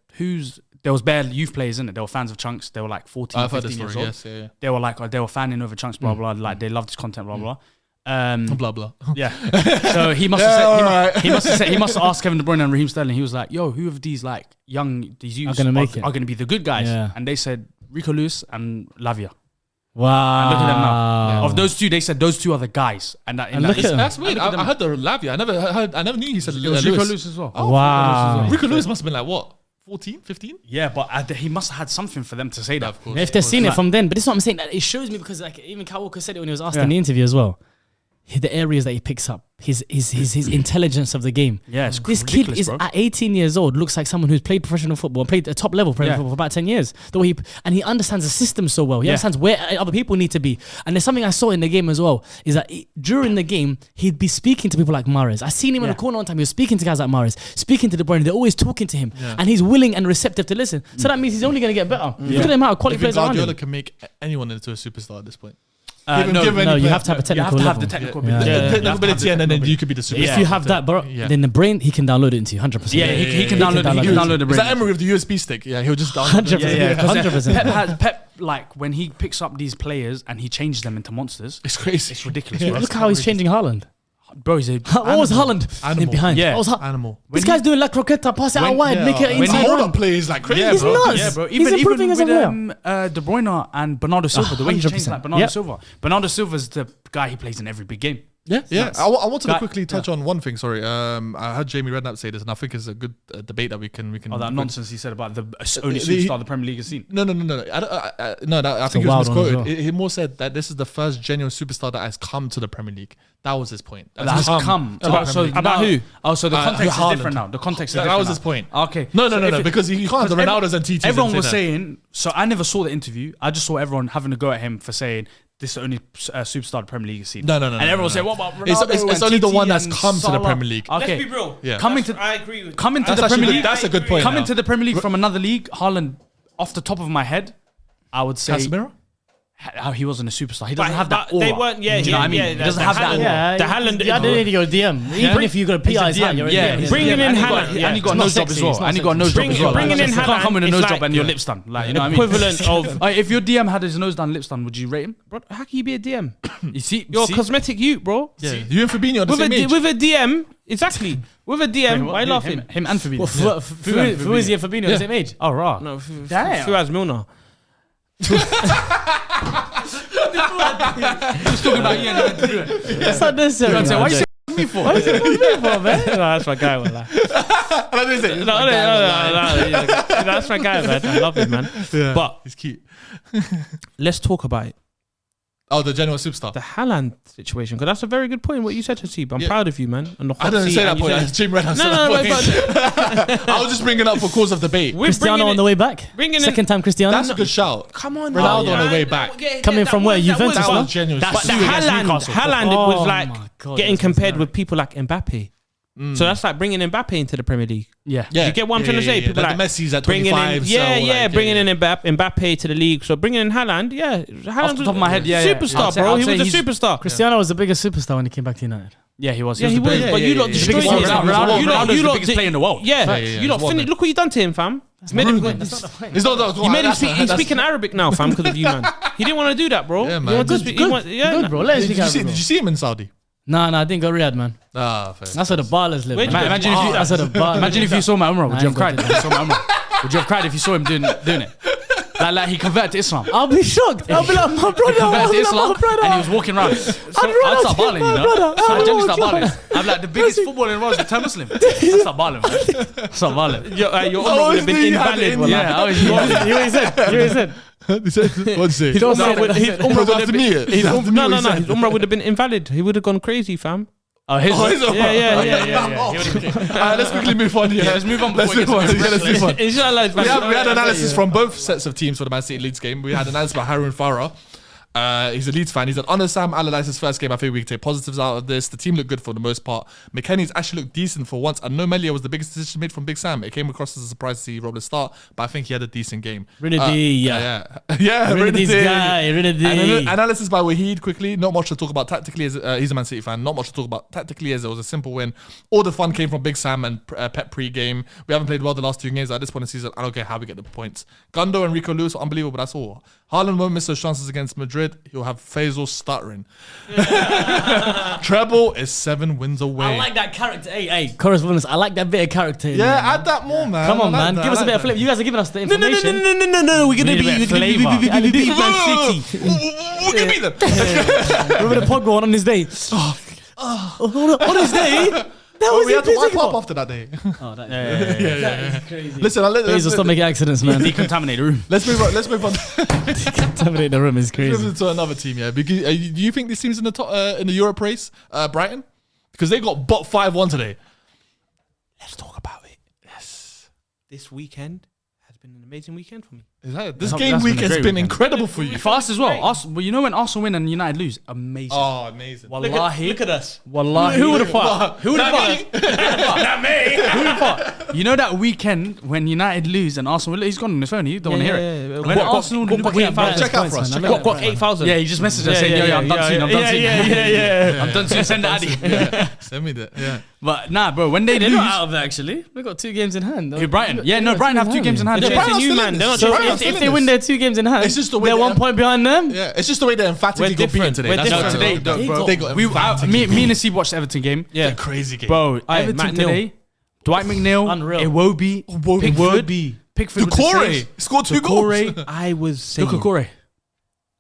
there was bare youth players in it. They were fans of Chunks. They were like 14, I've heard this 15 years story. old. Yes, yeah. They were like, they were fanning over Chunks, blah, blah, like they loved his content, blah, blah. Blah blah. Yeah. So he must have said, he must have asked Kevin De Bruyne and Raheem Sterling. He was like, "Yo, who of these like these youths Are gonna make it. are gonna be the good guys?" Yeah. And they said Rico Lewis and Lavia. Wow. And look at them now. Of those two, they said those two are the guys. And that, in And that look at them. That's weird. I heard the Lavia. I never knew he said it was Rico Lewis as well. Wow. Rico Lewis must have been like what? 14, 15? Yeah, but he must have had something for them to say that. Of course. If they've seen it from then, but this is what I'm saying. That it shows me because like even Kyle Walker said it when he was asked in the interview as well. The areas that he picks up, his intelligence of the game. Yeah, it's This kid ridiculous, is bro. at 18 years old, looks like someone who's played professional football, played at top level professional football for about 10 years. The way he understands the system so well. He understands where other people need to be. And there's something I saw in the game as well, is that during the game, he'd be speaking to people like Mahrez. I seen him in the corner one time, he was speaking to guys like Mahrez, speaking to De Bruyne, they're always talking to him. And he's willing and receptive to listen. So that means he's only going to get better. Look at the amount of I quality think players around Guardiola him. can make anyone into a superstar at this point. No, You have to have a technical you level. have to have the technical Yeah. ability. The technical ability, and then you could be the superstar. If you have that, bro, then the brain, he can download it into you, 100%. Yeah, he can download the Is brain. that Emery with the USB stick? Yeah, he'll just download 100%. it. Yeah, 100%. Pep, like when he picks up these players and he changes them into monsters, It's crazy. it's ridiculous, bro. Look how he's changing Haaland. Bro, he's a What was Haaland in behind? Yeah. What was Animal. This guy's doing La Croqueta, pass it out wide, make it When inside he hold run. up plays like crazy. He's bro. nuts. Yeah, bro. He's improving as a with player. De Bruyne and Bernardo Silva, the way he changed 100%. like Bernardo Yep. Silva. Bernardo Silva's the guy he plays in every big game. Yeah, I wanted to Guy- quickly touch on one thing. Sorry, I heard Jamie Redknapp say this, and I think it's a good debate that we can. Oh, that nonsense he said about the only superstar the Premier League has seen. No. I think a he was wild one as misquoted. well. He more said that this is the first genuine superstar that has come to the Premier League. That was his point. That has come. to the Premier League. About who? Oh, so the context is Haaland. different now. The context is That different was now. his point. Okay. No, because you can't have the Ronaldos and TTs. Everyone and was say saying, so I never saw the interview. I just saw everyone having a go at him for saying, this is the only superstar the Premier League has seen. No. And everyone said, what about Ronaldo? It's and only the TT one that's and come to the Salah? Premier League. Okay. Let's be real. Yeah. I agree with Coming to That's the actually Premier good- League. that's a good point Coming now. to the Premier League from another league, Haaland, off the top of my head, I would say Casemiro. he wasn't a superstar. He doesn't have that They aura. weren't. Do you know what I mean? He doesn't have that aura. Yeah, The Haaland. I don't need to go DM. Even if you got a PI, it's hot, you're Yeah, in Bringing in and he got- Haaland, and he got a It's nose not job as sexy, well. it's not And he got a nose sexy. job as well. Bringing in You can't come with a Haaland nose is job and your like lips done. Like, you know what I mean? equivalent of. If your DM had his nose done, lips done, would you rate him? Bro, how can you be a DM? You see, You're a cosmetic youth, bro. Yeah, you and Fabinho are the With same age. a DM, exactly. With a DM, why are you laughing? Him and Fabinho. Fuizzi and Fabinho, the same age. Oh, right. No, Damn. Fuaz Milner. He's talking about you and That's not necessary. Why man. you saying me for? Why is it for me for, man? No, that's my guy, wallah. No, that's my guy, man. I love him, man. Yeah, But he's cute. let's talk about it. Oh, the genuine superstar. The Haaland situation, because that's a very good point. What you said, Hasib. I'm Yeah. proud of you, man. And the I hot didn't seat, say that and you point. said- Jim Redknapp said No, that point. I was just bringing it up for cause of debate. We're Cristiano bringing on it- the way back. bringing in- Second time Cristiano. That's a good shout. Come on, Ronaldo on the man. way back. Coming from where? Juventus, That no? was genuine. That's But the Sue against Haaland Newcastle. Oh was like my God, getting this was compared bad. with people like Mbappe. So that's like bringing Mbappe into the Premier League. Yeah. Yeah. You get what I'm trying to say? People Like the Messi's at bringing 25. in, so like, bringing in Mbappe to the league. So bringing in Haaland, Haaland the top of my head, yeah, yeah. superstar, I'd say- bro. I'd He say was a he's- superstar. Cristiano was the biggest superstar when he came back to United. Yeah, he was. Yeah, he the was. biggest- But you lot yeah, destroyed yeah. him. Ronaldo's the biggest player in the world. Yeah, yeah, you lot he's finished. Look what you done to him, fam. Made him- It's not You made him speak. He's speaking Arabic now, fam, because of you, man. He didn't want to do that, bro. Yeah, He man. wanted to Good, speak- good, he want- yeah, good, bro. Let us speak Arabic, Did you see him in Saudi? Nah, I didn't go Riyadh, man. Ah, fair. That's where the ballers live. Where'd you man. go? Imagine if you- That's where the ballers Imagine if you live. saw my Umrah, would I you ain't have cried got if you saw my Umrah? Would you have cried if you saw him doing it? Like Like he converted to Islam. I'll be shocked. I'll be like, my brother. Converted I'll to be like, Islam, my brother. and he was walking around. So I'd start balling, you know. I generally start balling. I'm like the biggest footballer in the world is turn Muslim. I start balling, man. I start balling. Your Umrah would have been invalid. Wallah. Yeah, I was. You what he said? You said? He said, what'd you say? Don't No, say but that. his Umrah would have been. His Umrah would have been invalid. He would have gone crazy, fam. Oh, his. Yeah. Let's quickly move on here. Yeah, let's move on Let's before move it on. gets Let's move on. Inshallah, it's We valid. had analysis from both sets of teams for the Man City Leeds game. We had analysis by Harun Farah. He's a Leeds fan. He said, under Sam Allardyce's first game, I think we can take positives out of this. The team looked good for the most part. McKennie's actually looked decent for once. And no, Melia was the biggest decision made from Big Sam. It came across as a surprise to see Robles start, but I think he had a decent game. Rinaldi, Yeah, Rinaldi's guy, Rinaldi. And analysis by Wahid quickly. Not much to talk about tactically. As he's a Man City fan. Not much to talk about tactically as it was a simple win. All the fun came from Big Sam and Pep pre-game. We haven't played well the last 2 games. At this point in the season, I don't care how we get the points. Gundo and Rico Lewis were unbelievable, but that's all. Haaland won't miss those chances against Madrid. He'll have Faisal stuttering. Treble is 7 wins away. I like that character. Hey, correspondence. I like that bit of character. in there, Yeah, man. add that more, man. Come on, I like man. that. Give us I a bit like of flip. You guys are giving us the No. information. We're gonna need a bit of flavour. be Man City. What do you mean then? Remember the Pogba one on his day? On his day? That was We had to wipe invisible. up after that day. Oh, that Yeah. crazy. Listen, Please stop making accidents, man. Decontaminate the room. let's move on. Let's move on. Contaminate the room is Let's crazy. move to another team. Yeah, because, do you think this team's in the top in the Europe race, Brighton? Because they got bot 5-1 today. Let's talk about it. Yes. This weekend has been an amazing weekend for me. This That's game been week a has great been weekend. incredible for you. For us as well. Well, you know when Arsenal win and United lose? Amazing. Oh, amazing. Wallahi. Look at us. Wallahi. Who would have thought? Who would have thought? Not me. Who would have thought? You know that weekend when United lose and Arsenal, he's gone on his phone. He don't want to hear it. When Arsenal lose, Check out for us. Check out. Got 8,000. yeah, he just messaged us saying, "Yo, I'm done soon. I'm done soon. Yeah. I'm done soon. Send the addy." Send me that. Yeah. But nah, bro, when they They're lose, not out of it, actually. They've got 2 games in hand. Who, Brighton? Yeah, no, Brighton have 2 games in hand. They're Yeah. chasing you, man. They're not So chasing if they win their 2 games in hand, It's just the way they're they 1 point behind them. Yeah, it's just the way they emphatically We're got beaten different. today. We're That's No, why. different. today, They bro. They got emphatically Me beaten. and Steve watched the Everton game. Yeah. Crazy game. Bro, Aye, Everton Matt today, Dwight McNeil, Unreal. Iwobi, Pickford, Pickford with the Ducore saves. scored 2 goals. Ducore, I was saying, Ducore.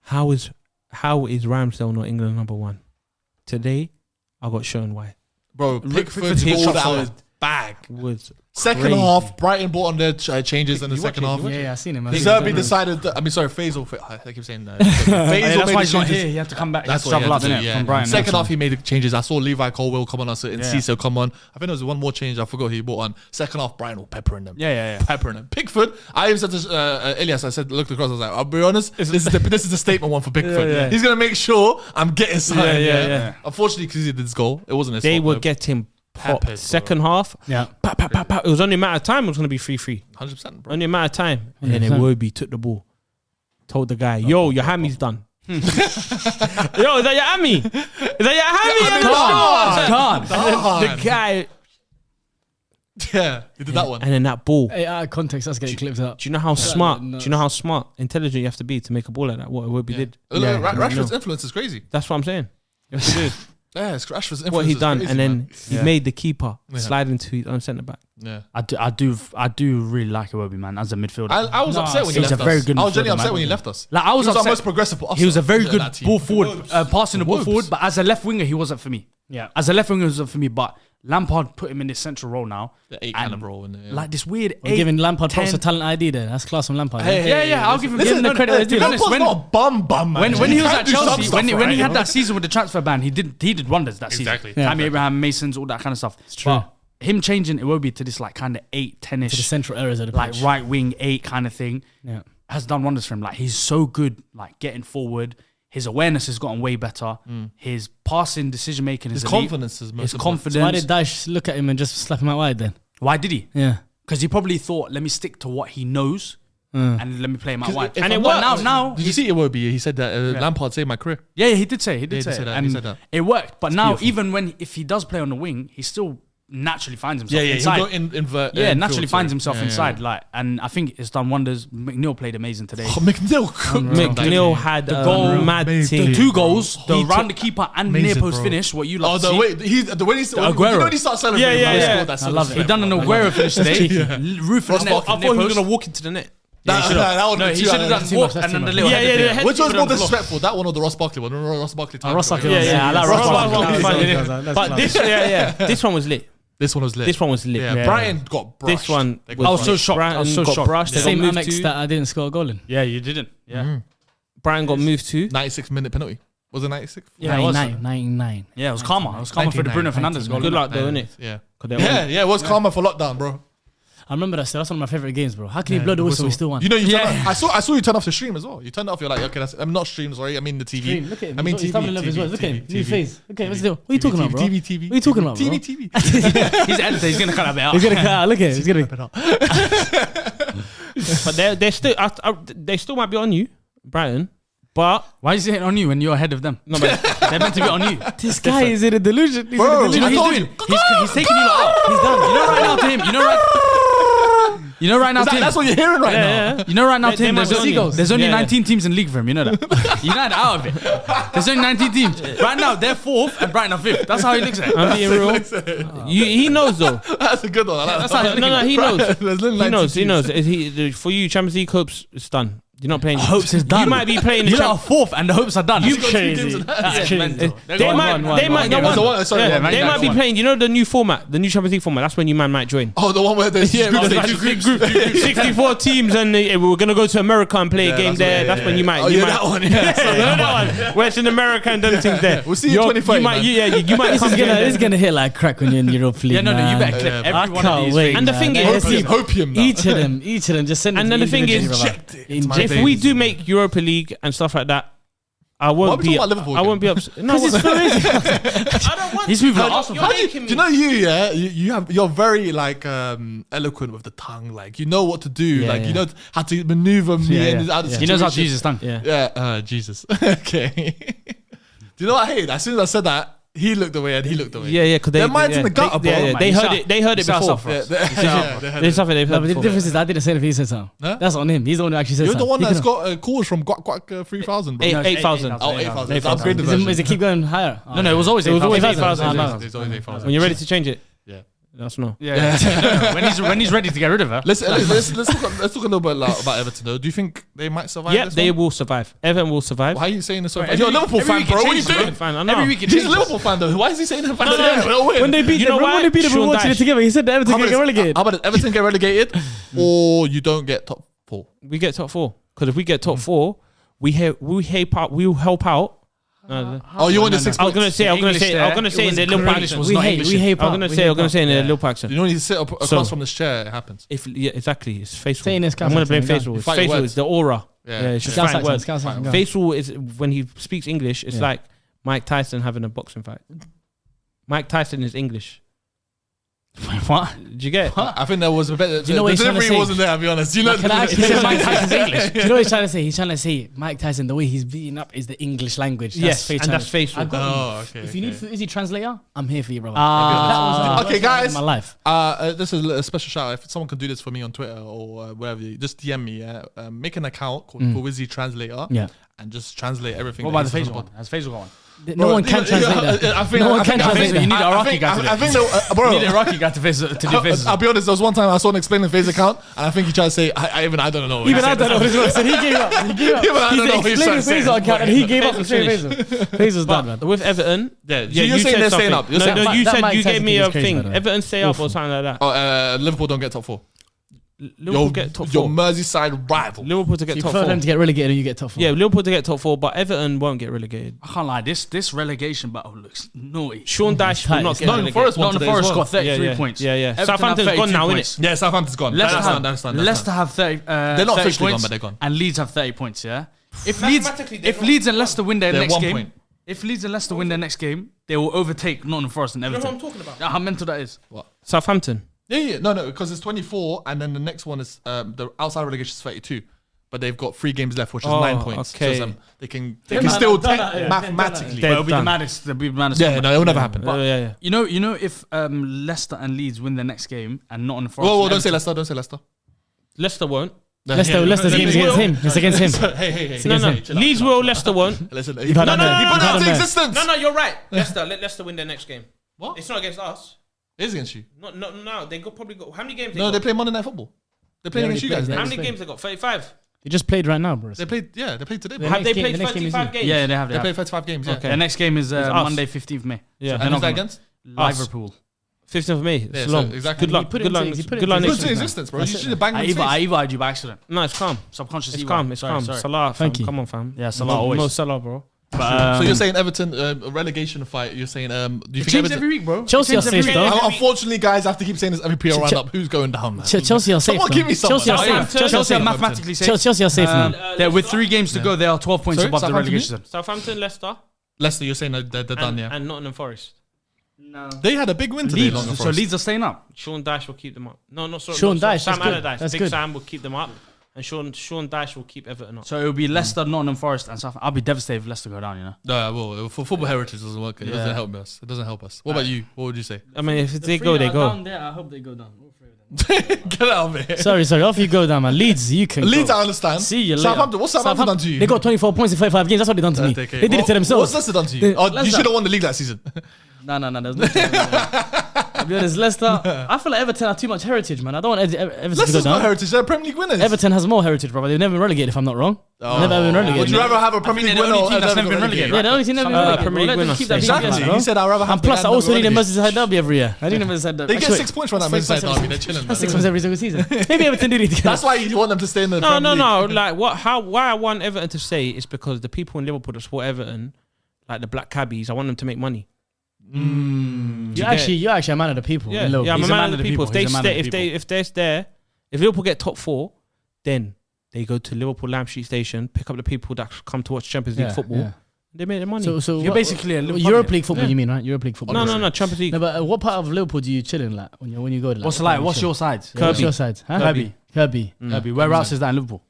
how is Ramsdale not England number 1? Today, I got shown why. Bro, Pickford's Pickford's hit goal shot out for his bag. Was Second crazy. half, Brighton brought on their changes in the You watch second it, half. you watch Yeah, I seen him. Serbi decided. Faisal. I keep saying that. Faisal Yeah, that's made why the he's not changes. here. He had to come back. That's He what had he to had travel to out, do, innit, from Brighton. Second half, he made the changes. I saw Levi Colwill come on us and Yeah. Cecil come on. I think there was one more change. I forgot who he brought on. Second half, Brighton were peppering them. Yeah. Peppering them. Pickford. I even said to Elias, I said, looked across. I was like, I'll be honest. This is the statement one for Pickford. Yeah. He's gonna make sure I'm getting something. Yeah. Unfortunately, because he did this goal, it wasn't his they fault. were though. getting popped. Peppered, bro. Second half, Yeah. It was only a matter of time. It was going to be 3-3. 100%, bro. Only a matter of time. And then 100%. Iwobi took the ball, told the guy, "Yo, your hammy's done." Yo, is that your hammy? Is that your hammy? Can't. The guy, Yeah, he did that one. and then that ball. Hey, out of context, that's getting clipped up. Do you know how smart? nuts. Do you know how smart, intelligent you have to be to make a ball like that? What Iwobi did. Rashford's influence is crazy. That's what I'm saying. You have to do Yeah, Rashford's influence what he is done, crazy, and then man. he made the keeper slide into his own centre back. Yeah. I do really like Iwobi, man, as a midfielder. I was upset when he he's left a very us. good I was genuinely midfielder, upset man. when he left us. Like I was He was our upset. most progressive. He was a very in good that team. ball forward, passing the ball Wolves. forward, but as a left winger, he wasn't for me. Yeah. As a left winger, he wasn't for me, but Lampard put him in this central role now. The 8 And kind of role. In there, Like this weird We're 8, giving Lampard props 10. for talent ID there. That's class from Lampard. Hey, Yeah, I'll give him Listen, the credit. to be honest, when, not a bum, man. when he was can at do some Chelsea, stuff, when he had right? that season with the transfer ban, he did wonders that Exactly. season. Yeah. Tammy Abraham, Masons, all that kind of stuff. It's true. But him changing Iwobi to this like kind of 8, To the 10-ish, central areas of the like pitch. right wing 8 kind of thing, Yeah. has done wonders for him. Like he's so good, like getting forward. His awareness has gotten way better. His passing, decision making, His is elite. confidence is most His important. confidence. Why did Daesh look at him and just slap him out wide then? Why did he? Yeah. Because he probably thought, let me stick to what he knows and let me play him out wide. And it But worked. now Did you see Iwobi? He said that Lampard saved my career. yeah, he did say, he did say that, and he said that. it worked. But now, beautiful. even if he does play on the wing, he still naturally finds himself He'll inside. go invert. Yeah, infield, naturally finds sorry. himself Yeah, inside. yeah. Like, and I think it's done wonders. McNeil played amazing today. Oh, McNeil. McNeil had The a goal, mad amazing. thing. The 2 goals, the He round the keeper and near Amazing, post bro. finish. What you Oh, love to the see. way when Aguero. when he starts celebrating, Yeah, when he yeah. scored that I love sort it. He done an Aguero finish today. Roof Ross and Barkley. I thought he was going to walk into the net. That He should have done too walk much, and then the that's little too head much. thing. Yeah, Which one's more on the floor. disrespectful? That one or the Ross Barkley one? Ross Barkley time. Ross Barkley. Yeah, I like Ross Ross Barkley Barkley. was funny. That's But class. this one was lit. This one was lit. This one was lit. Yeah, Brighton got brushed. This one, They was got I was so lit. shocked. I was so Brighton got shocked. brushed. They Same got moved Amex to. that I didn't score a goal in. Yeah, you didn't. Yeah. Brighton got moved to. 96-minute penalty. Was it 96? Yeah, it was. 99. Yeah, it was karma. It was karma for the Bruno 99. Fernandes goal. Good innit? luck though, innit? Yeah. Yeah. It was karma for lockdown, bro. I remember that still. That's one of my favorite games, bro. How can you blow the whistle? We still won. You know, Yeah. I saw you turn off the stream as well. You turned it off. You're like, okay, I'm not stream. Sorry, I mean the TV. Stream, look at him. I mean He's TV. having a love his words. Look at him. New face. Okay, what's the deal? What are you talking about, bro? TV. What are you talking about, bro? TV. He's editor. He's gonna cut that bit out. He's gonna cut out. Look at him. He's gonna. But they're still. They still might be on you, Brighton. But Why is he hitting on you when you're ahead of them? no, but They're meant to be on you. This guy is in a delusion. He's Bro, in a Do you know delusion. what he's doing? He's taking you like out. He's done. You know right now to him. You know right now to him. That's what you're hearing right now. You know right now to him. might There's be on you. there's only Yeah. 19 teams in league for him. You know that. United are out of it. There's only 19 teams. Right now they're 4th and Brighton are 5th. That's how he looks at it. I'm being real. He knows though. That's a good one. I like That's that. how he No, he knows. There's little He 19 knows. He teams. knows. For you, Champions League hopes it's done. You're not playing. Hopes is done. You might be playing the You are Champions. 4th and the hopes are done. You That's crazy. That's mental. They might. They might. No, That's the one. one. Sorry, Yeah, one. Man they United might be won. playing. You know the new format, the new Champions League format. That's when you might join. Oh, the one where there's group stage. 64 teams, and we're gonna go to America and play a game that's there. right, That's yeah, when you might. Oh, you yeah, might. that one. Yeah. That one. Where it's in America and done things there. We'll see you in 2030, You might. man. You might. This come is gonna. here. This is gonna hit like crack when you're in Europa League. Yeah, no, you better man. clip Yeah, every I one of can't these. wait. And the man. thing Let's is- see. Hopium now. Each of them, just send And them then the thing is, individually, if we do make Europa League and stuff like that, I Why are won't we be. talking about Liverpool I won't be upset. No, Because it's Fluminense. I don't want. He's moving to. to Arsenal. You're Do making you know yeah? You're very like eloquent with the tongue. Like you know what to do. Yeah, like yeah. you know how to maneuver me Yeah, in yeah. out of He knows how to situation. use his tongue. Yeah. Yeah, Jesus. Okay. Do you know what I hate? As soon as I said that, he looked away and he looked away. Yeah, because Their mind's in the gutter, bro. Yeah, Man, they you heard shut- it. They heard you it shut us before. up for Yeah, us. they heard There's it. something they've No, heard but the before. difference is I didn't say anything. He said something. Huh? That's on him. He's the one who actually said You're the something. one He that's couldn't- got calls from Guac 3000, bro. 8,000. Oh, 8,000. 8,000. It's upgraded Is version. it keep going higher? No, it was always 8,000. always 8,000. 8,000. Oh, no. It's always 8,000. When you're ready to change it, Yeah. that's no. Yeah. When he's ready to get rid of her. Let's talk a little bit about Everton though. Do you think they might survive? Yeah, this they one? will survive. Everton will survive. Why are you saying this? So Every you're a week- Liverpool every fan, week it bro. What are you changes, doing? Fine, I know. Every week it He's a changes. Liverpool fan though. Why is he saying that? When they beat You them, know remember when why? they beat them, we were Sean watching it Dyche. together. He said that Everton get relegated. How about Everton get relegated, or you don't get top 4? We get top 4 because if we get top 4, we'll help out. Oh, you want the 6 I was points? say in the little English was Paxton. not We English. hate I was gonna say in the little Paxton. You don't need to sit up across So- from this chair. It happens. Yeah, exactly. It's facial. Say in this I'm gonna blame context, facial. You It's fight your facial. words. It's the aura. Yeah. Yeah, it's just Scouse fine accent, words. Scouse accent, go on. Facial is when he speaks English. It's Yeah. like Mike Tyson having a boxing fight. Mike Tyson is English. What? Did you get it? I think there was a bit. Do you know what the he's trying to delivery say? wasn't there. I'll be honest. You know, Can I actually He say said Mike Tyson's English. Do you know what he's trying to say? He's trying to say Mike Tyson, the way he's beating up is the English language. Yes, face and that's challenge. facial. I've got Oh, you. okay. If you need Izzy translator, I'm here for you, brother. Ah. Okay, guys. In my life. This is a special shout out. If someone can do this for me on Twitter or wherever, just DM me. Make an account called Wizzy Translator. Yeah. And just translate everything. What that about he the says facial on one? Has facial got one? No one can translate that. I think No one can I translate think- that. You need an I Iraqi think- guy to do I it. think that, bro. You need a Iraqi guy to do faces. I'll be honest. There was one time I saw him explaining his account, and I think he tried to say, I don't know. what he Even I said. don't know what he said. He gave up. He gave up. Even I don't know what he's He's trying to explaining say. Faisal account and he gave up. Faisal's Faisal's done, man. With Everton, Yeah, you're saying said they're staying something. up. You're No, saying- no, you That said Mike you Tyson gave me thing is a crazy, thing. by the way. Everton stay up or Awful. something like that. Oh, Liverpool don't get top 4. Liverpool get top Your 4. Merseyside rival. Liverpool to get You top prefer 4. them to get relegated and you get top 4. Yeah, Liverpool to get top 4, but Everton won't get relegated. I can't lie. This relegation battle looks naughty. Sean Dyche tight, will not it's get tight. Nottingham relegated. Forest won Nottingham today as Forest well. got 33 Yeah, yeah. points. Yeah, yeah. Everton Southampton's have gone 32 now, points. Yeah, Southampton's gone. Leicester That's done. Leicester have 30. They're not 30 officially gone, points, but they're gone. And Leeds have 30 points. Yeah. If Mathematically, they're Leeds and Leicester win their They're next 1 game, point. if Leeds and Leicester win their next game, they will overtake Nottingham Forest and Everton. I'm talking about? How mental that is. Southampton. Yeah. No, because it's 24, and then the next one is the outside relegation is 32. But they've got 3 games left, which is 9 points. okay. So they can still mathematically. They're It'll be the done. maddest. It'll be the maddest. Yeah, comeback. no, it will never happen. Yeah. You know, if Leicester and Leeds win their next game and Nottingham Forest. Whoa, and don't say Everton- Leicester. Don't say Leicester. Leicester won't. Leicester's game is against him. It's against him. Hey. No. against him. Leeds will, Leicester won't. Listen, You've had no, them he there. put You've had that into them there. existence. No, you're right. Leicester, let Leicester win their next game. What? It's not against us. It is against you. No. They probably got. How many games? No, they play Monday Night Football. They're playing against you guys. How Next. many games they got? 35. They just played right now, bro. They played. Yeah, they played today. The Have they next game- played the next game is 35 you. games? Yeah, they have. They played 35 games. Yeah. Okay. The next game is us. Monday, 15th May. Yeah. And who's that against? Liverpool. 15th of May. Yeah, It's so long. exactly. Good luck. He put it Good luck. into- he put it Good luck into next Good to season. existence, bro. That's You it. should have banged I his face. EVA'd you by accident. No, it's calm. Subconscious It's EVA. calm. It's calm. Sorry. Salah, fam. Thank you. Come on, fam. Yeah, Salah always. Mo Salah, bro. But, So you're saying Everton relegation fight? You're saying do you it think changes Everton? every week, bro. Chelsea It are changes safe, every though. week. Unfortunately, guys, I have to keep saying this every PR roundup. Who's going down, man? Chelsea are safe. Someone though. give me someone. Chelsea are Southampton. safe. Chelsea are Southampton. mathematically safe. Chelsea are safe now. They're with 3 games to go. They are 12 points Sorry, above the Southampton? relegation. Southampton, Leicester, Leicester, you're saying they're done, yeah? and Nottingham Forest. No. They had a big win today. Nottingham So Forest. Leeds are staying up. Sean Dyche will keep them up. No, not sorry. Sean not sorry. Dyche, Sam that's good. Allardyce. That's Big good. Sam will keep them up, and Sean Dyche will keep Everton up. So it'll be Leicester, Nottingham Forest, and Southampton. I'll be devastated if Leicester go down, you know? No, well, for football heritage, it doesn't work. It Yeah. doesn't help us. It doesn't help us. What about you? What would you say? I mean, if they go, they go. Down there, I hope they go down. Get out of here. Sorry, off you go down, man. Leeds, you can Leeds, go. I understand. See you later. Southampton, what's Southampton done to you? They got 24 points in 35 games. That's what they done to me. Okay. They did it to themselves. What's Leicester done to you? Oh, you Leicester. should have won the league that season. No. There's no chance. I'll be honest, Leicester. I feel like Everton have too much heritage, man. I don't want Everton to go Leicester's not down. heritage. They're Premier League winners. Everton has more heritage, brother. They've never been relegated, if I'm not wrong. Oh. Never been Would relegated. you rather have a Premier think League they're the winner only team or that's never never been got relegated. Yeah, the only team never been relegated. Premier League Let them winners. keep that Exactly. big, You bro. said I'd rather have And plus, I also need a message. Merseyside derby every year. I need a Merseyside derby. They get 6 points from that Merseyside derby. They're chilling. That's 6 man. points every single season. Maybe Everton do need to get That's why you want them to stay in the No, Premier no, League. no. Like what? How? Why I want Everton to stay is because the people in Liverpool that support Everton, like the black cabbies, I want them to make money. You're actually a man of the people. Yeah, in Liverpool. yeah. I'm He's a man of the people. If they He's a man of stay, the if they're there, if Liverpool get top 4, then they go to Liverpool Lamb Street Station, pick up the people that come to watch Champions League football. Yeah. They make their money. So You're basically a Liverpool Europe fan. League football. Yeah. You mean, right? Europe League football. no, Champions League. No, but what part of Liverpool do you chill in, like when you go? Like, What's what like? part What's do you your side? chill? What's Kirby. your side? Huh? Kirby. Kirby. Kirby. Whereabouts is that in Liverpool?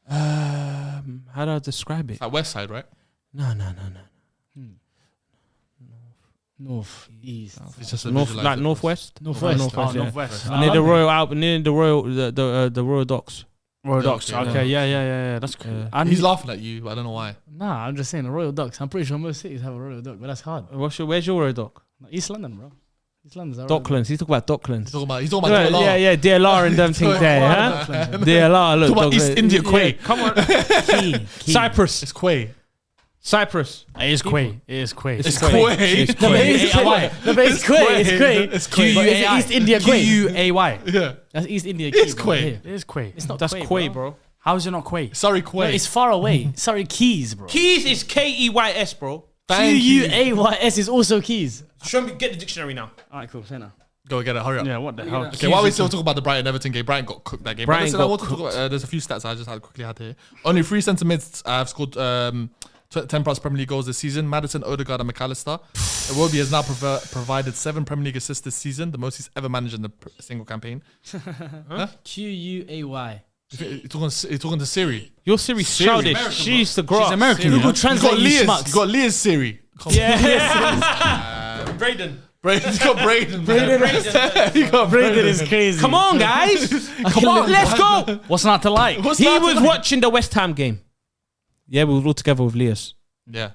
How do I describe it? At West Side, right? No. North, east, It's just a North, visualize like it. northwest. northwest. Northwest, yeah. Northwest. Near the Royal Albert, near the Royal Docks. Royal Docks. Yeah. Okay, yeah. That's cool. Yeah. And He's laughing at you, but I don't know why. Nah, I'm just saying the Royal Docks. I'm pretty sure most cities have a Royal Dock, but that's hard. Where's your Royal Dock? East London, bro. East London's our Royal Dock. Docklands. He's talking about Docklands. He's talking about DLR. Yeah, DLR and them things there, huh? DLR, look. Talk about East Docklands. India Yeah, Quay. Come on. Key. Cyprus. It's Quay. Cyprus. it is Quay. It is Quay. It's Quay. It's No, but Quay. it's Quay. No, but it's Quay. It's Quay. It's Quay. But it's East India Quay. Q-U-A-Y. Yeah. That's East India It's Quay. Quay. Here. It is Quay. It's not That's Quay, bro. How is it not Quay? Sorry, No, Quay. it's far away. Sorry, Keys, bro. Keys is Keys, bro. Thank you. Q-U-A-Y-S is also Keys. Show me, get the dictionary now. All right, cool. Say now. Go get it. Hurry up. Yeah, what the hell? Okay, while we still talk about the Brighton Everton game, Brighton got cooked that game. Brighton But listen, got I want to talk about, there's a few stats I just quickly had here. Only 3 centre mids have scored 10 plus Premier League goals this season. Maddison, Odegaard, and McAllister. Iwobi has now provided 7 Premier League assists this season, the most he's ever managed in a single campaign. Q-U-A-Y. You're talking to Siri. Your Siri's childish. American, She's the She's grass. American. Siri. you know? Google Translate, you Leah's. schmucks. You got Leah's Siri. Come on. Yeah. Braden. Braden's got Braden. You got Braden is crazy. Come on, guys. Come on, let's go. What's not to like? What's He that was tonight? watching the West Ham game. Yeah, we were all together with Leas. Yeah.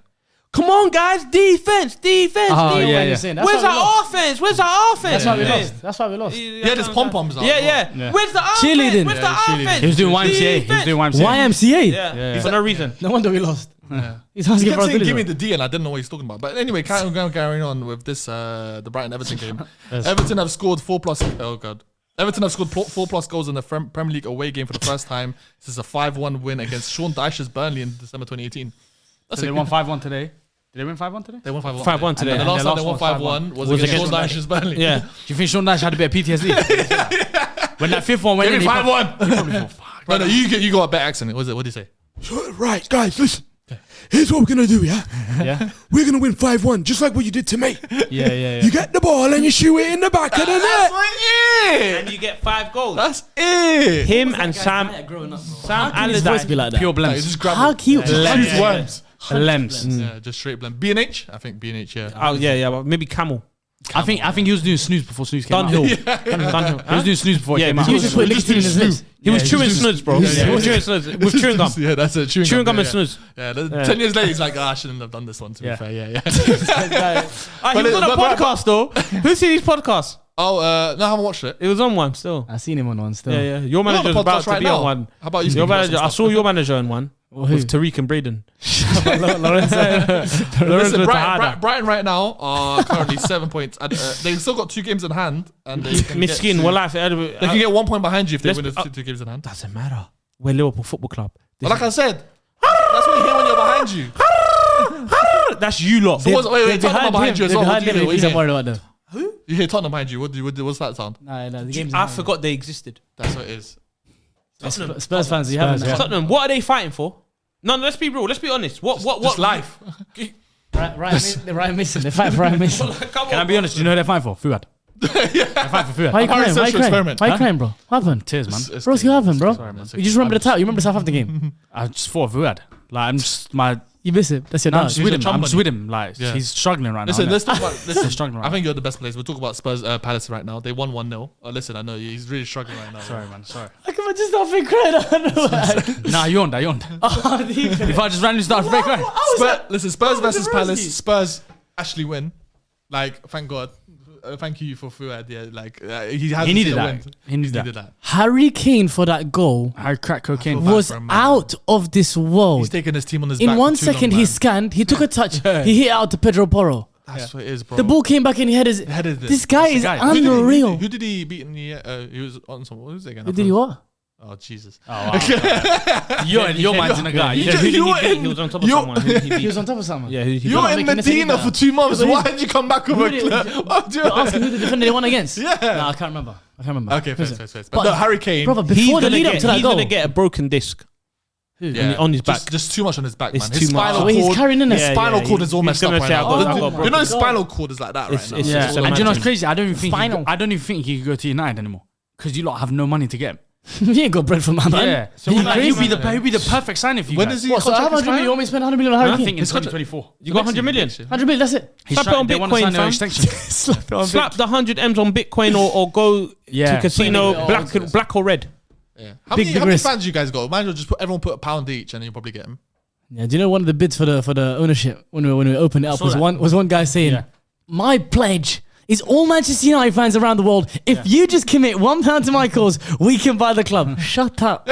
Come on, guys. Defense. Oh, yeah, yeah. Saying. That's Where's why we lost. our offense? Where's our offense? That's why we Yeah. lost. That's why we lost. Yeah, there's pom-poms out. Yeah. Where's the offense? Cheerleading. Where's Yeah, the cheerleading. offense? He was doing YMCA. He was doing YMCA. YMCA? Yeah, for no reason. No wonder we lost. Yeah. He's He asking kept for us to saying, do give me that. the D, and I didn't know what he's talking about. But anyway, carrying on with this, the Brighton Everton game. Everton have scored 4 plus. Oh god. Everton have scored 4 plus goals in the Premier League away game for the first time. This is a 5-1 win against Sean Dyche's Burnley in December 2018. That's So they a won 5-1 today. Did they win 5-1 today? They won 5-1. 5-1 today. And the And last their time they won last 5-1 was was against Sean against Dyche's Burnley. Yeah. Do you think Sean Nash had a bit of PTSD? When that fifth one went Give in, me he 5-1. No, you got a better accent. What did he say? Right, guys, listen. Here's what we're gonna do, yeah? Yeah. We're gonna win 5-1, just like what you did to me. Yeah. You get the ball and you shoot it in the back of the net. And you get 5 goals. That's it. Him and Sam His voice be Allardyce. like that. Pure No, you blems. just grab How it. cute. Use worms. Blems. Yeah, just straight blend. B&H? I think B&H, yeah. Oh, yeah, but maybe Camel. I think he was doing snooze before snooze came Dunhill. out. Dunhill. He was doing snooze before Yeah, it came but out. He was just putting nicotine in his lips. He was Yeah, chewing he was snoods, bro. Yeah. He was chewing snoods with chewing gum. Yeah, that's it. Chewing gum and yeah. snooze. Yeah, Yeah. 10 years later, he's like, I shouldn't have done this one, to Yeah. be fair. Yeah. He was on a but- podcast, though. Who's seen his podcast? Oh, no, I haven't watched it. It was on one still. I seen him on one still. Yeah. Your We're on manager's the about podcast to right be now. on one. How about you? Your speak about manager, some I stuff? saw your manager on one Who? with Tariq and Braden. Listen, Brighton right now are currently 7 points. And, they've still got 2 games in hand. And they can Miskin, get, well, life. they can get 1 point behind you if they Let's win be- the 2 games in hand. Doesn't matter. We're Liverpool Football Club. But like I said, that's what you hear when you're behind you. That's you lot. So wait, Tottenham are behind you as well. What do you hear? What He's do not you hear? worried about them. You hear Tottenham behind you. What's that sound? Nah, the game's I forgot they existed. That's what it is. Spurs fans, you haven't. Tottenham, what are they fighting for? No, let's be real. Let's be honest. What life. Ryan Mason. They're fighting for Ryan Mason. Can I be honest? Do you know who they're fighting for? Fuad. They're fighting for Fuad. Why are you crying? social experiment. Why are you crying, bro? What happened? Tears, man. Bro, what happened, bro? Sorry, man. You just remember the title. You remember the Southampton game. I just thought of Fuad. Like, I'm just You miss it. That's your I'm dad. just He's with a him. chum I'm just buddy. with him. Like, Yeah. he's struggling right Listen, now. let's talk about. Listen, struggling right I think you're the best place. We'll talk about Spurs Palace right now. They won 1-0. Listen, I know he's really struggling right now. Sorry, man. Sorry. How come I just not fake crying? Nah, I yawned. If I just randomly start fake crying. Listen, Spurs versus the Palace. Rosie? Spurs actually win. Like, thank God. Thank you for Fuad. Yeah, like he needed that. He needed that. Harry Kane for that goal I cracked cocaine. bad was for him, man. out of this He's world. taking his team on his back. In for 1 too long, second, man. he scanned. He took a touch. He hit it out to Pedro Porro. That's what it is, bro. The ball came back and he had his. Headed it. This guy is guy. unreal. Who did he beat in the? He was on some. What was it again? Who did he what? Oh Jesus! Your man's in a guy. He was on top of someone. Who did he He beat? was on top of someone. Yeah, who did he You're beat? in making this any Medina better. for 2 months. But Why did you come back with Who a did- club? What do you- You're asking who the defender they won against? Yeah. No, I can't remember. Okay, fair. But- But no, Harry Kane. Brother, He's before the gonna lead up get- to that he's goal. gonna get a broken disc Yeah. on his back. Just too much on his back, It's man. His too much. spinal The way he's cord. carrying in His it. spinal cord is all He's messed up gonna right say, now. "I've got a You know broken his God. spinal cord is like that right now. It's Yeah, just and do you know what's imagine. crazy? I don't even think. Final. I don't even think he could go to United anymore because you lot have no money to get him. You ain't got bread from my man. Yeah, so You like, he'll crazy? be the perfect signing for you When guys. is he? What, so how contract much million? You expire? want me to spend 100 million on Harry I Kane? think in 2024. You got 100 million. 100 million, that's it. He's Slap it trying- on they wanna Bitcoin, sign their fam. extension. Slap the 100 M's on Bitcoin or go Yeah. to casino, Put it- black or red. Yeah. How Big many risk. fans you guys got? Might as well just everyone put £1 each, and then you'll probably get him. Yeah, do you know one of the bids for the ownership when we opened it up saw was that. one guy saying, Yeah. "My pledge is all Manchester United fans around the world. If you just commit £1 to my cause, we can buy the club." Shut up.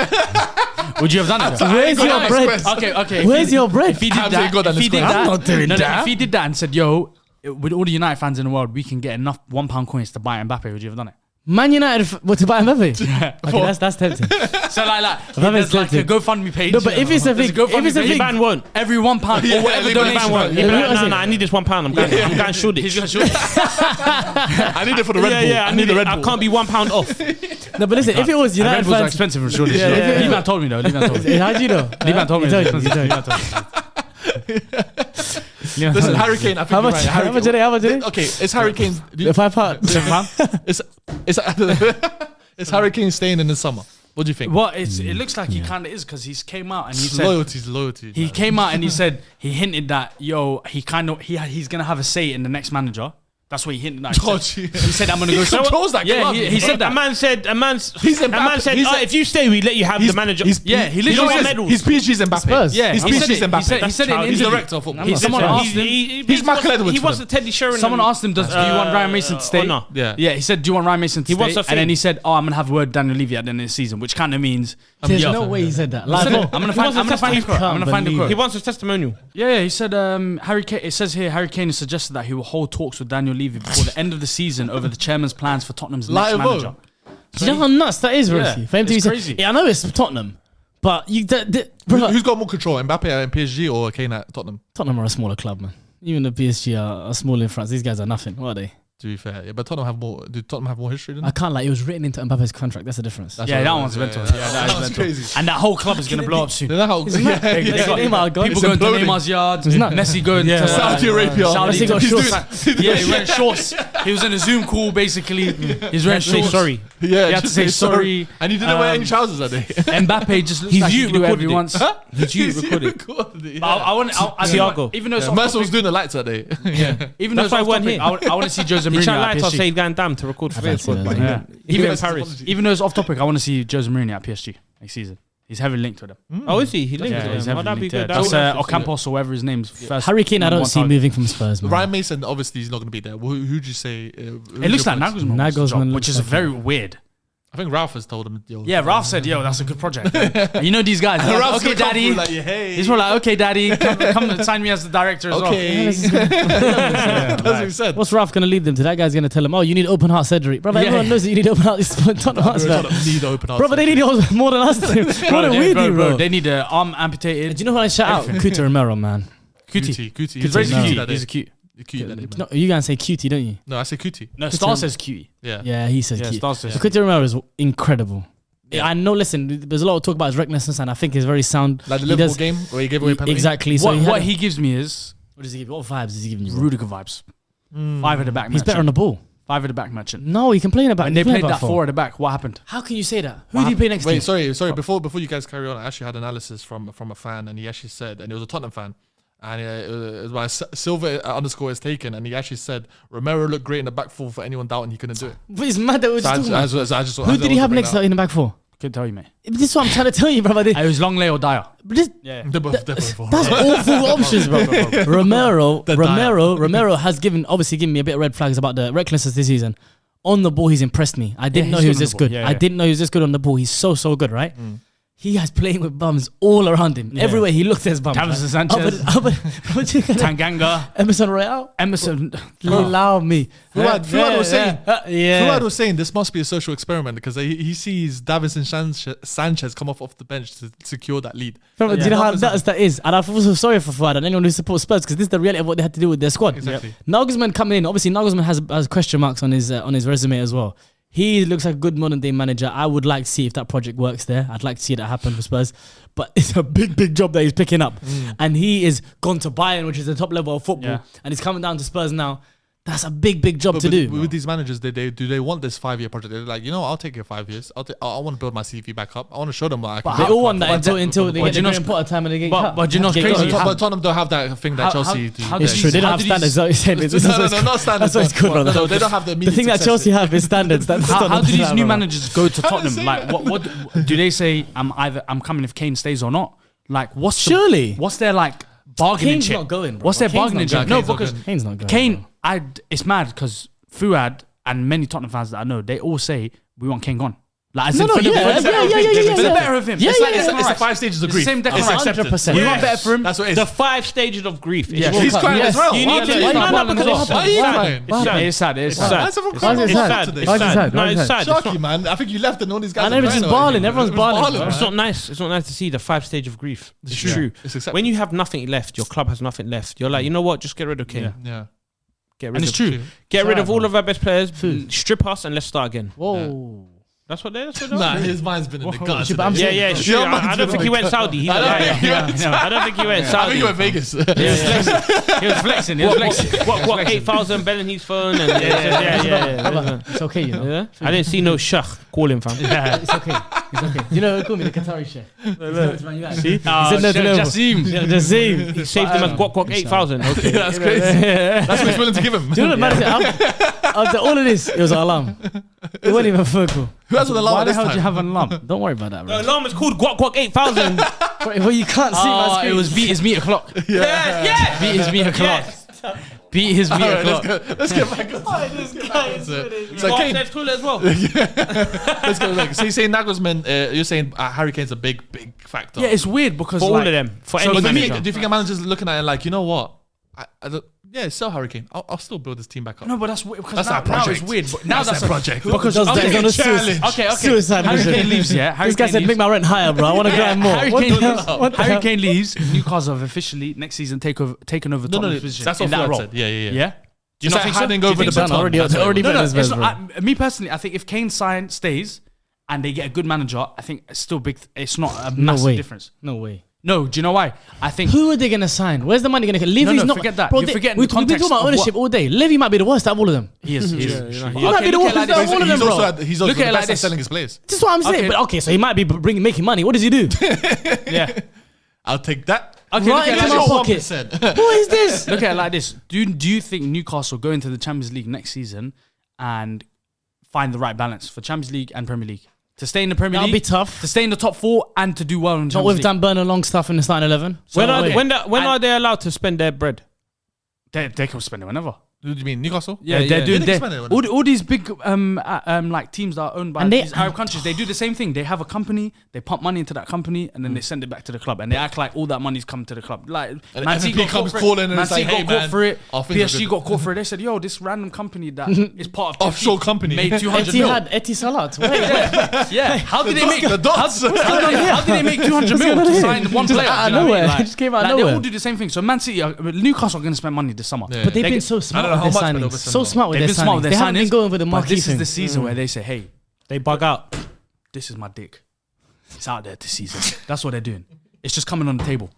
Would you have done it? though? Where's I ain't your got bread? express. Okay. Where's your bread? If he did Hamza that, ain't got that if he did express. that, I'm not doing that. If he did that and said, "Yo, with all the United fans in the world, we can get enough £1 coins to buy Mbappe," would you have done it? Man United to buy Mbappe? Okay, that's tempting. So there's That's like a tempting. GoFundMe page. No, but if it's a There's big, GoFundMe if it's a page. big, Ban won't. every £1 or whatever leave it donation. Ban won't. Yeah, He'll be but like, that's no, it. I need this £1. I'm going shoot it. He's gonna shoot. I need it for the Red Bull. Yeah, I need the Red I Bull. can't be £1 off. no, but listen, if it was Red United Bulls are fans, expensive for sure. Yeah, yeah. Lee Man told me though. Lee Man told me. how do you know? Lee Man told me. He it's told you, he expensive. told you. Lee Man told me. Listen, Harry Kane. I think How you're much? right. Harry How much Kane- are they? How much are they? Okay, it's Harry Kane. The £5. It's Harry Kane staying in the summer. What do you think? Well, it looks like he kind of is because he's came out and he It's said loyalty. he came out and he said he hinted that he's gonna have a say in the next manager. That's what he hinted at. Oh, He gee. said I'm gonna go. He controls that Yeah, club. he said A that. man said, He's if you stay, we let you have the manager. he You literally don't want says medals. He's PSG's Mbappe. Spurs. Yeah, He's he said PSG's it. Mbappe. He said it in He's the interview. director of football. Someone asked him. He's Michael Edwards He for wants them. a Teddy Sheringham. Someone asked him, "Do you want Ryan Mason to stay?" or not? Yeah. Yeah, he said, "Do you want Ryan Mason to He stay?" wants a And then thing. he said, "Oh, I'm gonna have a word with Daniel Levy at the end of the season," which kind of means There's yeah. no way he said that. He Like, said bro, it. I'm gonna He wants find a the quote. I'm gonna find the He quote. He wants a testimonial. Yeah, he said Harry Kane. It says here Harry Kane has suggested that he will hold talks with Daniel Levy before the end of the season over the chairman's plans for Tottenham's next Live manager. do you know how nuts that is, Yeah, Rosie? For him to it's be crazy. saying, yeah, I know it's Tottenham, but bro, Who's got more control, Mbappe at PSG or Kane at Tottenham? Tottenham are a smaller club, man. Even the PSG are small in France. These guys are nothing. What are they? To be fair, yeah, but Tottenham have more. Do Tottenham have more history than? I can't like. It was written into Mbappe's contract. That's the difference. That's Yeah, what that it one's is, mental. yeah. Yeah, that is That's mental. crazy. And that whole club is gonna blow up soon. You know how? Isn't that- Yeah, They got Neymar gone. People It's going to imploding. Neymar's yard. It's not- Messi going to Saudi Arabia. Saudi Messi got he's shorts. doing- Yeah, he wearing shorts. He was in a Zoom call basically. He's wearing Say shorts. sorry. Yeah, He had to just say sorry. And he didn't wear any Um, trousers that day. Mbappe just looks He's like he you can do whatever he recorded it. wants. Did you record it? Recorded, But I want. Thiago. Even though it's Yeah, off Mercer was topic, doing the lights that day. Yeah. even though That's it's why I off weren't topic, here. I want to see Jose He Mourinho tried at to lie to us, PSG. say damn to record for I fancy Facebook. that. but Yeah. he went Yes, Paris. apology. Even though it's off topic, I want to see Jose Mourinho at PSG next season. He's heavily linked with them. Oh, is he? He linked Yeah, with he's them. Oh, heavily that'd be linked. good. That's That'd be good. Ocampos or whatever his name's first. Harry Kane, I number don't one see target. moving from Spurs, man. Ryan Mason, obviously, he's not going to be there. Who'd you say? It looks like Nagelsmann, wants the job, Nagelsmann which looks is like very weird. I think Ralph has told him. Yo, Yeah, Ralph said, "Yo, that's a good project." And you know these guys. They're like, Ralph's okay, gonna come daddy. through like, hey. He's more like, "Okay, daddy, come and sign me as the director as Okay. That's what he said. What's Ralph going to lead them to? That guy's going to tell them, oh, you need open heart surgery. Brother, Yeah. everyone knows that you need open heart. It's Tottenham Hotspur. Need open heart. Brother, they need yours more than us do. What do we do, bro? They need an arm amputated. Do you know who I shout out? Cuti Romero, man. Cutie. He's very No. cute. He's a cute. Cute that day, man. No, you guys say cutie, don't you? No, I say cutie. No, Star says cutie. Yeah. Yeah, he says Yeah, cute. Star says. Cuti Romero is incredible. Yeah. I know, listen, there's a lot of talk about his recklessness, and I think he's very sound. Like the He Liverpool does- game where he gave away a penalty. Exactly. So What he gives me is what does he give you? What vibes is he giving you? Rudiger vibes. 5 at the back. He's better on the ball. 5 at the back merchant. No, he can play in the back. When He they can play played back that 4 at the back, what happened? How can you say that? Who did he play next Wait, to? sorry. Before you guys carry on, I actually had analysis from a fan, and he actually said, and it was a Tottenham fan, and it was by Silver _is taken, and he actually said Romero looked great in the back four for anyone doubting he couldn't do it. But it's mad that we're just talking about. Who did he have next in the back four? Couldn't tell you, mate. This is what I'm trying to tell you, brother. It was Longley or Dyer. They're both That's awful options, bro. Romero has obviously given me a bit of red flags about the recklessness this season. On the ball, he's impressed me. I didn't know he's he was good on this the ball. good. Yeah, I yeah. didn't know he was this good on the ball. He's so good, right? He has playing with bums all around him. Everywhere he looks, there's bums. Tavison right? Sanchez. Tanganga. Emerson Royale. Emerson. Allow me. Fuad was saying. Yeah. Fuad was saying this must be a social experiment because he sees Davison Sanchez come off the bench to secure that lead. Do you know how nuts that is? And I feel so sorry for Fuad and anyone who supports Spurs because this is the reality of what they had to do with their squad. Exactly. Nagelsmann coming in. Obviously, Nagelsmann has question marks on his resume as well. He looks like a good modern day manager. I would like to see if that project works there. I'd like to see that happen for Spurs. But it's a big job that he's picking up. And he is gone to Bayern, which is the top level of football. Yeah. And he's coming down to Spurs now. That's a big job to do. With these managers, do they want this 5-year project? They're like, I'll take it 5 years. I want to build my CV back up. I want to show them what I can. But they all want that until they But get you the know- Graham Potter time and they get cut. But you know what's They have to crazy? get cut. But Tottenham don't have that thing that Chelsea do. It's true. They don't have standards. That's what you're saying. No, not standards. That's why it's good, brother. No, they don't have the The thing that Chelsea have is standards. How do these new managers? managers go to Tottenham? say Like, what do they say? I'm coming if Kane stays or not. Like, Surely. what's their like bargaining Kane's chip? not going, bro. What's their Kane's bargaining not chip? going. No, Kane's not because going. Kane's not going. Kane, it's mad because Fuad and many Tottenham fans that I know, they all say we want Kane gone. Like, No, for the yeah, better of him. Yeah, It's like, yeah, it's yeah. like It's the 5 stages of It's grief. the same It's declaration. acceptance. 100%. We want better for him. That's what it is. The 5 stages of grief. Yeah. He's crying Yes. as well. You need to Why leave not? that Because alone. it's Why are you crying? It's sad. It's sad. Why is everyone Why crying? is it It's sad? sad. Why It's is it sad. sad? No, Why is it's it sad? sad. Sharky, man. I think you left and all these guys. And are everyone's just crying balling. already. Everyone's balling, bro. man. It's not nice. It's not nice to see the 5 stage of grief. It's true. true. It's acceptable. When you have nothing left, your club has nothing left. You're like, you know what? Just get rid of Kane. Yeah. Get rid And it's of true. Get rid Sad, of all man. of our best players. Strip us and let's start again. Whoa. That's what they're Nah, his mind's been in the gutter. But I'm today. Yeah, it's true. Your I mind's don't been think in he the went gutter. Saudi. I don't think he went Saudi. I don't think he went I think Saudi. he went Vegas. He was flexing. He was flexing. What 8,000 bell in his phone? And yeah. It's okay, you know. Yeah? I didn't see no Shah calling, fam. It's okay. It's okay. You know, call me the Qatari chef. See? He said no to no. Jassim. Jassim. He saved him at Gwok 8,000. Okay. That's crazy. That's what he's willing to give him. Do you know what after all of this, it was an alarm. It wasn't even focal. Who has an alarm Why at the this hell did you time? have an alarm? Don't worry about that, The bro. alarm is called Gwok 8,000. Well, you can't see my Oh, screen. it was beat his meter clock. Yeah. Beat his meter clock. Beat his meter Alright, clock. let's get back on. So Kane, Upstairs toilet as well. let's go back. So you're saying Nagelsmann, you're saying Harry Kane's a big factor. Yeah, it's weird because For all like, of them. For So any for me, manager. Do you think a manager's looking at it like, you know what? Yeah, sell Harry Kane. I'll still build this team back up. No, but that's weird because That's now, our project. now it's weird. But now that's a project. Because Does that okay, on a suicide. okay. Suicide Harry mission. Kane leaves. Yeah, Harry This guy Kane said, leaves. make my rent higher, bro. I want to grind more. Harry What Kane the leaves. hell? What the Harry hell? Kane leaves. Newcastle have officially next season taken over No, Tottenham's position that's in what that Fuad role. said. Yeah. Yeah. Do It's you not like think so? handing Do you over think the so? baton. Already That's what it been is. his It's best, not, bro. me personally, I think if Kane stays and they get a good manager, I think it's still big. It's not a massive way. difference. No way. No, do you know why? I think Who are they going to sign? Where's the money going to come? Levy's no, not. forget that. Bro, You're forgetting we've the been talking context about of ownership all day. Levy might be the worst out of all of them. he is. He is. He might be the worst out of all of them, He's bro. also he's also Look at it the like best at this. selling his players. This is what I'm saying. Okay. But okay, so he might be making money. What does he do? Yeah. I'll take that. Okay, Right look into at it my like pocket. this. 1%. What is this? Look at it like this. Do you think Newcastle go into the Champions League next season and find the right balance for Champions League and Premier League to stay in the Premier That'll League. be tough. To stay in the top 4 and to do well in the Not Champions with League. Dan Burn long stuff in the starting 11. So When are they allowed to spend their bread? They can spend it whenever. Who do you mean, Newcastle? Yeah, they're doing They can spend it whenever. all these big like teams that are owned by And they- these Arab countries. They do the same thing. They have a company, they pump money into that company, and then they send it back to the club, and they act like all that money's come to the club. Like And Man City FFP got comes caught for it. calling and Man it's like, City hey, got caught man, for it. our things are PSG good. got caught for it. They said, "Yo, this random company that is part of Offshore Turkey company. made 200 mil." Etihad, Etisalat. Wait, Yeah, how did they make The dots. how did they make 200 mil going to on sign here? one Just player? out of Do you know what I mean? nowhere. It just came out of They nowhere. all do the same thing. So Man City, Newcastle are going to spend money this summer. Yeah. But they've They- been so I smart don't know with how their much, but signings. they'll So spend smart with They've their been smart signings. with their They haven't been signings, going with the but marquee this is thing. the season where they say, "Hey, They bug out. this is my dick. It's out there this season." That's what they're doing. It's just coming on the table.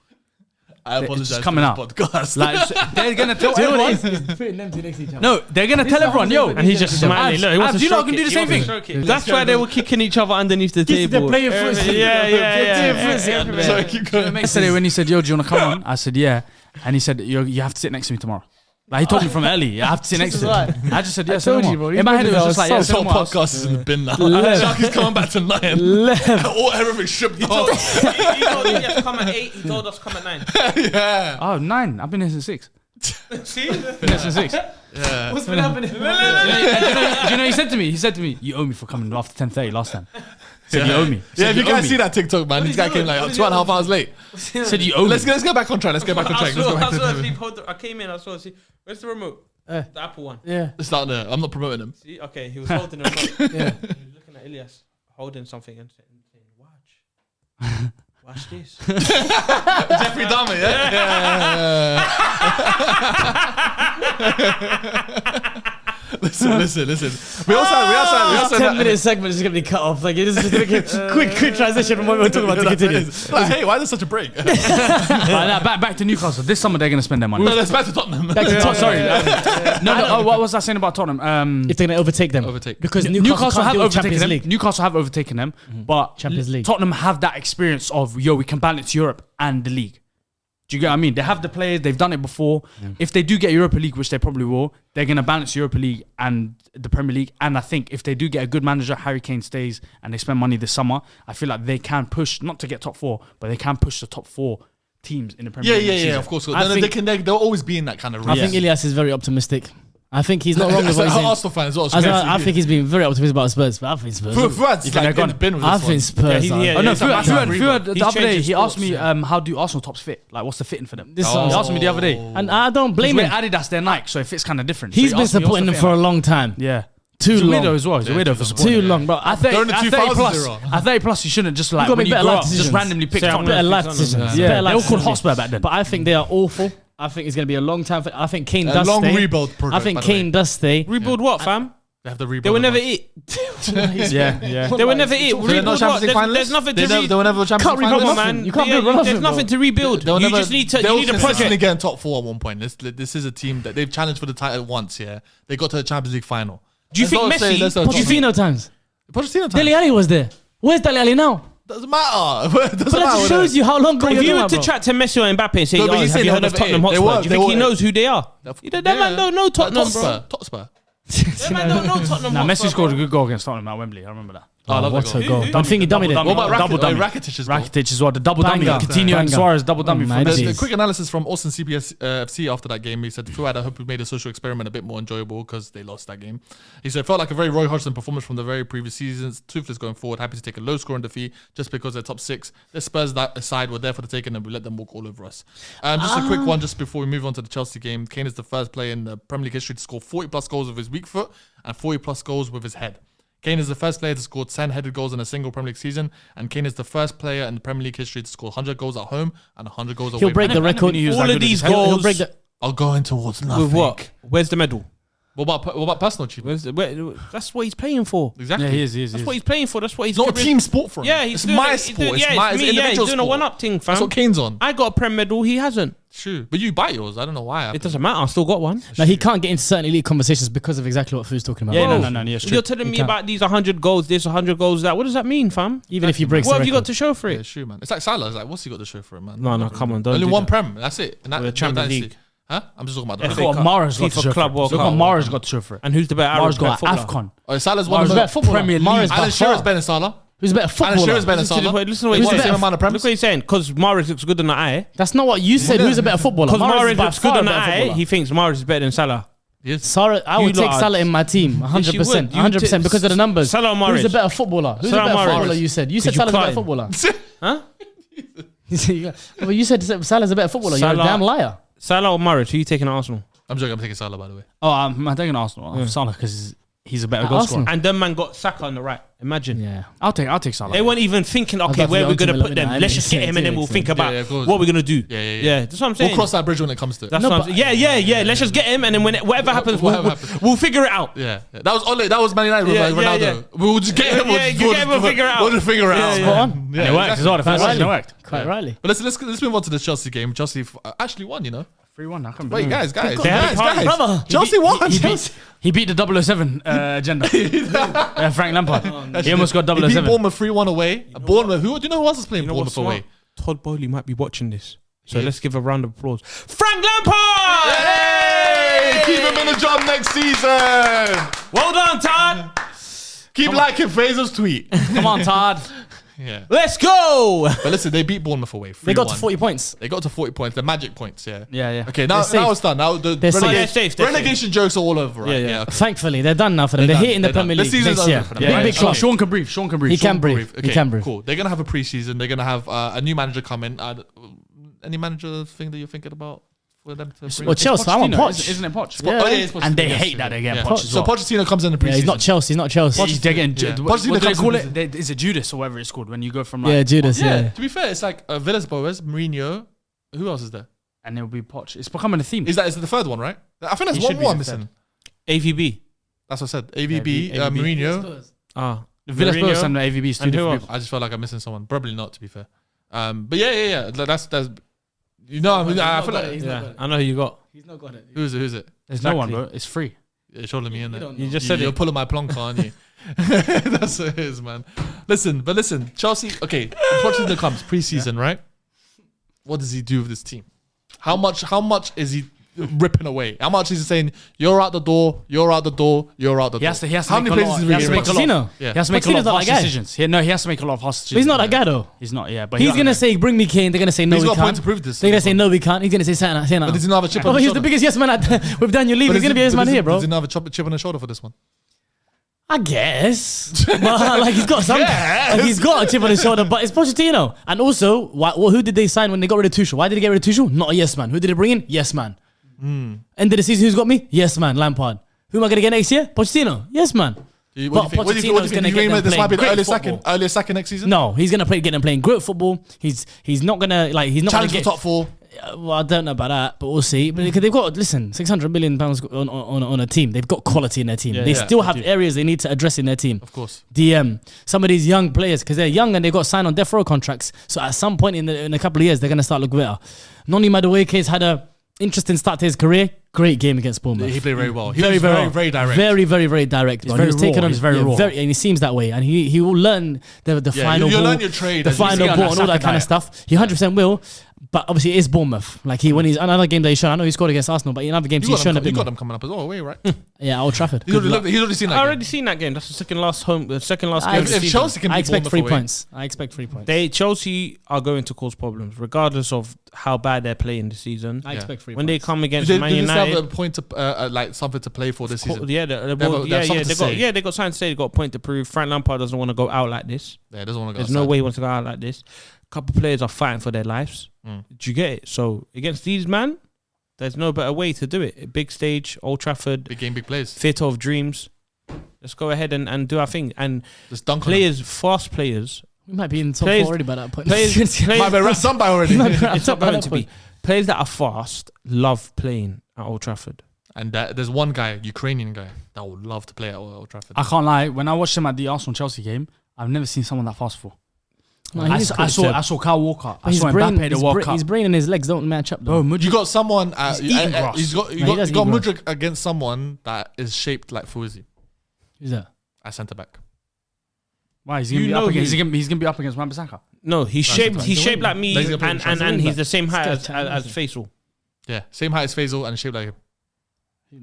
I apologize just for coming this out. podcast. Like so they're gonna tell Do you know what everyone. it is? He's putting them two next to each other. No, they're gonna tell everyone, yo. And he's just smiling. Look, he wants to you know I stroke can do it. the He same wants to thing. stroke it. That's why they were kicking each other underneath the They're table. playing footsie. Yeah. Sorry, keep going. Yesterday when he said, "Yo, do you wanna come on?" I said, "Yeah," and he said, "You have to sit next to me tomorrow." Like he told me from early, I have to sit next to him. I just said, "Yes." told you, bro. In my head, it was just like, This "Yeah." whole podcast is in the bin now. Sharky's coming back to 9. All everything shipped off. He told us come at 8. He told us come at 9. Yeah. Oh, 9. I've been here since 6. See? Been here since 6. What's been happening? Do you know? He said to me, "You owe me for coming after 10:30 last time." He said, "You owe me." He Yeah, said, if you owe guys me. see that TikTok, man, this guy came like 2.5 hours late. He said, "You owe me." Let's go back on track. Let's go back on track. Let's go back to the I came in, I saw, see, where's the remote? The Apple one. Yeah. It's not there. I'm not promoting him. See, okay, he was holding the remote. Yeah. He was looking at Ilyas holding something and saying, watch this. Jeffrey Dahmer, yeah? Listen. We also had 10-minute segment is going to be cut off. Like, it is just a quick transition from what we were talking about to continue. Like, hey, why is there such a break? Right, now, back to Newcastle. This summer they're going to spend their money. No, let's back to Tottenham. Oh, sorry. No. What was I saying about Tottenham? If they're going to overtake them. Because Newcastle can't deal with Champions League. Newcastle have overtaken them, but Champions League. Tottenham have that experience of, yo, we can balance Europe and the league. Do you get what I mean? They have the players, they've done it before. If they do get Europa League, which they probably will, they're going to balance Europa League and the Premier League. And I think if they do get a good manager, Harry Kane stays, and they spend money this summer, I feel like they can push, not to get top 4, but they can push the top 4 teams in the Premier League. Yeah, of course. I think- They'll always be in that kind of I race. think Ilyas is very optimistic. I think he's not wrong with It's what like he's saying. Arsenal fan as well. I think he's being very optimistic about Spurs, but I think Spurs. Fuad's like in the bin with I this think one. Spurs. Yeah, are- yeah, Oh no, he's talking about Fuad the He's other day, changing he asked sports, me, how do Arsenal tops fit? Like, what's the fitting for them? This He song. asked me the other day. And I don't blame We're him. Adidas, they're Nike, so it fits kind of different. He's So been asked me, what's supporting the them fitting? for a long time. Yeah. Too He's a long. weirdo as well. He's a weirdo for supporting. Too long, bro. At 30, They're in the at 2000s 30 plus, era. at 30 plus, you shouldn't just like gotta when make you better grow life up, just decisions. randomly pick Say, I'm Tottenham. gonna Better life fix decisions. on them. Yeah, Better they life were called decisions. Hotspur back then. But I think they are awful. I think it's going to be a long time. I think Kane A does long stay. rebuild project, I by think the Kane way. does stay. Rebuild what, fam? They have the rebuild. They will never advance. eat. Yeah. They will never eat. So they're Rebuild not what? Champions League finalists? There's nothing to They rebuild. were never Champions Can't League rebuild finalists? nothing. Man, You can't build nothing, there's bro. nothing to rebuild. They'll You never- just need to. they'll You need a consistently project. get in top 4 at one point. This is a team that they've challenged for the title once. Yeah, they got to the Champions League final. Do you think Messi? Pochettino times. Pochettino time. Dele Alli was there. Where's Dele Alli now? Doesn't matter. Doesn't But matter. that just shows you how long ago If you're you were talking to about, chat to Messi or Mbappe and say, No, but "Oh, he's have saying you they'll heard of never Tottenham eat. Hotspur?" They were- Do you think he they were- knows who they are? That man don't know Tottenham, bro. Totspur. That man don't know Tottenham. Now, Messi Hotspur, scored a bro. good goal against Tottenham at Wembley. I remember that. I love what that a goal. goal. I'm thinking dummy there. What about Double dummy. Rakitich's goal? Rakitic as well. The double dummy. Banger. Coutinho and Banger. Suarez double dummy. Oh, from my Messi. The days. quick analysis from Austin CBS FC after that game. He said, Fuad, I hope we made a social experiment a bit more enjoyable because they lost that game. He said, it felt like a very Roy Hodgson performance from the very previous seasons. Toothless going forward. Happy to take a low scoring defeat just because they're top 6. The Spurs aside were there for the taking and we let them walk all over us. Just a quick one just before we move on to the Chelsea game. Kane is the first player in the Premier League history to score 40 plus goals with his weak foot and 40 plus goals with his head. Kane is the first player to score 10 headed goals in a single Premier League season, and Kane is the first player in the Premier League history to score 100 goals at home and 100 goals away. He'll break the record. All of these He'll goals break the. I'll go in towards nothing. with what? Where's the medal? What about personal achievements? That's what he's playing for. Exactly. Yeah, he is. That's what he's playing for. That's what he's. It's not a team sport for him. Yeah, he's it's doing my it- sport. doing- It's yeah, my it's me. individual Yeah, he's doing a sport. one-up thing, fam. That's what Kane's on. I got a Prem medal. He hasn't. True. But you buy yours. I don't know why. It doesn't matter. I still got one. Now he can't get into certain elite conversations because of exactly what Fu's talking about. Yeah, Bro, no. Yeah, it's true. You're telling He me can't. about these 100 goals, this 100 goals, that. What does that mean, fam? Even if he breaks What the have you record. got to show for Yeah, it? true, man. It's like Salah. It's like, what's he got to show for it, man? No, come on, don't Only do one that. Prem. That's it. And With the Champions League. Huh? I'm just talking about the FA Prem. Look Cup. what Mara's got FIFA to show Club for it. World Look what Cup. Mara's got to show for it. And who's the better Mara's Arab got footballer? AFCON. Oh, Salah's one Mara's of better the... footballer. Premier League. Mara's by Alan Shearer's far. better than Salah. Who's a better footballer? Shearer's better than Salah. Listen to what Who's he's the saying. same amount of Look prems? what he's saying. Because Mahrez looks good in the eye. That's not what you said. Who's a better footballer? Because Mahrez is by looks good far in a the better eye, footballer. he thinks Mahrez is better than Salah. Yes. Salah, I would You take lot Salah in my team, 100%, Yes, you would. 100% because of the numbers. Salah or Who's Mahrez? a better footballer? Who's Salah a better or Mahrez? footballer? You said. You said Could you Salah's a better climb? footballer. Huh? Well, you said Salah's a better footballer. You're a Salah- damn liar. Salah or Mahrez? Who you taking at Arsenal? I'm joking. I'm taking Salah, by the way. Oh, I'm taking Arsenal. Salah because he's a better At goal Arsenal? scorer. And them man got Saka on the right. Imagine. Yeah. I'll take Salah. They weren't even thinking, okay, about to where go we're on to going to the put them. 11, Let's just get him and then we'll think about Yeah, of course. what we're going to do. Yeah. That's what I'm saying. We'll cross that bridge when it comes to it. That's No, what I'm but- saying. Yeah. Let's just get him and then when whatever happens, Whatever we'll, happens. we'll figure it out. Yeah. That was Ole. That was Man United with Yeah, like yeah, Ronaldo. We'll just get him. Yeah, you get him, we'll figure it out. We'll just figure it out. Yeah, Spot on. Yeah, And it works as well. The first Rightly. season it worked. Quite rightly. But let's move on to the Chelsea game. Chelsea actually won. 3-1. I can Wait, guys, had a party. Brother, Chelsea won. He beat the 007 agenda. Frank Lampard. He almost got He beat 007. Bournemouth 3-1 away. Bournemouth. Do you know who else is playing Bournemouth away? Todd Bowley might be watching this. So let's give a round of applause. Frank Lampard! Hey! Keep him in the job next season. Well done, Todd. Keep liking Fraser's tweet. Come on, Todd. Yeah. Let's go. But listen, they beat Bournemouth away. 3-1. They got to 40 points. They got to 40 points. The magic points, yeah. Yeah. Okay, now safe. it's done. Now the They're safe. They're safe, they're relegation jokes are all over, right? Yeah. Okay. Thankfully, they're done now for them. They're done. hitting the They're done. Premier The League season's next over year. for them. Yeah, Big Okay. club. Sean can breathe. Sean can breathe. He can breathe. Okay, He can breathe. Cool. They're gonna have a preseason. They're gonna have a new manager come in. Any manager thing that you're thinking about for them to bring? Well, Chelsea, I want Poch. Isn't it Poch? Yeah. Oh, yeah, it's Pochettino, And they yes, hate that they get yeah. Poch as So well. Pochettino comes in the preseason. Yeah, he's not Chelsea. He's not Chelsea. They're getting Yeah. what Pochettino do they comes call in it? Is it Judas or whatever it's called when you go from like Yeah, Judas. Yeah. To be fair, it's like Villas-Boas, Mourinho. Who else is there? and it'll be Poch. It's becoming a theme. Is that the third one, right? I think He there's one should be more the missing. AVB. That's what I said. AVB, AVB. Mourinho. Villas-Boas Mourinho. and the AVB is two And who different else? people. I just felt like I'm missing someone. Probably not, to be fair. But yeah. That's you know. I feel like Yeah, I know who you got. He's not got it. who's it? There's no one, bro. It's free. You're showing me in there. You just said You're it. pulling my plonk, aren't you? That's what it is, man. Listen, Chelsea. Okay, Pochettino comes preseason, right? What does he do with this team? How much is he ripping away? How much is he saying? You're out the door. You're out the door. You're out the door. He has to How make many a lot. places He has is to he make a really? lot. Pochettino. Yeah. He has to make a lot Pochettino's of not harsh that guy. decisions. He has to make a lot of harsh But decisions. he's not that guy though. He's not. Yeah, but He's gonna say, "Bring me Kane." They're gonna say, "No, He's we got a point can't." to prove this. They're gonna say, "No, we can't." He's gonna say, "Say But does he not have a chip on Oh, his he's shoulder? the biggest yes man with Daniel Levy. He's gonna be a yes man here, bro. Does he not have a chip on his shoulder for this one? I guess. But like he's got some. Like, he's got a chip on his shoulder, but it's Pochettino. And also, who did they sign when they got rid of Tuchel? Why did they get rid of Tuchel? Not a yes man. Who did they bring in? Yes man. End of the season, who's got me? Yes man. Lampard. Who am I gonna get next year? Pochettino. Yes man. What do you But think? What do you Pochettino's think? gonna You get think them this might be the playing earliest great second, football. earliest second next season? No, he's gonna get them playing great football. He's not gonna like he's not Challenge gonna for get top four. Well, I don't know about that, but we'll see. But they've got £600 million on a team. They've got quality in their team. Yeah, they yeah, still they have do. areas they need to address in their team. Of course. DM some of these young players because they're young and they got signed on death row contracts. So at some point in a couple of years, they're gonna start look better. Noni Madueke's had a interesting start to his career. Great game against Bournemouth. He played very well. He Very, was very, very direct. Very direct. bro. very He was taking raw. on He's very raw. and he seems that way. And he will learn the Yeah, final you'll ball, learn your trade the as you final get on ball, that and all that Saka kind of diet. stuff. He 100% will. But obviously, it is Bournemouth. Like when he's another game that he showed. I know he scored against Arsenal, but in other games You he's shown a got bit more. them coming up as well, right? Yeah, Old Trafford. He's already seen that. I game. already seen that game. That's the second last I game. of the If season. Chelsea can I beat expect Bournemouth 3 away, points. I expect 3 points. Chelsea are going to cause problems, regardless of how bad they're playing this season. I expect 3 When they points. come do against they, Man do they still have a United, point to like something to play for this season? yeah, They have something to say. they got something to say. They got a point to prove. Frank Lampard doesn't want to go out like this. Yeah, doesn't want to go. There's no way he wants to go out like this. A couple players are fighting for their lives. Do you get it? So against these man, there's no better way to do it. Big stage, Old Trafford, Big game, big plays. theatre of dreams. Let's go ahead and do our thing. And Just dunk on them. players, fast players, We might be in the top Players- 4 already by that point. players, Might be wrapped up by already. it's not going to be. Players that are fast love playing at Old Trafford. And there's one guy, Ukrainian guy, that would love to play at Old Trafford. I can't lie. When I watched him at the Arsenal Chelsea game, I've never seen someone that fast before. No, I he is quick, saw Kyle Walker. I saw Mbappe at the World Cup. his brain and his legs don't match up though. Bro, You got someone. He's eating grass. He's got No, he you got doesn't eat Mudryk against someone that is shaped like Fuzi Who's that? at centre back. why he's gonna You be know up against? who- He's gonna be up against Wan-Bissaka. No, he's shaped. sometimes. He's He's a shaped wing like me, He's a wing back. and he's the same He's height got a as talent, Faisal. Yeah, same height as Faisal and shaped like him.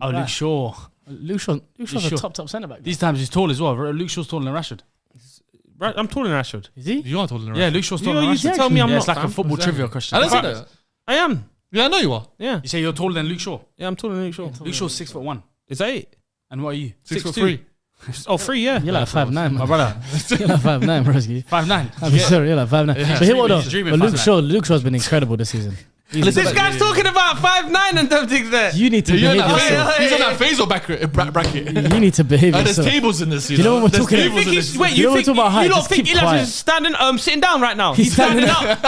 Oh, Luke Shaw. Luke Shaw's a Shaw. top centre back. These times he's tall as well. Luke Shaw's taller than Rashford. Right, I'm taller than Rashford. Is he? You are taller than Yeah, Rashford. Luke Shaw's You taller than used to Rashford. tell me I'm Yeah, not. it's like a fam. football trivia question. I didn't say that. I am. Yeah, I know you are. Yeah. You say you're taller than Luke Shaw. Yeah, I'm taller than Luke Shaw. Luke Shaw's 6'1". Is that it? And what are you? 6'3". Oh, 3, yeah. You're like 5'9", My man. brother. You're like 5'9", broski. 5'9". I'm sorry, you're like 5'9". But here what though? He's dreaming But Luke 5'9". Luke Shaw's been incredible this season. This guy's talking about 5'9" and them things there. You need to You're in behave that yourself. phase. He's on that phase or bracket. You need to behave And there's yourself. tables in this. You know when we're There's talking- tables You think in he's, this. wait, You know you we're talking about height, don't just think keep Elias quiet. is sitting down right now? He's standing up.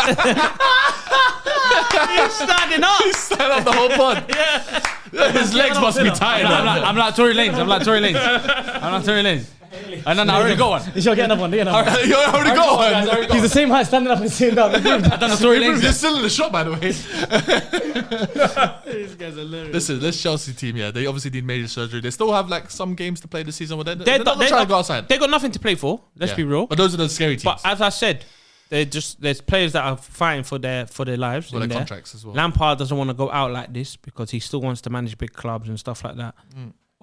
He's standing up. He's standing up the whole pod. His legs must be tired. I'm like Tory Lanez. I'm like Tory Lanez. And then I already got one. You should get another one. Get another one. You already got one. He's the same height, standing up and sitting down. I've done the Tory Lanez. You're still in the shop, by the way. These guys are hilarious. Listen, this Chelsea team, yeah, they obviously need major surgery. They still have like some games to play this season. They're not trying to go outside. They got nothing to play for. Let's Yeah. be real. But those are the scary teams. But as I said, there's players that are fighting for their lives. For their in there. contracts as well. Lampard doesn't want to go out like this because he still wants to manage big clubs and stuff like that.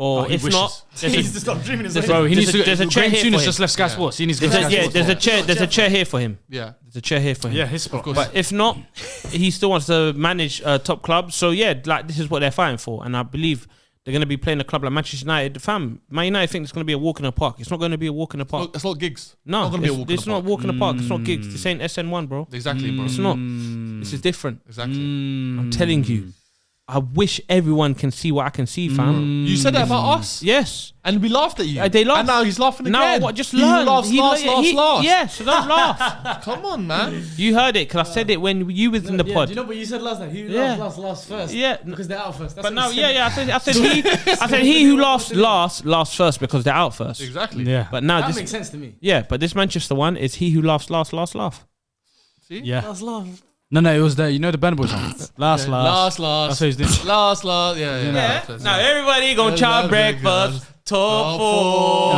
Or he if wishes. not, He needs to stop dreaming his way. Bro, he needs to. there's a chair Graham here for Souness him. just left Sky Sports. He needs to go to Sky Sports. there's a chair here for him. Yeah. There's a chair here for him. Yeah, his spot. But if not, he still wants to manage top clubs. So yeah, like this is what they're fighting for, and I believe they're going to be playing a club like Manchester United. Fam, Man United think it's going to be a walk in the park. It's not going to be a walk in the park. It's not gigs. No, not gonna be a walk in it's the not park. walk in the park. It's not gigs. This ain't SN1, bro. Exactly, bro. It's not. This is different. Exactly. I'm telling you. I wish everyone can see what I can see, fam. You said that about us. Yes. And we laughed at you. They laughed. And now he's laughing again. Now what? Just He learn. laughs last. Yeah, so don't laugh. Come on, man. You heard it because I said it when you was in the pod. Do you know what you said last night? He Yeah. last first. Yeah. Because they're out first. That's But what now, you said. yeah. I said he who laughs last first because they're out first. Exactly. Yeah. But now That this, makes sense to me. yeah. But this Manchester one is he who laughs last. See? Yeah. Last love. No, it was the Burna Boy song. Last. Last. That's what he's doing. Last. Yeah. Yeah. That's Now it. everybody gonna That's try very breakfast. good. Top four.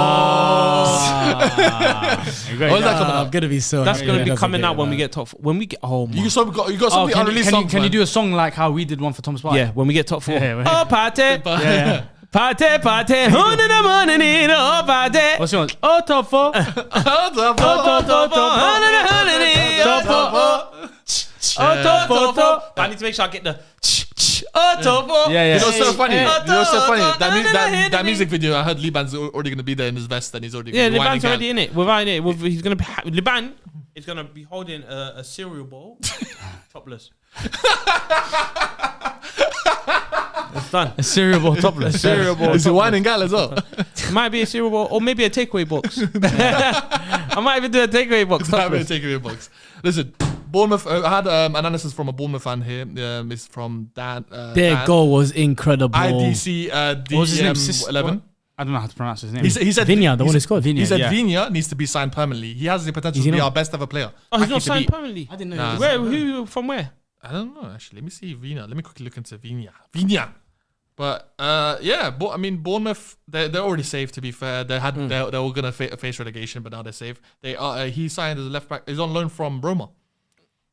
When's that coming I'm out? gonna be so. That's happy gonna when be it coming doesn't out when get we get top. When we get oh my. You got something unreleased songs, Can you man. do a song like how we did one for Thomas Party? Yeah, when we get top 4. Yeah, Oh party, Yeah. party, hundred in the morning, oh party. What's yours? Oh, top 4. Top 4, I need to make sure I get the top 4. Yeah. You know what's so funny? Yeah. You know what's so funny? That music video, I heard Liban's already going to be there in his vest and he's already Yeah, whining Liban's gal. already in it. Without it, he's gonna be Liban is gonna be holding a cereal bowl, topless. It's done. A cereal bowl topless. Cereal bowl. Is he whining gal as well? It might be a cereal bowl or maybe a takeaway box. I might even do a takeaway box. That will topless. take away a box. Listen, Bournemouth. I had analysis from a Bournemouth fan here. It's from Dan. Their Dan. goal was incredible. IDC What was his name? 11. I don't know how to pronounce his name. He said Vinya, the one who scored. He said yeah. Vinya needs to be signed permanently. He has the potential Is to he be not? our best ever player. Oh, he's Lucky not to signed be- permanently. I didn't know. Nah. he was- Where? Who? From where? I don't know actually. Let me see Vinya. Let me quickly look into Vinya. But yeah, I mean Bournemouth. They're already safe. To be fair, they were gonna face relegation, but now they're safe. They are. He signed as a left back. He's on loan from Roma.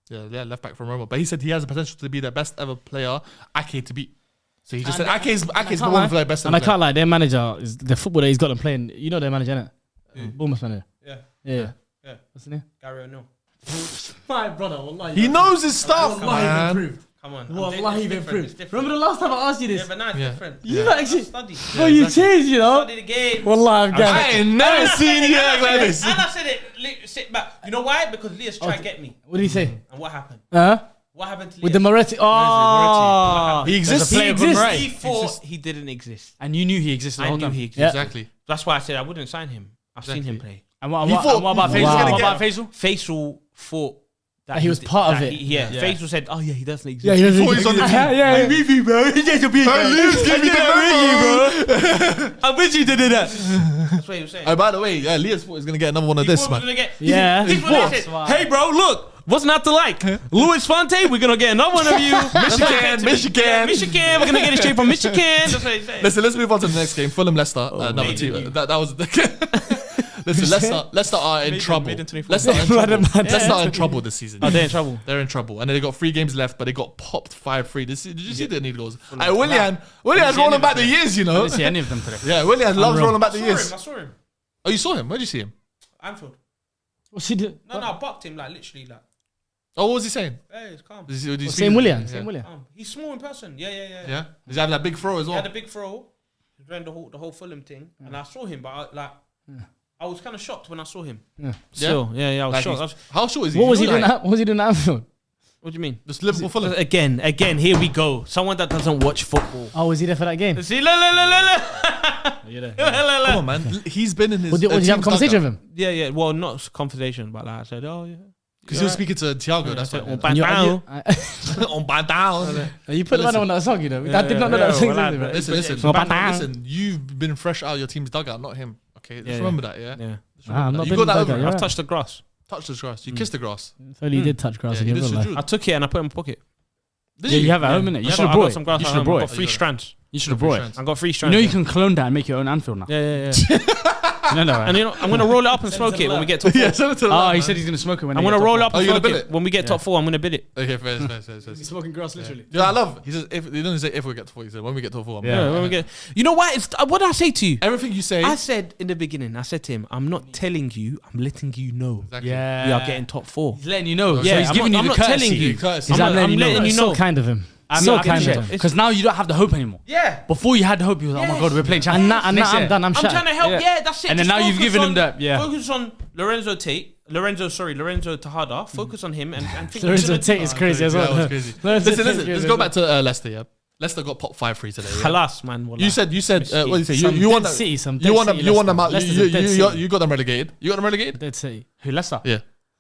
Yeah, left back from Roma. But he said he has the potential to be their best ever player. Ake to beat. So he just said Ake's can't one of their best. And I ever can't lie, their manager is the football that he's got them playing. You know their manager, innit? Bournemouth manager. Yeah. Yeah. What's the name? Gary O'Neill. My brother, wallahi. He knows his stuff, Wallahi, you've man. improved. Come on. Wallahi, you've improved. Remember the last time I asked you Yeah, this? but now it's Yeah. different. You not actually. Study. Bro, you changed, you know? Study the game. Wallahi, I'm I getting ain't never seen you act like this. And I said it. Sit back. You know why? Because Leah's tried to get me. What did he say? And what happened? Huh? What happened to With the Leah? Moretti. Oh. He exists. He exists. He thought he didn't exist. And you knew he existed the I whole knew time. he existed. Yeah. Exactly. That's why I said I wouldn't sign him. I've seen him play. And what He thought- about he Faisal? was gonna What get- about Faisal? Faisal thought That he was part of that it. Yeah, Yeah. Faisal said, "Oh yeah, he doesn't exist." Yeah, he doesn't Before he's on the team. Yeah, yeah. Beefy, bro. He's just a beefy. Give me the I wish you did that. That's what he was saying. By the way, Leah's thought he's gonna get another one of He this, thought we man. were gonna get- Yeah. This is what he said. Hey, bro, look. What's not to like? Louis Fonte, we're gonna get another one of you. Michigan. We're gonna get it straight from Michigan. That's what he said. Listen, let's move on to the next game. Fulham Leicester, number Amazing 2. game. That was. Listen, Leicester are in trouble. made in 24. Leicester are in trouble. Leicester are in trouble this season. Oh, they're in trouble. They're in trouble, and they got 3 games left, but they got popped 5-3. Did you see they need goals? Willian's rolling back the years, you I know. didn't see any of them today. Yeah, Willian loves rolling back the I years. saw him. Oh, you saw him? Where'd you see him? Anfield. What's he do? No, I bucked him like literally like. Oh, what was he saying? Hey, it's calm. Same William. Same William. He's small in person. Yeah. Yeah. Does he have that big throw as He well? had a big throw. He ran the whole Fulham thing, and I saw him, but I was kind of shocked when I saw him. Yeah. Still, I was Like shocked. how short is he? What was he He's doing? like- What was he doing at Anfield? What do you mean? Just Liverpool Fulham. Again, here we go. Someone that doesn't watch football. Oh, was he there for that game? See, look. Come on, man. He's been in his. Did you have a team's conversation dugout. with him? Yeah. Well, not conversation, but like I said, oh yeah. Because he was speaking to Thiago. That's I what. said, On "Oh, down. You put the on that song, you know. I did not know that song. well, Bro. Listen. You've been fresh out of your team's dugout, not him. Okay, just remember that. Yeah. Yeah. I'm not You been got that like over. you're I've right. touched the grass. Touch the grass. You kissed the grass. If only you did touch grass Yeah, in you your did real life. sujood. I took it and I put it in my pocket. Did Yeah, you have it at home, innit? You should have I brought got it. some grass You at should have home. I brought got it. 3 strands. You should have brought it. I got 3 You strands. know you yeah. can clone that and make your own Anfield now. Yeah. No, right? And you know, I'm gonna roll it up and smoke it when we get top 4. Yeah, send it to the Oh, lab, he man. said he's gonna smoke it when I'm they gonna get roll top it up Oh, and you're smoke gonna it bid it? when we get top 4. I'm gonna bid it. Okay, fair. He's smoking grass, literally. Yeah, I love. He says if he doesn't say if we get to 4, he said when we get to 4. Yeah, when we get. You know what? It's what did I say to you? Everything you say. I said in the beginning. I said to him, "I'm not telling you. I'm letting you know. Exactly. We are getting top 4." He's letting you know. Yeah, so he's I'm giving not- you the I'm not telling courtesy. you. Courtesy. I'm letting you It's know. so kind of him. I'm So not kind kind of him. because now you don't have the hope anymore. Yeah. Before you had the hope, you was like, oh my god, we're playing And Champions. now I'm done. I'm I'm shut. trying to help. Yeah. Yeah, that's it. And then Just now you've focus given him on- that, yeah. Focus on Lorenzo Tejada. Focus on him and think Lorenzo you're gonna Tate do- is crazy as That well. was crazy. Lorenzo Listen. Tate's Let's crazy go as back to Leicester. Yeah, Leicester got popped 5-3 today. Yeah? Halas, man. Wallah. You said. What do you say? Some You want dead them? city, some You dead want them? city You want them out? Leicester's a dead city. You got them relegated. You got them relegated. Dead City. Who, Leicester? Yeah.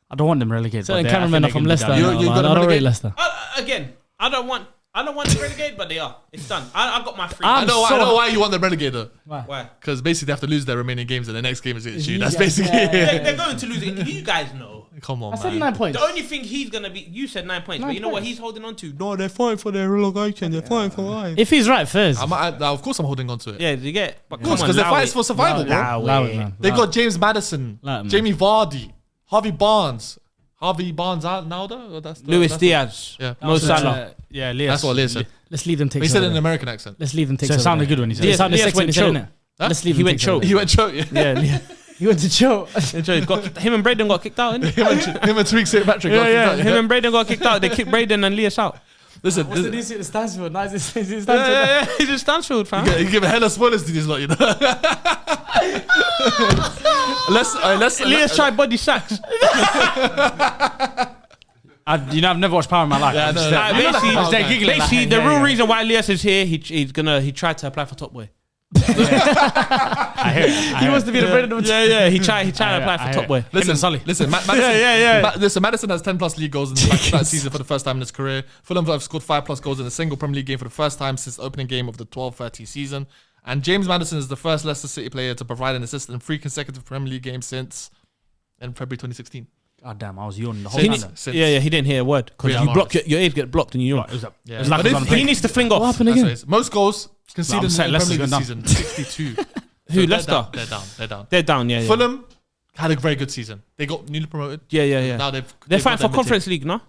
I don't want them relegated. Certain but they- I cameramen think are from they're Leicester. gonna be You- down. you I got them don't rate relegated? Leicester. Again, I don't want to relegate, but they are. It's done. I got my free. I I'm know. I so- know why you want them relegated. Why? Because basically they have to lose their remaining games, and the next game is against you. You That's guys- basically. yeah. They're going to lose it. You guys know. Come on, I said man. 9 points. The only thing he's gonna be. You said 9 points, but 9 you know what points. he's holding on to? No, they're fighting for their relegation. They're fighting for life. If he's right first, Of course, I'm holding on to it. Yeah, you get. But Of course, because they're fighting for survival, bro. allow it, man. They got James Maddison, Allow it, man. Jamie Vardy, Harvey Barnes out now though. Luis that's Diaz. Yeah. Mo Salah. Yeah, Lias. That's what Leah said. Let's leave them take. He said it over in an there. American accent. Let's leave them take. So it over sounded there. good when he said It it. Lias sounded went sexy when he said choke. it, innit? Huh? Let's leave He them went take over choke. He went choke. Yeah. Yeah, he went to choke. Him and Braden got kicked out, innit? him and Tariq St. Patrick. got kicked out, Him and Braden got kicked out. They kicked Braden and Lias out. Listen, What's the new city? Stansfield. Nice. It's Stansfield. Yeah. He's in Stansfield, fam. you give hella spoilers to these lot, you know. let's Lias tried body sacks. I've never watched Power in my life. Yeah, I'm no, just no. there- Basically, I was there giggling. basically like, the yeah, real yeah. reason why Lias is here, he tried to apply for Top Boy. I hear it. He wants to be the president of Yeah. He tried to apply I for hear Top it. Boy. Listen, Sully. Listen, Madison, listen, Madison has 10 plus league goals in that season for the first time in his career. Fulham have scored 5 plus goals in a single Premier League game for the first time since the opening game of the 12-13 season. And James Madison is the first Leicester City player to provide an assist in 3 consecutive Premier League games since in February 2016. God damn, I was yawning the whole He time. ne- yeah, he didn't hear a word because Yeah, you Morris. block your ears get blocked and you know. It was up. Yeah. It was like But it was if on a He break. needs to fling What off. happened That's again? what it is. Most goals conceded I'm in the saying Premier Leicester's League this going season, 62. Who, So Leicester? They're down. They're down. Yeah. Fulham had a very good season. They got newly promoted. Yeah. Now They're they've fighting got for their Conference League, no?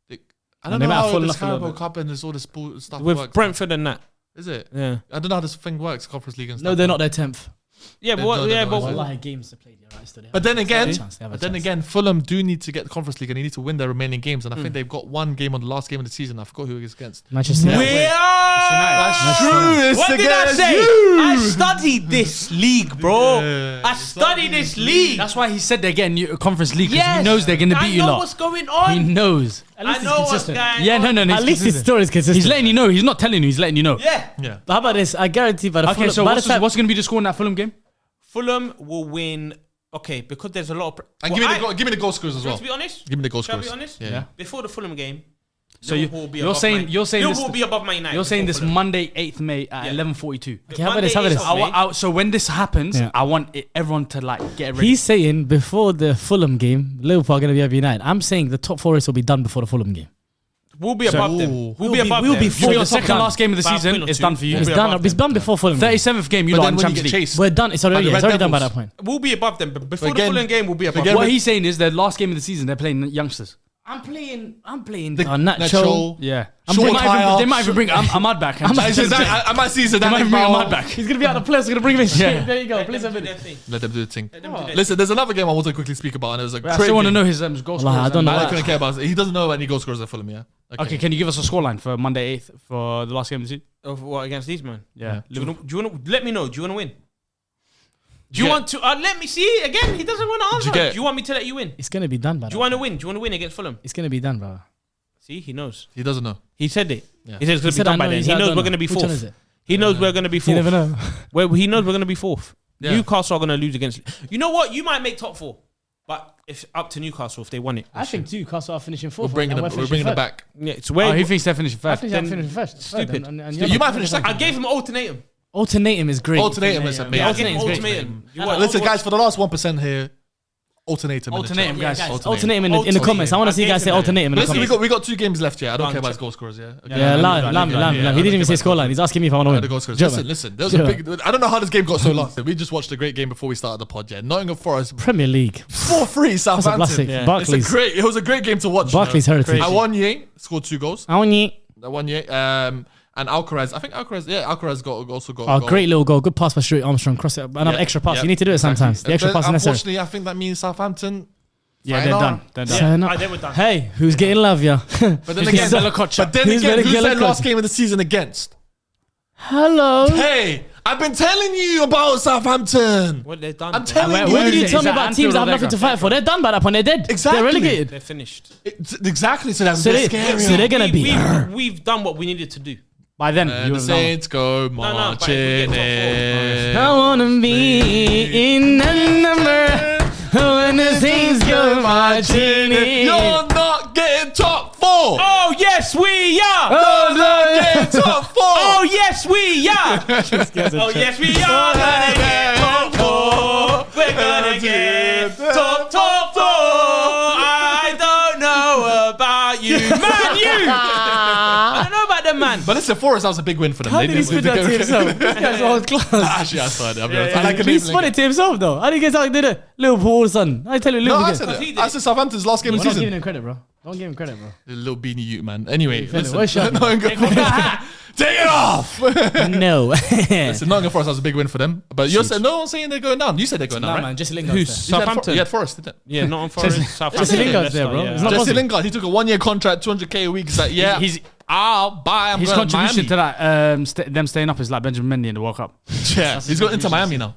mid-tier. I don't They know might have how fallen this off a little Carabao bit. Cup and this all this stuff With works. Brentford and that. Is it? Yeah. I don't know how this thing works, Conference League and stuff. No, they're not their 10th. Yeah, They but don't- yeah, they but don't. Wallahi, games to play. You're right, still. But then again, Again, Fulham do need to get the Conference League and they need to win their remaining games. And I think they've got one game on the last game of the season. I forgot who it was against. Manchester United. we are. That's true. It's What did I against say? you. I studied this league, bro. Yeah. I studied this league. That's why he said they're getting you a Conference League because Yes. he knows they're going to beat I you know lot. what's going He on. knows. At least I it's know what's consistent. going Yeah, on. no. At least his consistent. story is consistent. He's letting you know. He's not telling you. He's letting you know. Yeah. Yeah. But how about this? I guarantee by the Okay, so by the time what's going to be the score in that Fulham game? Fulham will win. Okay, because there's a lot of. And give me the goal scorers as well. To be honest, Give me the goal shall I scorers. be honest? Yeah. Before the Fulham game, So Liverpool will be you're above saying Man- you're saying Liverpool will this, be above Man United. you're saying before this Fulham. Monday 8th May at Yeah. 11:42. Okay, how about this? How about this? Monday is So when this happens, Yeah. I want everyone to like get ready. He's saying before the Fulham game, Liverpool are going to be above United. I'm saying the top 4 race will be done before the Fulham game. We'll be above them. Ooh. We'll be above we'll them. be You'll full be the the second top last game of the By a season. point or It's two. done for you. We'll It's be done. above It's them. done before Fulham. 37th game, you But lot then in when you Champions get League. chased, We're done. It's already, By the it's Red already done by Devils. that point. We'll be above them. But before Again- the Fulham game, we'll be above again- them. What he's saying is the last game of the season they're playing youngsters. I'm playing The Nacho. Yeah. Short They might even bring Ahmad back. I might see They might even bring Ahmad back. He's gonna be out of the place. We're gonna bring him in. Yeah. There you go. Please have it. Let them do the thing. Listen, there's another game I want to quickly speak about, and it was a I great still want to game. know his goal scorers. I don't know. I couldn't care about it. He doesn't know any goal scorers at Fulham, yeah? Okay, can you give us a scoreline for Monday 8th for the last game of the season? Of what against these man? Yeah. Do you want to let me know? Do you want to win? Do you want to let me see again? He doesn't want to answer. get it? Do you want me to let you win? It's gonna be done, brother. Do you want to win? Do you want to win against Fulham? It's gonna be done, brother. See, he knows. He doesn't know. He said it. Yeah. He said it's going to be done by then. He knows we're going to be Which one is fourth. it? He knows we're going to be You never fourth. know. He knows we're going to be fourth. Yeah. Newcastle are going to lose against. You know what? You might make top 4, but it's up to Newcastle if they won it. I think Newcastle are finishing We're fourth. bringing and it finishing third. back. Yeah, it's where He thinks they're finishing I first. think they're finishing first. Stupid. You might finish second. I gave him ultimatum. Ultimatum is great. Ultimatum is amazing. Yeah, I gave him Ultimatum is great. ultimatum. You I want- Listen, guys, for the last 1% here, alternatum. in the chat. Alternatum, guys. Ultimatum in the comments. I want to see you guys say ultimatum in the Listen, comments. we got 2 games left, yeah. I don't care about his goal scorers, yeah. Okay. Yeah, Lam. Lam. He didn't even say scoreline. He's asking me if I want to The win. goal scorers. Joke, man. Listen. There was a big. I don't know how this game got so long. We just watched a great game before we started the pod. Yeah, Nottingham Forest Premier League. 4-3 That's a Southampton. classic. Yeah. Barclays. It was a great game to watch. Barclays heritage. Awonye scored 2 goals. Awonye. And Alcaraz. I think Alcaraz also got. Oh, a goal. great little goal. Good pass by Stuart Armstrong. Cross it. Another Yeah. extra pass. Yeah. You need to do it sometimes. The extra But pass is necessary. unfortunately, I think that means Southampton. Yeah, they're done. They're done. Turn up. They were done. Hey, who's getting love, yeah? But then Who's again, getting- who's better their get last game of the season against? Hello. Hey, I've been telling you about Southampton. What they've done. I'm bro. telling Where you. What did is you it? tell Is me that about teams that have Anfield or nothing to Leicester? fight for? They're done by that point. They're dead. Exactly. They're relegated. They're finished. Exactly. So that's So a they- bit scary. so they're gonna be. We've done what we needed to do. By then, And you the have done. Saints go but if we marching get top in. I wanna be in a number when the Saints go marching in. You're not getting top 4. Oh yes, we are. You're not getting top 4. Oh yes, we are. Oh yes, we are gonna get top 4. We're gonna get top 4. I don't know about you, man. You. I don't know about them, man. But listen, Forest, that was a big win for them. How did he spit that to himself? This guy's all class. Actually, I started. I'll be honest. I like He spun it to himself though. How did he get out? Did it? Liverpool all of a sudden. I tell you, No, Liverpool. I get- said he it. did. I said Southampton's last game of We're the not giving season. him credit, bro. Don't give him credit, bro. The little beanie you, man. Anyway, Where's listen. Sharky? Nottingham Forest. Take it off. No. Listen, Nottingham Forest, that was a big win for them. But you're saying, no one's saying they're going down. You said they're going down, Nah, right? man. Jesse Who's Lingard's there. Southampton? You had Forest, didn't it? Yeah, not on Forest. Jesse Southampton. Lingard's there, Leicester, bro. yeah. It's not Jesse possible. Lingard, he took a 1-year contract, 200k a week. He's like, yeah, I'll buy. I'm His going to contribution Miami. to that, them staying up is like Benjamin Mendy in the World Cup. Yeah, he's going into Miami now.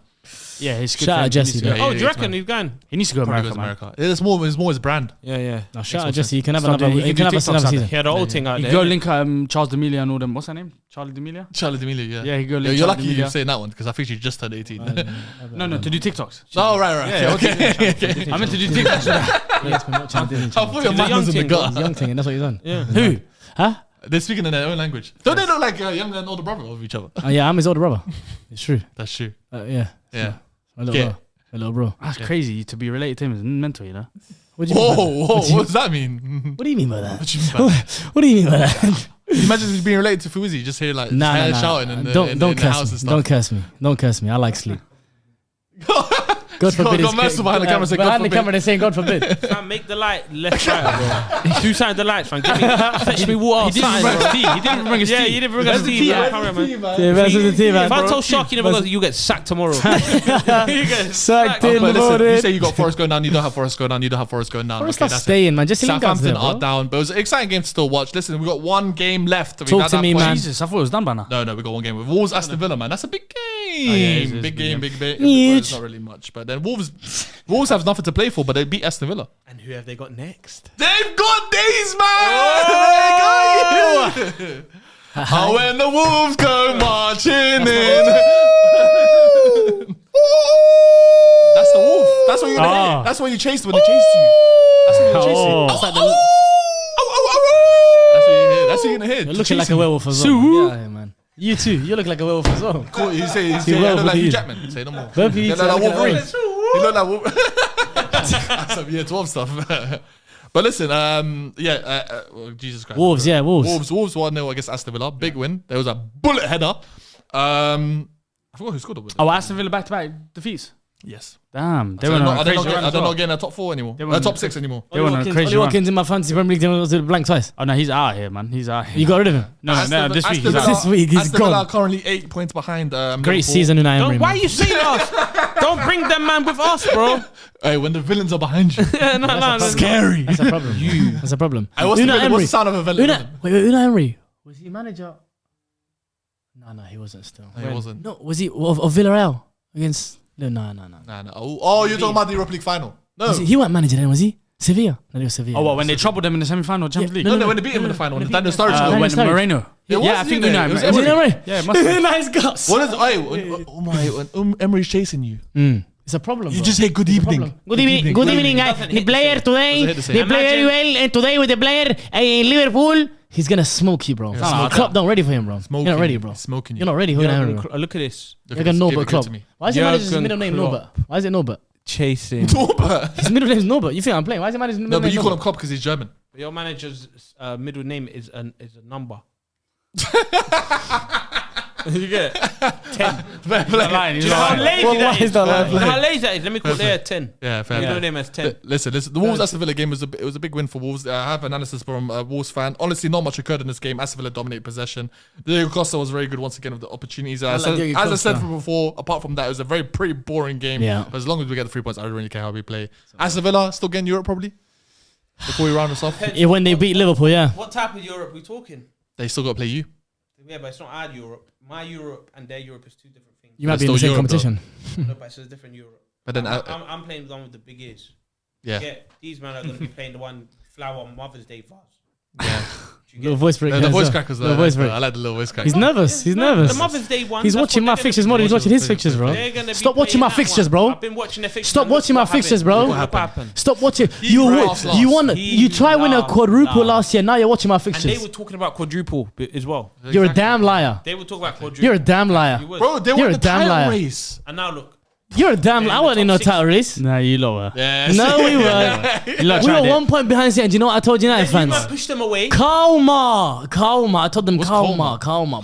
Yeah, he's good. Shout for out him. Jesse, He needs to though. go- Oh, do you reckon he's going? He needs to go to Probably America, goes man. America. It's more his brand. Yeah, yeah. No, shout out Jesse. You can have Stop another. doing- he You can can do have another TikToks season. He had the whole thing out He there. go link Charles D'Amelio and all them. What's her name? Charlie D'Amelio? Charlie D'Amelio, yeah. Yeah, he go Yo, link you're Charlie lucky you're D'Amelio. saying that one because I think she just turned 18. No, to do TikToks. Oh, right. Yeah, Okay. I meant to do TikToks. Yeah, it's been watching the Disney I Channel. thought your He's a man young was in the thing, gutter. He's a young thing, and that's what he's done. Yeah. Who? Huh? They're speaking in their own language. Don't they look like a younger and older brother of each other? Oh, yeah, I'm his older brother. It's true. That's true. Yeah. Yeah. My little Yeah. bro. My little bro. That's crazy. To be related to him is mental, you know? What do you mean? by that? Whoa, what does that mean? What do you mean by that? What do you mean by that? What do you mean by that? Imagine he's being related to Fuizzi, just hear like Nah. shouting in the, Don't in the curse house me. and stuff. Don't curse me. Don't curse me. I like sleep. God forbid. got merciful behind the camera, say, God behind the forbid. camera, they're saying God forbid. Fam, make the light left, right, bro. Two sides of the lights, man. Fetch me water. He didn't outside, bring bro. his tea. He didn't bring his tea. Yeah, he didn't bring us tea. tea, man. man? Hurry, man. Yeah, that's the team, man. If I told Sharky never goes, you get sacked tomorrow. You get Sacked Oh, in but the listen, you morning. say you got Forest going down, you don't have Forest going down, you don't have Forest going down. Forest Okay, not that's it. staying, man. Jesse Lingard's there, Southampton are bro. down, but it was an exciting game to still watch. Listen, we got one game left. Talk to me, man. Jesus, I thought it was done by now. No, we got one game with Wolves, Aston Villa, man. That's a big game. yeah, it is, big game, big game. Huge. It's not really much, but then Wolves have nothing to play for, but they beat Aston Villa. And who have they got next? They've got these, man. They got you. Oh, when the Wolves go marching in. That's the wolf. That's what you're gonna Oh. hear. That's what you chased when they chased you. That's what you're chasing. Oh. That's like the. That's what you hear. That's what you're gonna hear. You're looking like a werewolf as well. Yeah, man. You too. You look like a werewolf as well. Cool. You say See, I well, look like look at Hugh you. Jackman. Say no more. Both of you You two look are like looking Wolverine. like You look like Wolverine. That's some year 12 stuff. But listen, Jesus Christ. Wolves, yeah, Wolves. Wolves 1-0 against Aston Villa. Big win. There was a bullet header. I forgot who scored it with. Oh, Aston Villa back-to-back defeats. Yes. Damn, they So were they're on not, a crazy run they're as well. not getting a top 4 anymore. They were on top a- 6 anymore. They were on a crazy Oli run. Watkins in my fantasy Premier League team was blank twice. Oh no, he's out here, man. He's out here. You got rid of him. no, this week. Aston He's Villa, out. This week, he's Aston Villa gone. are currently 8 points behind. Great Liverpool. season in Emery. Why are you saying us? Don't bring them man with us, bro. Hey, when the villains are behind you, no. scary. That's a problem. That's a problem. Hey, what's the sound of a villain? Wait, Unai Emery. Was he manager? No, he wasn't still. No, he wasn't. No, was he of Villarreal against? No. Nah. Oh, you're talking about the Europa League final? No. He wasn't manager then, was he? Sevilla. No, he was Sevilla. Oh, what, when they troubled them in the semi-final of Champions League? No, when they beat him in the final. When Daniel Sturridge. Daniel When Sturridge. Moreno. It was Yeah, I think you, Unai. it was Was he Emery. Emery? Yeah, it must be. Nice guts. What is? When Emery's chasing you, It's a problem. you bro. just say good evening. Good evening, guys. The player today, Doesn't hit the same. they play very well, and today with the player in Liverpool, he's gonna smoke you, bro. smoke Klopp not ready for him, bro. Smoking You're not ready, you. bro. Smoking you. You're not ready for him, bro. Look at this. Look Like at a this. Norbert Give it Klopp. to me. Why is your manager's Jurgen middle name Klopp. Norbert? Why is it Norbert? Chasing. Norbert. His middle name is Norbert. You think I'm playing? Why is your manager's middle No, name but you call him Norbert? Klopp because he's German. Your manager's middle name is a number. You get it? 10. He's lying. He's Do you know how lying. lazy Well, that why is? is that You know how lazy that is? Let me call there 10. Yeah, fair. Middle name as 10. Listen. The Wolves Aston Villa game was a big win for Wolves. I have analysis from a Wolves fan. Honestly, not much occurred in this game. Aston Villa dominated possession. Diego Costa was very good once again with the opportunities. As I said before, apart from that, it was a pretty boring game. Yeah. But as long as we get the 3 points, I don't really care how we play. Aston Villa still getting Europe probably. Before we round us off, Yeah, when they beat Liverpool, yeah. What type of Europe are we talking? they still got to play you. Yeah, but it's not our Europe. My Europe and their Europe is two different things. You might be in still the same Europe, competition. No, but it's a different Europe. But then, I'm playing the one with the big ears. yeah. These men are going to be playing the one flower Mother's Day vase. Yeah. Little voice break. The there as voice well. crackers. Little voice break. I like the little voice crackers. He's nervous. He's No, nervous. The Mother's Day one. He's that's watching what my they're fixtures gonna more be than he's watching his fixtures, bro. They're gonna be Stop watching playing my that fixtures, one. bro. I've been watching the fixtures. Stop and look watching my what fixtures, happened. bro. Look what happened. Stop watching. He laughed last. You won. He You try win a laughed quadruple last. last year. Now you're watching my And they fixtures. were talking about quadruple as well. You're a damn liar. They were talking about quadruple. You're a damn liar. You would. Bro, they You're were a the damn title liar. race. And now look. You're a damn. They're I in the wasn't in top no six. title race. Nah, you lower. Yeah. No, we weren't. You lot We tried were it. 1 point behind City. And do you know what I told United You fans? might push them away. Calma. I told them What's calma, calma?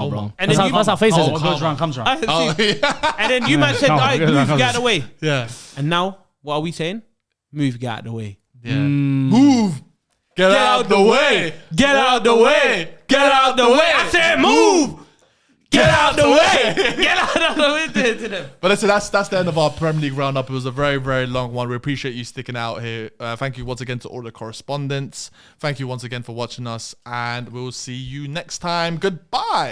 bro. And That's then how face Oh, is. what goes round comes round. Oh, yeah. And then you might said, No, "I yeah, move, no, get out of the way." Yeah. And now, what are we saying? Move, get out of the way. Yeah. Move. Get out the way. Get out the way. Get out the way. I said, move. Get out the way. Get out of the way to them. But listen, that's the end of our Premier League roundup. It was a very, very long one. We appreciate you sticking out here. Thank you once again to all the correspondents. Thank you once again for watching us, and we'll see you next time. Goodbye.